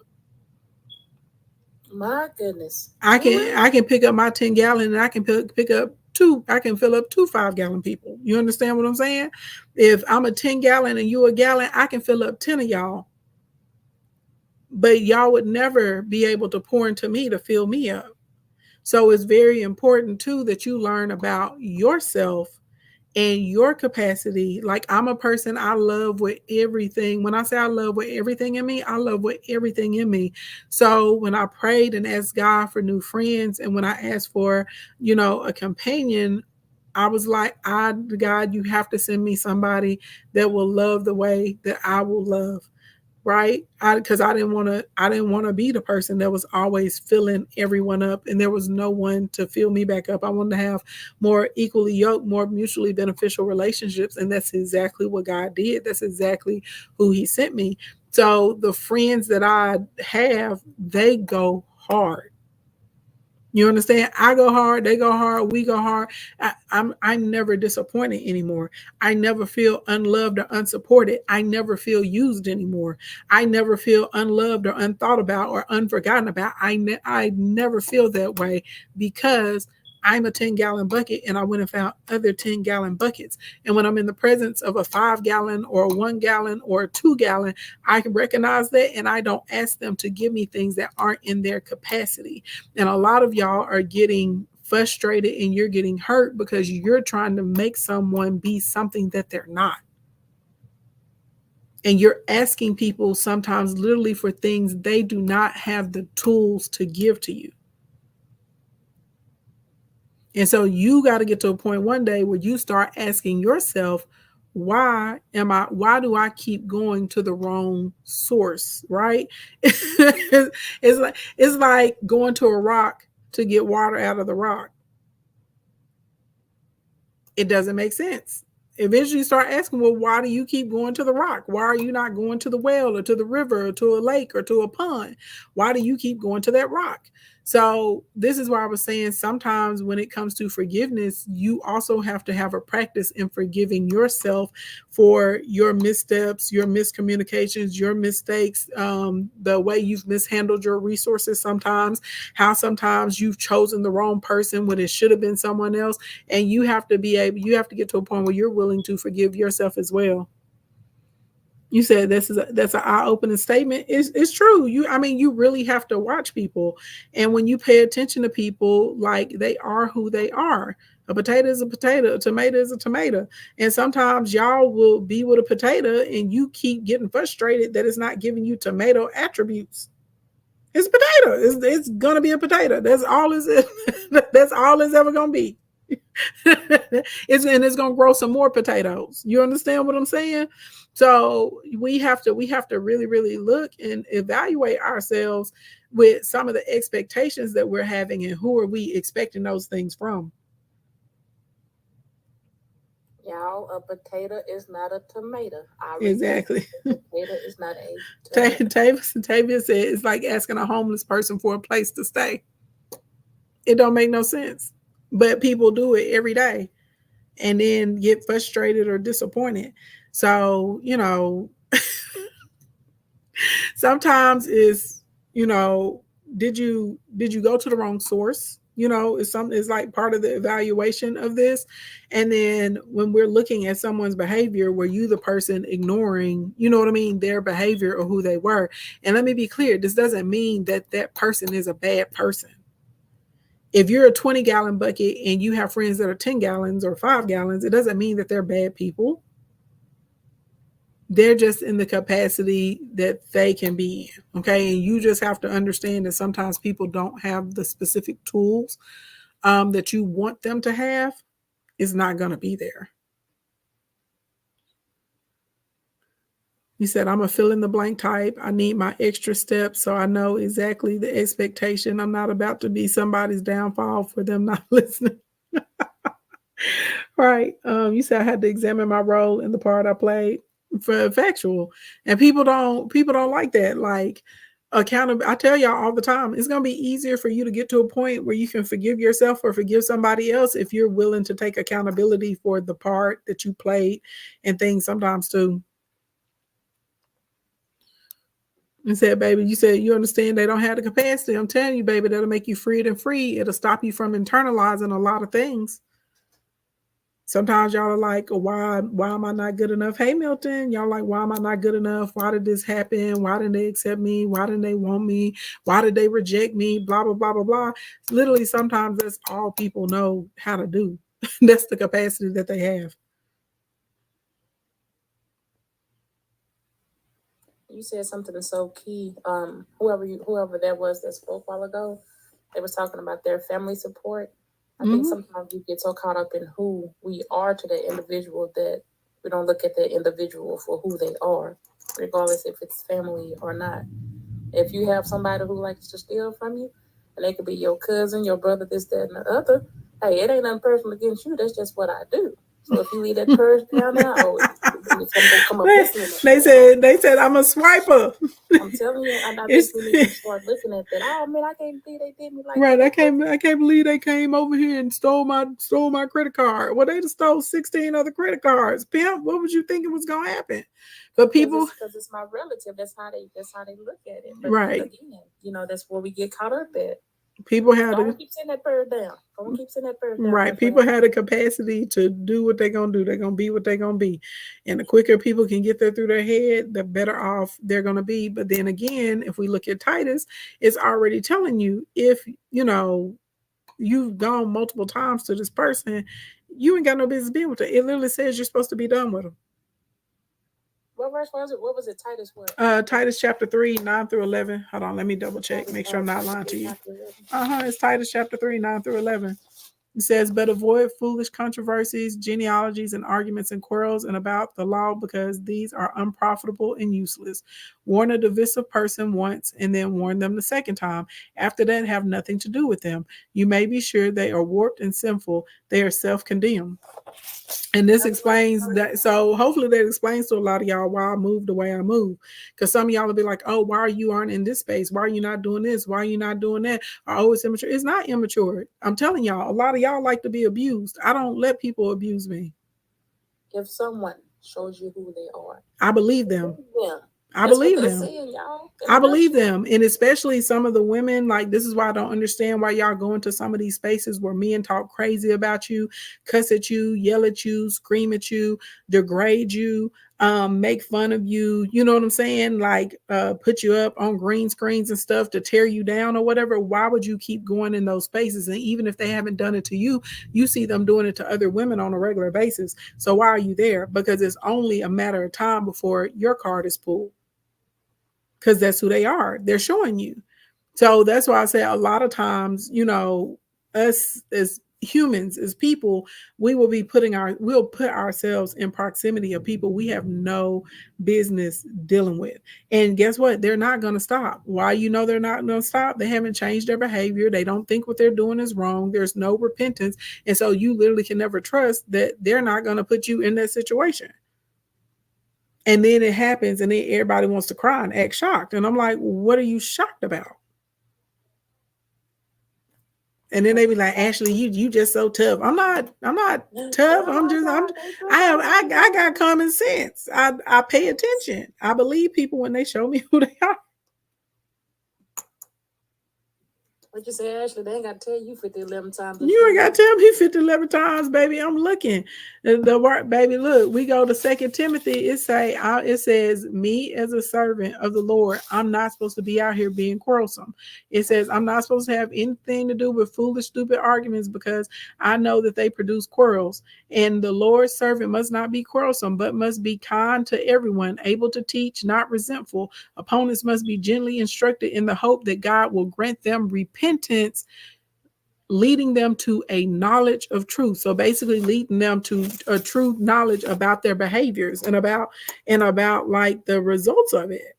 My goodness. I can pick up my 10-gallon and I can pick up two. I can fill up two 5-gallon people. You understand what I'm saying? If I'm a 10-gallon and you a gallon, I can fill up 10 of y'all, but y'all would never be able to pour into me to fill me up. So it's very important too that you learn about yourself and your capacity. Like, I'm a person, I love with everything. When I say I love with everything in me, I love with everything in me. So when I prayed and asked God for new friends, and when I asked for, a companion, I was like, God, you have to send me somebody that will love the way that I will love, right? Because I didn't want to be the person that was always filling everyone up, and there was no one to fill me back up. I wanted to have more equally yoked, more mutually beneficial relationships, and that's exactly what God did. That's exactly who He sent me. So the friends that I have, they go hard. You understand? I go hard, they go hard, we go hard. I'm never disappointed anymore. I never feel unloved or unsupported. I never feel used anymore. I never feel unloved or unthought about or unforgotten about. I never feel that way because I'm a 10-gallon bucket and I went and found other 10-gallon buckets. And when I'm in the presence of a 5-gallon or a 1-gallon or a 2-gallon, I can recognize that and I don't ask them to give me things that aren't in their capacity. And a lot of y'all are getting frustrated and you're getting hurt because you're trying to make someone be something that they're not. And you're asking people sometimes literally for things they do not have the tools to give to you. And so you got to get to a point one day where you start asking yourself, why do I keep going to the wrong source, right? It's like going to a rock to get water out of the rock. It doesn't make sense. Eventually you start asking, well, why do you keep going to the rock? Why are you not going to the well or to the river or to a lake or to a pond? Why do you keep going to that rock? So this is why I was saying sometimes when it comes to forgiveness, you also have to have a practice in forgiving yourself for your missteps, your miscommunications, your mistakes, the way you've mishandled your resources sometimes, how sometimes you've chosen the wrong person when it should have been someone else. And you have to get to a point where you're willing to forgive yourself as well. You said that's an eye-opening statement. It's true. You really have to watch people. And when you pay attention to people, like, they are who they are. A potato is a potato, a tomato is a tomato. And sometimes y'all will be with a potato and you keep getting frustrated that it's not giving you tomato attributes. It's a potato. It's gonna be a potato. That's all that's all it's ever gonna be. It's gonna grow some more potatoes. You understand what I'm saying? So we have to really, really look and evaluate ourselves with some of the expectations that we're having and who are we expecting those things from. Y'all, a potato is not a tomato. Exactly. A potato is not a tomato. Tavia said it's like asking a homeless person for a place to stay. It don't make no sense. But people do it every day and then get frustrated or disappointed. So, sometimes it's, did you go to the wrong source? It's like part of the evaluation of this. And then when we're looking at someone's behavior, were you the person ignoring, their behavior or who they were? And let me be clear, this doesn't mean that that person is a bad person. If you're a 20-gallon bucket and you have friends that are 10 gallons or 5 gallons, it doesn't mean that they're bad people. They're just in the capacity that they can be in. Okay. And you just have to understand that sometimes people don't have the specific tools that you want them to have. Is not going to be there. You said, I'm a fill in the blank type. I need my extra steps so I know exactly the expectation. I'm not about to be somebody's downfall for them not listening. Right. You said I had to examine my role in the part I played. For factual. And people don't like that. Like, accountable. I tell y'all all the time, it's going to be easier for you to get to a point where you can forgive yourself or forgive somebody else if you're willing to take accountability for the part that you played and things sometimes too. And said, baby, you said you understand they don't have the capacity. I'm telling you, baby, that'll make you freed and free. It'll stop you from internalizing a lot of things. Sometimes y'all are like, why am I not good enough? Hey, Milton, y'all like, why am I not good enough? Why did this happen? Why didn't they accept me? Why didn't they want me? Why did they reject me? Blah, blah, blah, blah, blah. Literally, sometimes that's all people know how to do. That's the capacity that they have. You said something so key. Whoever that was that spoke a while ago, they was talking about their family support. I think sometimes we get so caught up in who we are to the individual that we don't look at the individual for who they are, regardless if it's family or not. If you have somebody who likes to steal from you, and they could be your cousin, your brother, this, that, and the other, hey, it ain't nothing personal against you. That's just what I do. So if you leave that purse down there, they said I'm a swiper. I'm telling you, I think we need to start looking at that. Oh man, I can't believe they did me like right, that. I can't believe they came over here and stole my credit card. Well, they just stole 16 other credit cards. Pimp, what would you think it was gonna happen? But people, because it's my relative, that's how they look at it. But right. Again, that's where we get caught up at. People had to keep sending that bird down. Don't keep sending that bird down. Right. People had a capacity to do what they're gonna do. They're gonna be what they're gonna be. And the quicker people can get that through their head, the better off they're gonna be. But then again, if we look at Titus, it's already telling you if you've gone multiple times to this person, you ain't got no business being with them. It literally says you're supposed to be done with them. What verse was it? What was it? Titus what? Titus chapter 3, 9 through 11. Hold on, let me double check, make sure I'm not lying to you. It's Titus chapter 3, 9 through 11. It says, but avoid foolish controversies, genealogies, and arguments and quarrels and about the law, because these are unprofitable and useless. Warn a divisive person once, and then warn them the second time. After that, have nothing to do with them. You may be sure they are warped and sinful. They are self-condemned. And this explains that. So hopefully that explains to a lot of y'all why I moved the way I moved. Because some of y'all will be like, oh, why are you aren't in this space? Why are you not doing this? Why are you not doing that? Or, oh, it's immature. It's not immature. I'm telling y'all, a lot of y'all like to be abused. I don't let people abuse me. If someone shows you who they are, I believe them. Yeah. I believe them. I believe them. And especially some of the women, like, this is why I don't understand why y'all go into some of these spaces where men talk crazy about you, cuss at you, yell at you, scream at you, degrade you, make fun of you, you know what I'm saying? Like, put you up on green screens and stuff to tear you down or whatever. Why would you keep going in those spaces? And even if they haven't done it to you, you see them doing it to other women on a regular basis. So why are you there? Because it's only a matter of time before your card is pulled. Because that's who they are. They're showing you. So that's why I say a lot of times, you know, us as humans, as people, we'll put ourselves in proximity of people we have no business dealing with. And guess what? They're not going to stop. Why? You know, they're not going to stop. They haven't changed their behavior. They don't think what they're doing is wrong. There's no repentance. And so you literally can never trust that they're not going to put you in that situation. And then it happens, and then everybody wants to cry and act shocked. And I'm like, what are you shocked about? And then they be like, Ashley, you just so tough. I'm not tough. I got common sense. I pay attention. I believe people when they show me who they are. What you say, Ashley? They ain't got to tell you 50-11 times. You ain't got to tell me 50-11 times, baby. I'm looking. The word, baby, look, we go to 2 Timothy. It says, me as a servant of the Lord, I'm not supposed to be out here being quarrelsome. It says, I'm not supposed to have anything to do with foolish, stupid arguments, because I know that they produce quarrels. And the Lord's servant must not be quarrelsome, but must be kind to everyone, able to teach, not resentful. Opponents must be gently instructed in the hope that God will grant them repentance, leading them to a knowledge of truth. So basically leading them to a true knowledge about their behaviors and about like the results of it.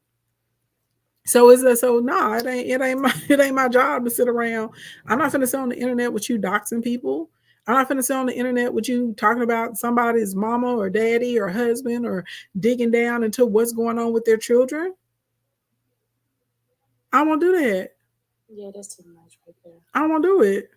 So it ain't my job to sit around. I'm not finna sit on the internet with you doxing people. I'm not finna sit on the internet with you talking about somebody's mama or daddy or husband or digging down into what's going on with their children. I won't do that. Yeah, that's too much right there. I won't do it.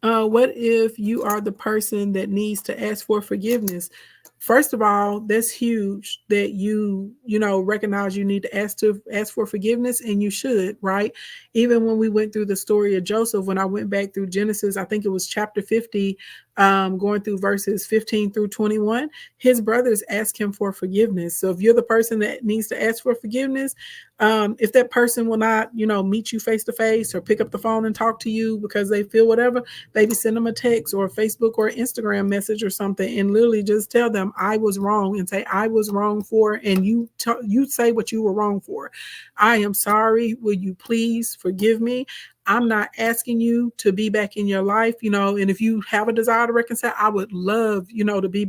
What if you are the person that needs to ask for forgiveness? First of all, that's huge that you recognize you need to ask for forgiveness, and you should, right? Even when we went through the story of Joseph, when I went back through Genesis, I think it was chapter 50, going through verses 15 through 21, his brothers asked him for forgiveness. So if you're the person that needs to ask for forgiveness, if that person will not, meet you face to face or pick up the phone and talk to you because they feel whatever, maybe send them a text or a Facebook or Instagram message or something, and literally just tell them, I was wrong, and say, I was wrong for, and you say what you were wrong for. I am sorry. Will you please forgive me? I'm not asking you to be back in your life, and if you have a desire to reconcile, I would love, to be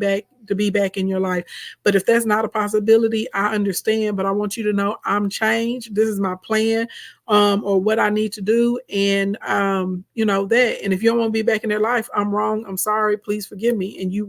back in your life. But if that's not a possibility, I understand, but I want you to know I'm changed. This is my plan, or what I need to do. And, that, and if you don't want to be back in their life, I'm wrong. I'm sorry. Please forgive me. And you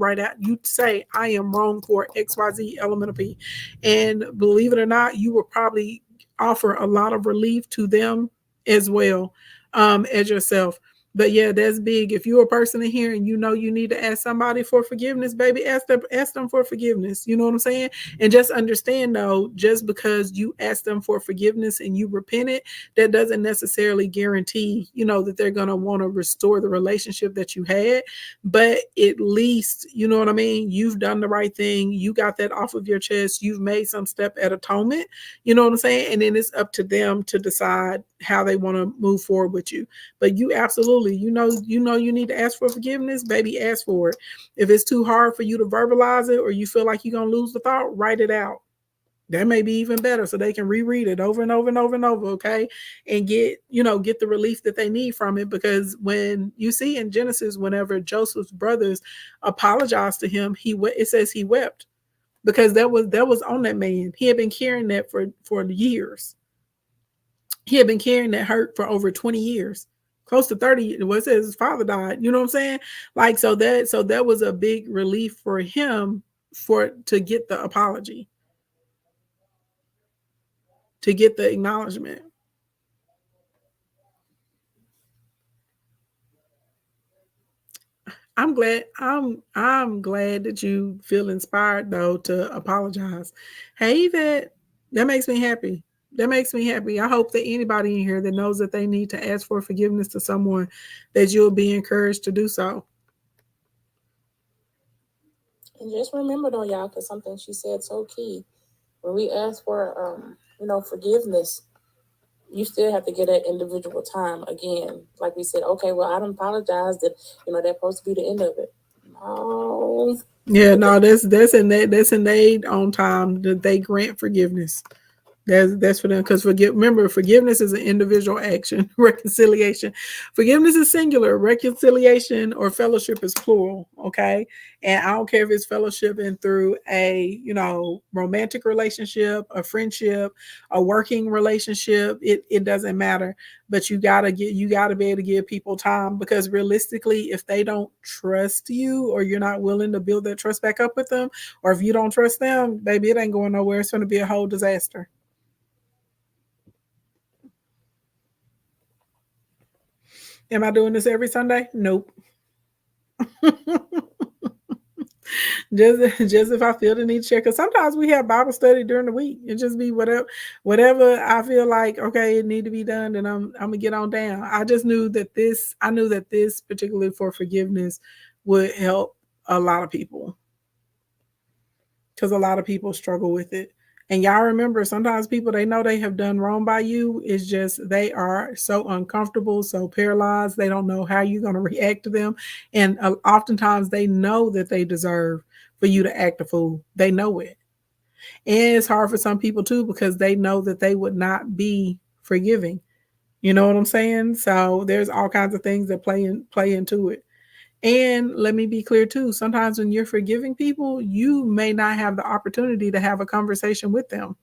say, I am wrong for XYZ element of P. And believe it or not, you will probably offer a lot of relief to them as well, as yourself. But yeah, that's big. If you're a person in here and you need to ask somebody for forgiveness, baby, ask them for forgiveness. You know what I'm saying? And just understand, though, just because you ask them for forgiveness and you repent it, that doesn't necessarily guarantee, that they're going to want to restore the relationship that you had. But at least, you know what I mean? You've done the right thing. You got that off of your chest. You've made some step at atonement. You know what I'm saying? And then it's up to them to decide, how they want to move forward with you. But you absolutely, you need to ask for forgiveness, baby, ask for it. If it's too hard for you to verbalize it, or you feel like you're gonna lose the thought, write it out. That may be even better, so they can reread it over and over and over and over, okay, and get the relief that they need from it. Because when you see in Genesis, whenever Joseph's brothers apologized to him, it says he wept, because that was on that man. He had been carrying that for years. He had been carrying that hurt for over 20 years, close to 30. What it says his father died. You know what I'm saying? Like, so that was a big relief for him to get the apology, to get the acknowledgement. I'm glad that you feel inspired though to apologize. Hey, Yvette, that makes me happy. That makes me happy. I hope that anybody in here that knows that they need to ask for forgiveness to someone, that you'll be encouraged to do so. And just remember though, y'all, because something she said so key. When we ask for forgiveness, you still have to get that individual time again. Like we said, okay, well, I don't apologize that, that's supposed to be the end of it. No. Yeah, no, that's in their own time that they grant forgiveness. That's for them, because remember, forgiveness is an individual action. Reconciliation, forgiveness is singular. Reconciliation or fellowship is plural. Okay, and I don't care if it's fellowship and through a romantic relationship, a friendship, a working relationship. It doesn't matter. But you gotta be able to give people time, because realistically, if they don't trust you, or you're not willing to build that trust back up with them, or if you don't trust them, baby, it ain't going nowhere. It's going to be a whole disaster. Am I doing this every Sunday? Nope. just if I feel the need to share, because sometimes we have Bible study during the week. It just be whatever I feel like, okay, it need to be done, and I'm gonna get on down. I knew that this particularly for forgiveness would help a lot of people, because a lot of people struggle with it. And y'all remember, sometimes people, they know they have done wrong by you. It's just they are so uncomfortable, so paralyzed. They don't know how you're going to react to them. And oftentimes they know that they deserve for you to act a fool. They know it. And it's hard for some people too, because they know that they would not be forgiving. You know what I'm saying? So there's all kinds of things that play into it. And let me be clear too, sometimes when you're forgiving people, you may not have the opportunity to have a conversation with them.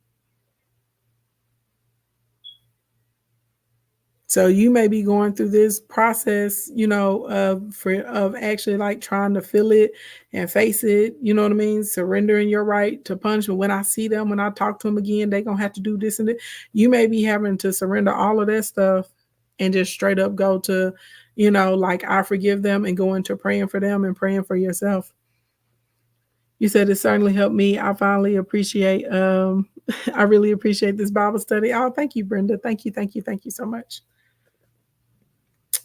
So you may be going through this process, of actually like trying to feel it and face it, you know what I mean? Surrendering your right to punishment. When I see them, when I talk to them again, they're going to have to do this and that. You may be having to surrender all of that stuff and just straight up go to, like, I forgive them, and go into praying for them and praying for yourself. You said it certainly helped me. I finally appreciate, I really appreciate this Bible study. Oh, thank you, Brenda. Thank you so much.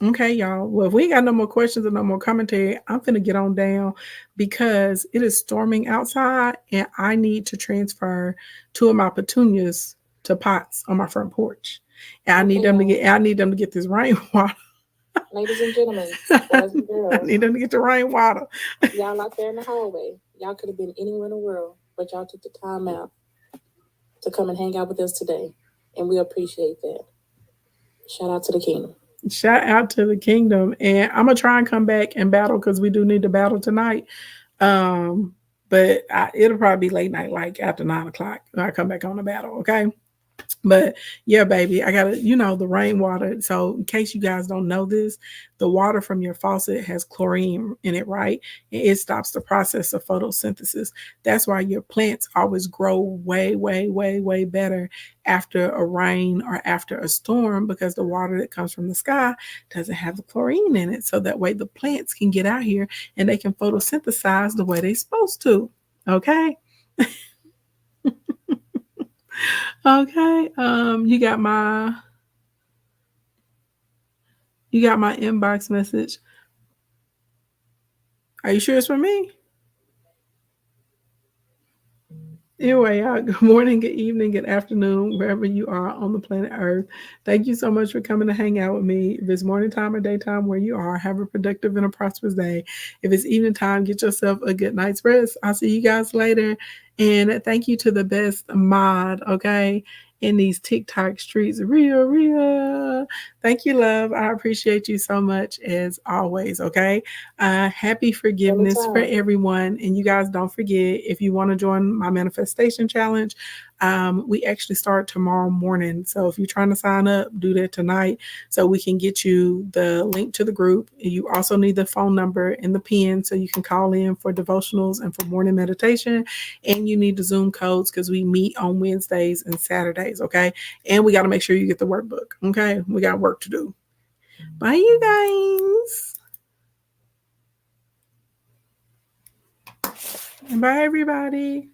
Okay, y'all. Well, if we ain't got no more questions or no more commentary, I'm finna get on down, because it is storming outside, and I need to transfer 2 of my petunias to pots on my front porch. And I need them to get this rainwater. Ladies and gentlemen, boys and girls, I need them to get the rainwater. Y'all out there in the hallway, y'all could have been anywhere in the world, but y'all took the time out to come and hang out with us today, and we appreciate that. Shout out to the kingdom. Shout out to the kingdom. And I'm gonna try and come back and battle, because we do need to battle tonight. But it'll probably be late night, like after 9:00 when I come back on the battle. Okay. But yeah, baby, I gotta, the rainwater. So in case you guys don't know this, the water from your faucet has chlorine in it, right? And it stops the process of photosynthesis. That's why your plants always grow way, way, way, way better after a rain or after a storm, because the water that comes from the sky doesn't have the chlorine in it. So that way the plants can get out here and they can photosynthesize the way they're supposed to. Okay. Okay. You got my inbox message. Are you sure it's for me? Anyway, y'all, good morning, good evening, good afternoon, wherever you are on the planet Earth. Thank you so much for coming to hang out with me. If it's morning time or daytime where you are, have a productive and a prosperous day. If it's evening time, get yourself a good night's rest. I'll see you guys later. And thank you to the best mod, okay, in these TikTok streets. Ria. Thank you, love. I appreciate you so much as always, okay? Happy forgiveness for Anytime. everyone. And you guys don't forget, if you want to join my manifestation challenge, we actually start tomorrow morning. So if you're trying to sign up, do that tonight so we can get you the link to the group. You also need the phone number and the pin so you can call in for devotionals and for morning meditation. And you need the Zoom codes because we meet on Wednesdays and Saturdays, okay? And we got to make sure you get the workbook, okay? We got work to do. Bye, you guys. Bye, everybody.